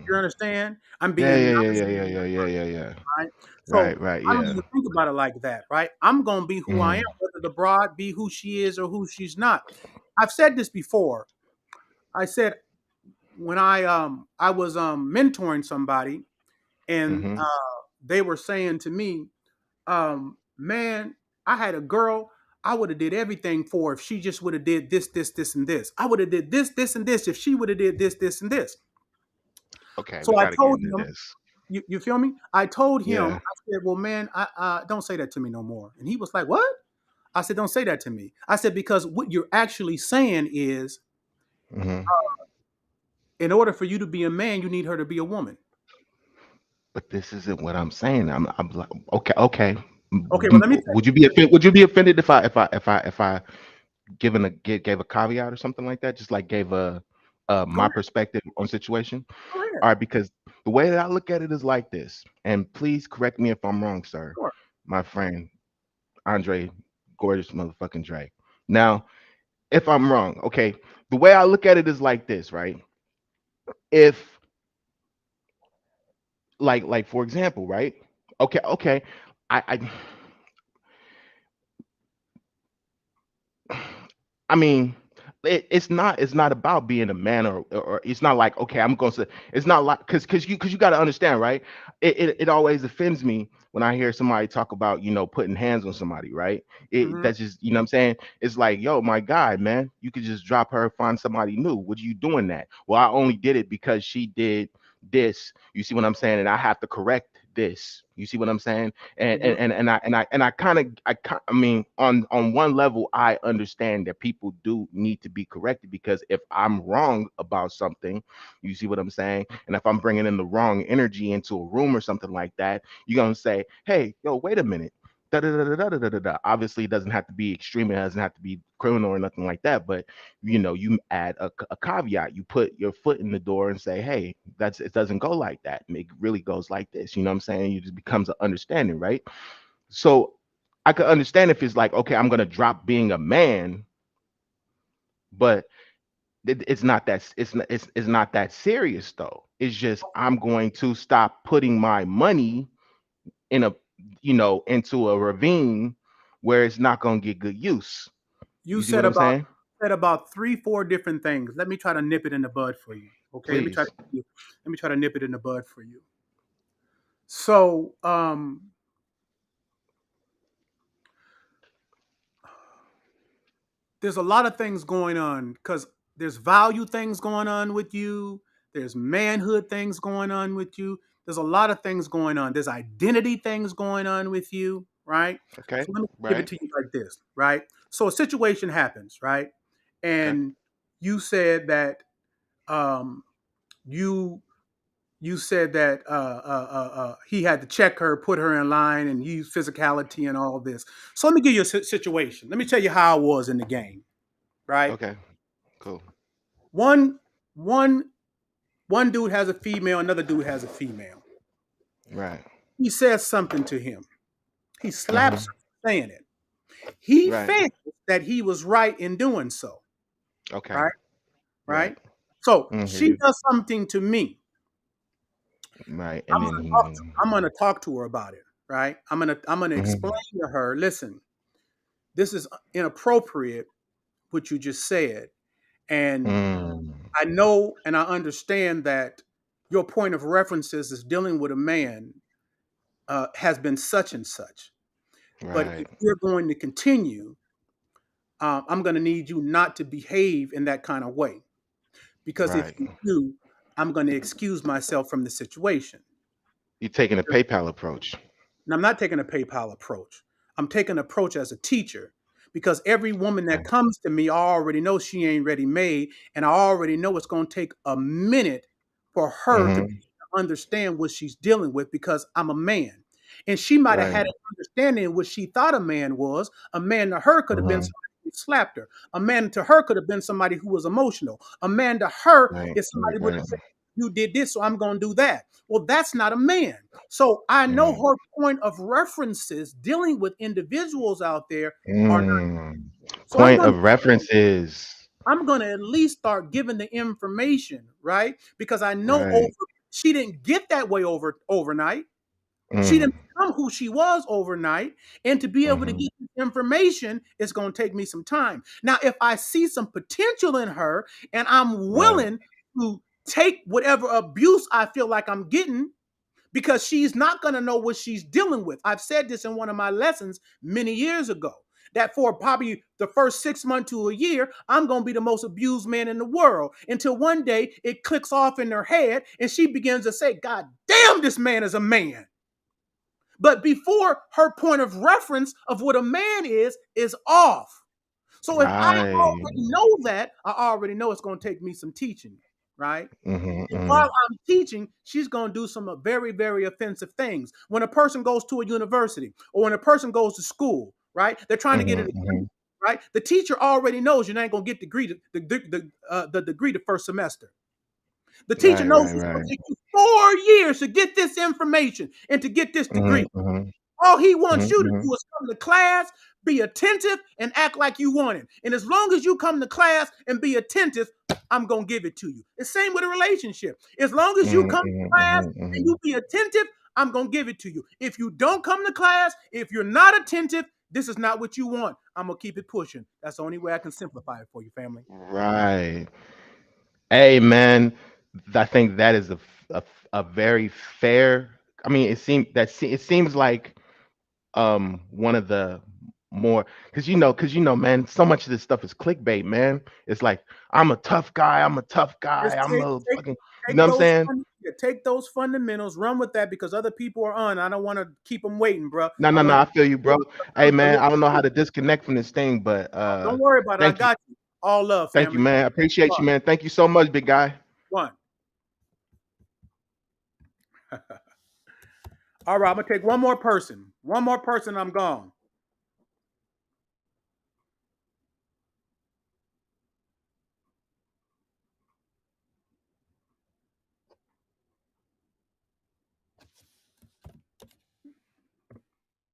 You understand? I'm Yeah. being Yeah. Yeah. nice, Yeah. Yeah. Yeah. Yeah. Yeah. Yeah. right? So Right. Right. I don't Yeah. even think about it like that, right? I'm gonna be who I am, Mm-hmm. whether the broad be who she is or who she's not. I've said this before. I said when I was mentoring somebody and Mm-hmm. they were saying to me, man, I had a girl. I would have did everything for her if she just would have did this, this, this, and this. I would have did this, this, and this if she would have did this, this, and this. Okay. We So I got to get told into him, this. you feel me? I told him, Yeah. I said, well, man, don't say that to me no more. And he was like, what? I said, don't say that to me. I said, because what you're actually saying is, Mm-hmm. in order for you to be a man, you need her to be a woman. But this isn't what I'm saying. I'm like, okay, okay. Okay, well, let me tell Would you be offended? Would you be offended if I gave a caveat or something like that? Just like gave a you. Go my ahead. perspective on situation. Go ahead. All right, because the way that I look at it is like this. And please correct me if I'm wrong, sir, Sure. my friend Andre, gorgeous motherfucking Dre. Now, if I'm wrong, okay, the way I look at it is like this, right? If like for example, right? Okay. I I mean, it's not about being a man or it's not like okay, I'm going to it's not like because you got to understand, right? It always offends me when I hear somebody talk about putting hands on somebody, right? Hmm. That's just what I'm saying. It's like, yo, my guy, man, you could just drop her, find somebody new. What are you doing that? Well, I only did it because she did this. You see what I'm saying? And I have to correct this. You see what I'm saying? Hmm. And I kind of I mean on one level I understand that people do need to be corrected because if I'm wrong about something, you see what I'm saying, and if I'm bringing in the wrong energy into a room or something like that, you're gonna say, hey, yo, wait a minute. Da, da, da, da, da, da, da, da, da. Obviously, it doesn't have to be extreme. It doesn't have to be criminal or nothing like that. But you add a caveat. You put your foot in the door and say, hey, it doesn't go like that. It really goes like this. You know what I'm saying? It just becomes an understanding, right? So I could understand if it's like, okay, I'm gonna drop being a man, but it's not that serious though. It's just I'm going to stop putting my money in a into a ravine where it's not gonna get good use. You see what said I'm saying? 3-4 different things. Let me try to nip it in the bud for you. Okay, let me Please. try to nip it in the bud for you. So, there's a lot of things going on because there's value things going on with you. There's manhood things going on with you. There's a lot of things going on. There's identity things going on with you, right? Okay. So let me give it Right. to you like this, right? So a situation happens, right? Okay. And you said that um, you said that he had to check her, put her in line, and use physicality and all this. So let me give you a situation. Let me tell you how I was in the game, right? Okay. Cool. One dude has a female, another dude has a female. Right. He says something to him. He slaps Mm-hmm. her for saying it. He Right. feels that he was right in doing so. Okay. Right? Right. Right? So Hear she you. does something to me. Right. And then I'm gonna talk to her about it. Right? I'm gonna explain to her, listen, this is inappropriate what you just said. And I know and I understand that your point of references is dealing with a man has been such and such. But if Right. you're going to continue, I'm going to need you not to behave in that kind of way. Because if Right. you do, I'm going to excuse myself from the situation. You're taking a PayPal approach. And I'm not taking a PayPal approach. I'm taking an approach as a teacher because every woman that Okay. comes to me, I already know she ain't ready made. And I already know it's going to take a minute for her to understand what she's dealing with because I'm a man. And she might have Right. had an understanding of what she thought a man was. A man to her could have been somebody who slapped her. A man to her could have been somebody who was emotional. A man to her Right. is somebody who would Right. have said, you did this, so I'm going to do that. Well, that's not a man. So I know her point of references dealing with individuals out there are not. So Point of reference is I'm going to at least start giving the information, right? Because I know right. she didn't get that way overnight. She Mm. didn't become who she was overnight. And to be able to get this information, it's going to take me some time. Now, if I see some potential in her and I'm Right. willing to take whatever abuse I feel like I'm getting, because she's not going to know what she's dealing with. I've said this in one of my lessons many years ago, that for probably the first 6 months to a year, I'm going to be the most abused man in the world until one day it clicks off in her head and she begins to say, God damn, this man is a man. But before her point of reference of what a man is off. So if I Right. already know that, I already know it's going to take me some teaching, right? And while I'm teaching, she's going to do some very, very offensive things. When a person goes to a university or when a person goes to school, right? They're trying to get a degree, right? The teacher already knows you're not going to get the degree the first semester. The teacher Right. knows Right. it's going Right. to take you 4 years to get this information and to get this degree. Mm-hmm. All he wants you to Mm-hmm. do is come to class, be attentive, and act like you want it. And as long as you come to class and be attentive, I'm going to give it to you. The same with a relationship. As long as you come to class and you be attentive, I'm going to give it to you. If you don't come to class, if you're not attentive, this is not what you want. I'm going to keep it pushing. That's the only way I can simplify it for you, family. Right. Hey, man, I think that is a very fair. I mean, it seems like one of the more because man, so much of this stuff is clickbait, man. It's like I'm a tough guy, I'm a tough guy, Just I'm a fucking, you know take what I'm saying? take those fundamentals, run with that because other people are on. I don't want to keep them waiting, bro. No, I no, no, want I feel you, bro. Hey, to man, I don't know how to disconnect from this thing, but don't worry about it. I thank you, got you. All love, thank you, family. man. I appreciate you, man. Thank you so much, big guy. One. All right, I'm gonna take one more person. One more person, I'm gone.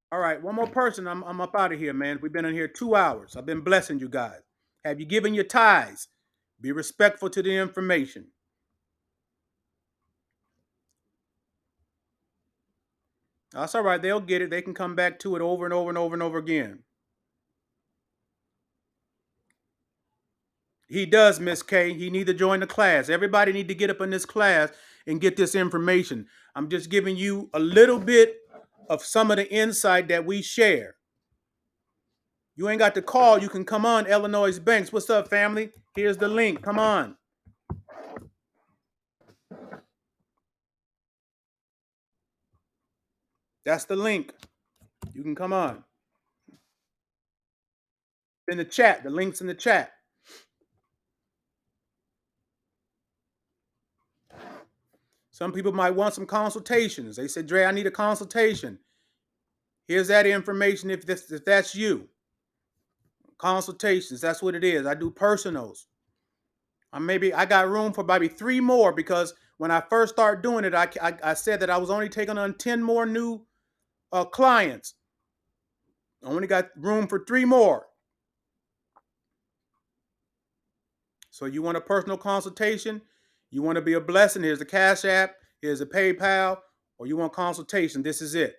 All right, one more person. I'm up out of here, man. We've been in here 2 hours. I've been blessing you guys. Have you given your tithes? Be respectful to the information. That's all right. They'll get it. They can come back to it over and over and over and over again. He does, Miss K. He need to join the class. Everybody need to get up in this class and get this information. I'm just giving you a little bit of some of the insight that we share. You ain't got to call. You can come on, Illinois Banks. What's up, family? Here's the link. Come on. That's the link. You can come on. In the chat. The link's in the chat. Some people might want some consultations. They said, Dre, I need a consultation. Here's that information if that's you. Consultations, that's what it is. I do personals. I got room for maybe 3 more because when I first started doing it, I said that I was only taking on 10 more new clients. I only got room for 3 more. So you want a personal consultation? You want to be a blessing? Here's the Cash App. Here's the PayPal. Or you want consultation? This is it.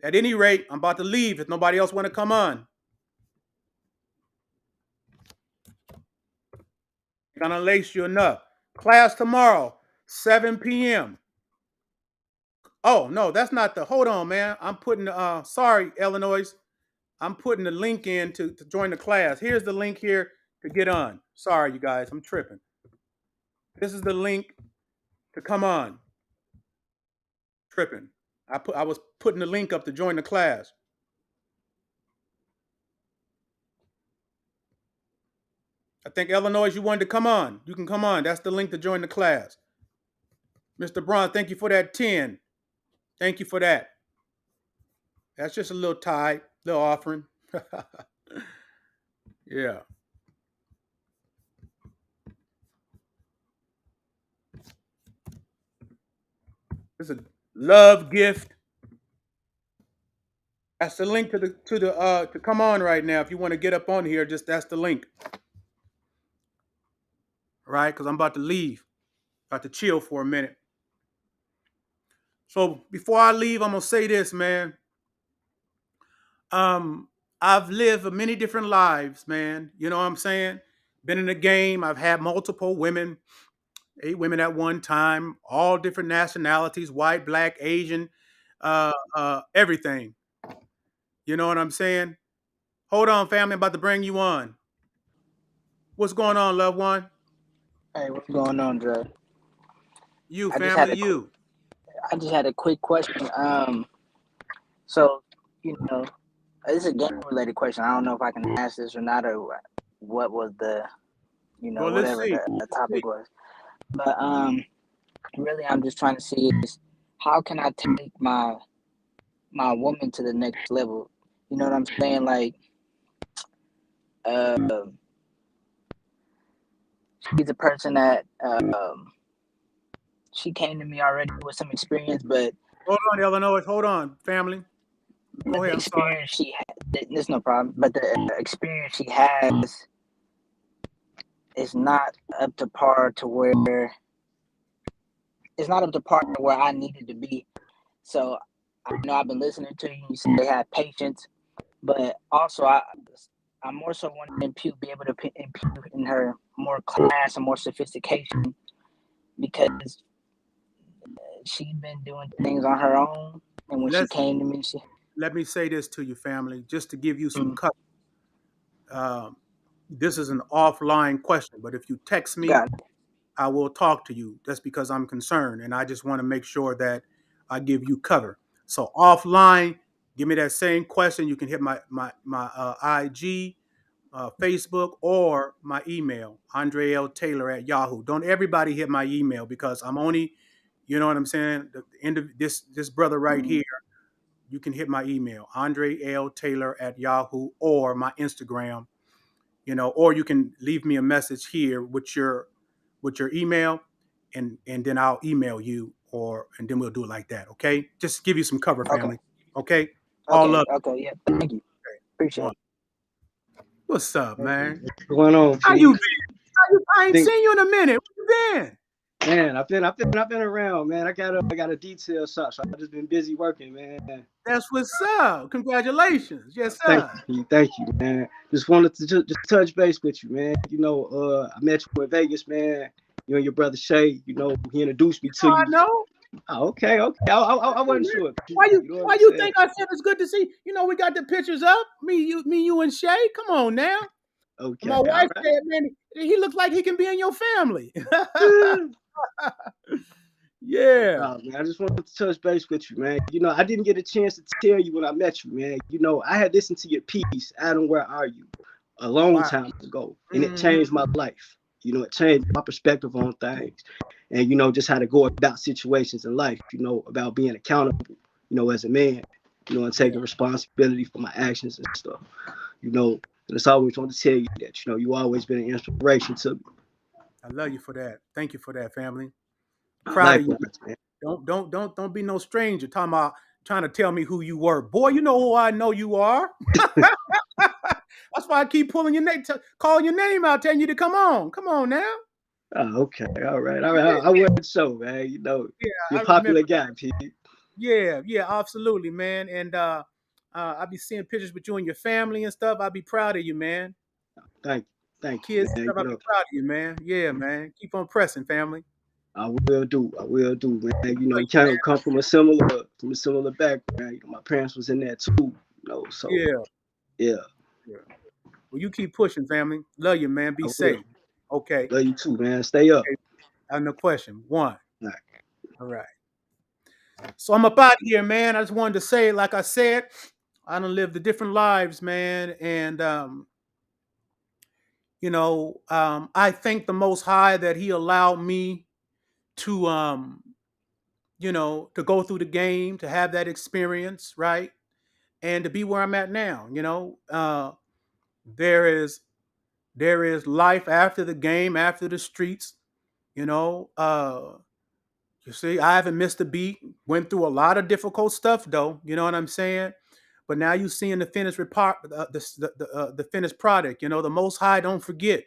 At any rate, I'm about to leave if nobody else want to come on. I'm going to lace you enough. Class tomorrow, 7 p.m. Oh, no, that's not the, hold on, man. I'm putting, sorry, Illinois. I'm putting the link in to join the class. Here's the link here to get on. Sorry, you guys, I'm tripping. This is the link to come on. Tripping. I was putting the link up to join the class. I think, Illinois, you wanted to come on. You can come on. That's the link to join the class. Mr. Braun, thank you for that 10. Thank you for that. That's just a little tithe, little offering. Yeah. It's a love gift. That's the link to come on right now. If you want to get up on here, just that's the link. Right? Because I'm about to leave. About to chill for a minute. So before I leave, I'm gonna say this, man. I've lived many different lives, man. You know what I'm saying? Been in the game. I've had multiple women, 8 women at one time, all different nationalities, white, black, Asian, everything. You know what I'm saying? Hold on, family. I'm about to bring you on. What's going on, loved one? Hey, what's going on, Dre? You, family, you. I just had a quick question. So, you know, this is a game-related question. I don't know if I can ask this or not, or what was the, Well, whatever the topic was. But really, I'm just trying to see is how can I take my woman to the next level? You know what I'm saying? Like, she's a person that she came to me already with some experience, but hold on, Illinois. Hold on, family. Go ahead. The experience she had, there's no problem. But the experience she has is not up to par to where it's not up to par to where I needed to be. So I know I've been listening to you. You said they have patience, but also I more so want to be able to impute in her more class and more sophistication because she's been doing things on her own. And when she came to me, let me say this to you, family, just to give you some cut. This is an offline question, but if you text me, I will talk to you just because I'm concerned. And I just want to make sure that I give you cover. So offline, give me that same question. You can hit my IG, Facebook, or my email, andreltaylor@yahoo. Don't everybody hit my email because I'm only, you know what I'm saying? The end of this brother right here, you can hit my email, andreltaylor@yahoo, or my Instagram, or you can leave me a message here with your email, and then I'll email you, and then we'll do it like that. Okay, just give you some cover, family. Okay, all love. Okay, yeah, thank you. Appreciate it. What's up, man? What's going on? How you been? I ain't seen you in a minute. Where you been? Man, I've been around, man. I got a detail shop, so I've just been busy working, man. That's what's up. Congratulations. Yes, Thank sir. you, man. Just wanted to just touch base with you, man. I met you in Vegas, man. You and your brother Shay, he introduced me to Oh, I you. know. Oh, okay. I wasn't sure. Why you know what why I'm you saying? think I said it's good to see? We got the pictures up. Me, you, and Shay. Come on now. Okay, My all wife right. said, man, he looks like he can be in your family. Yeah. Man, I just wanted to touch base with you, man. I didn't get a chance to tell you when I met you, man. I had listened to your piece, Adam, Where Are You? A long Wow. time ago, and it changed my life. It changed my perspective on things, and just how to go about situations in life. About being accountable. As a man. And taking responsibility for my actions and stuff. And it's always want to tell you that you always been an inspiration to me. I love you for that. Thank you for that, family. Proud of you. Man. Don't be no stranger trying to tell me who you were. Boy, you know who I know you are. That's why I keep pulling your name, calling your name out, telling you to come on. Come on now. Oh, okay. All right. I wasn't so, man. You're a popular guy, Pete. Yeah, absolutely, man. And I'll be seeing pictures with you and your family and stuff. I'll be proud of you, man. Thank you, Kids man. and stuff, I'll be proud of you, man. Yeah, man. Keep on pressing, family. I will do, man. We kind of come from a similar background. My parents was in there too, so yeah. Well, you keep pushing, family. Love you, man. Be safe. Okay. Love you too, man. Stay up. Okay. No question. One. All right. So I'm up out here, man. I just wanted to say, like I said, I done lived the different lives, man, and I thank the Most High that He allowed me to to go through the game, to have that experience, right? And to be where I'm at now. There is life after the game, after the streets. You see, I haven't missed a beat. Went through a lot of difficult stuff, though. You know what I'm saying? But now you seeing the finished the finished product. The Most High don't forget.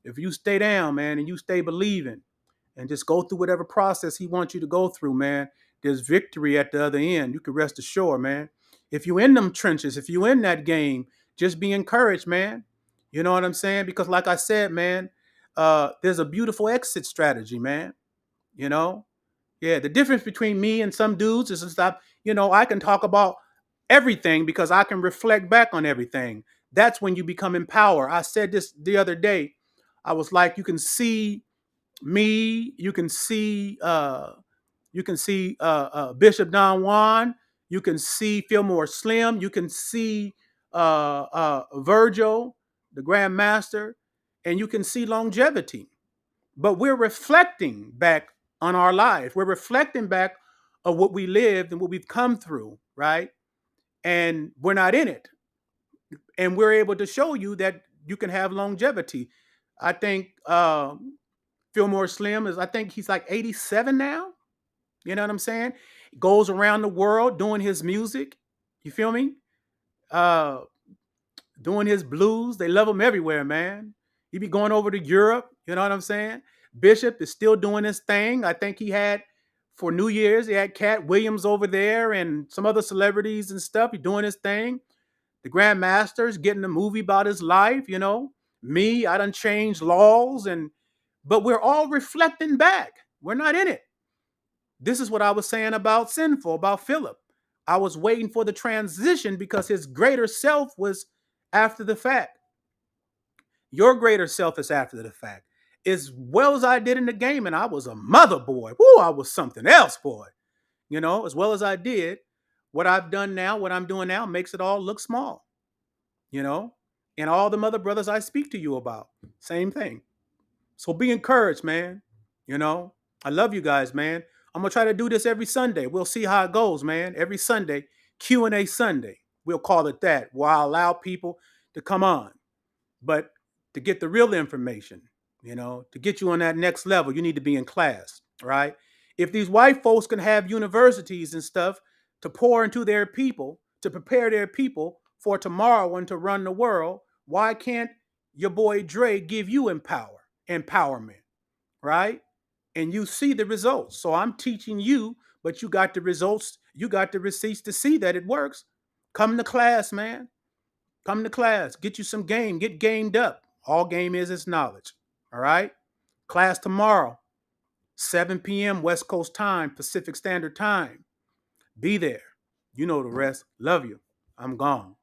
If you stay down, man, and you stay believing, and just go through whatever process He wants you to go through, man, there's victory at the other end. You can rest assured, man. If you in them trenches, if you in that game, just be encouraged, man. You know what I'm saying? Because like I said, man, there's a beautiful exit strategy, man. Yeah, the difference between me and some dudes is that, I can talk about everything because I can reflect back on everything. That's when you become empowered. I said this the other day. I was like, you can see me, you can see Bishop Don Juan, you can see Fillmore Slim, you can see Virgil, the Grand Master, and you can see longevity. But we're reflecting back on our life. We're reflecting back on what we lived and what we've come through, right? And we're not in it. And we're able to show you that you can have longevity. I think Fillmore Slim I think he's like 87 now. You know what I'm saying? Goes around the world doing his music. You feel me? Uh, Doing his blues. They love him everywhere, man. He be going over to Europe. You know what I'm saying? Bishop is still doing his thing. I think he had for New Year's, he had Cat Williams over there and some other celebrities and stuff. He doing his thing. The Grand Master's getting a movie about his life, Me, I done changed laws but we're all reflecting back. We're not in it. This is what I was saying about Sinful, about Philip. I was waiting for the transition because his greater self was after the fact. Your greater self is after the fact. As well as I did in the game, and I was a mother boy. Woo, I was something else, boy. As well as I did, what I've done now, what I'm doing now makes it all look small. And all the mother brothers I speak to you about, same thing. So be encouraged, man. I love you guys, man. I'm gonna try to do this every Sunday. We'll see how it goes, man. Every Sunday, Q&A Sunday. We'll call it that. Where I allow people to come on. But to get the real information, to get you on that next level, you need to be in class, right? If these white folks can have universities and stuff to pour into their people, to prepare their people for tomorrow and to run the world, why can't your boy Dre give you empowerment, right? and you see the results. So I'm teaching you, but you got the results. You got the receipts to see that it works. Come to class, man. Come to class. Get you some game. Get gamed up. All game is knowledge. All right? Class tomorrow, 7 p.m. West Coast time, Pacific Standard Time. Be there. You know the rest. Love you. I'm gone.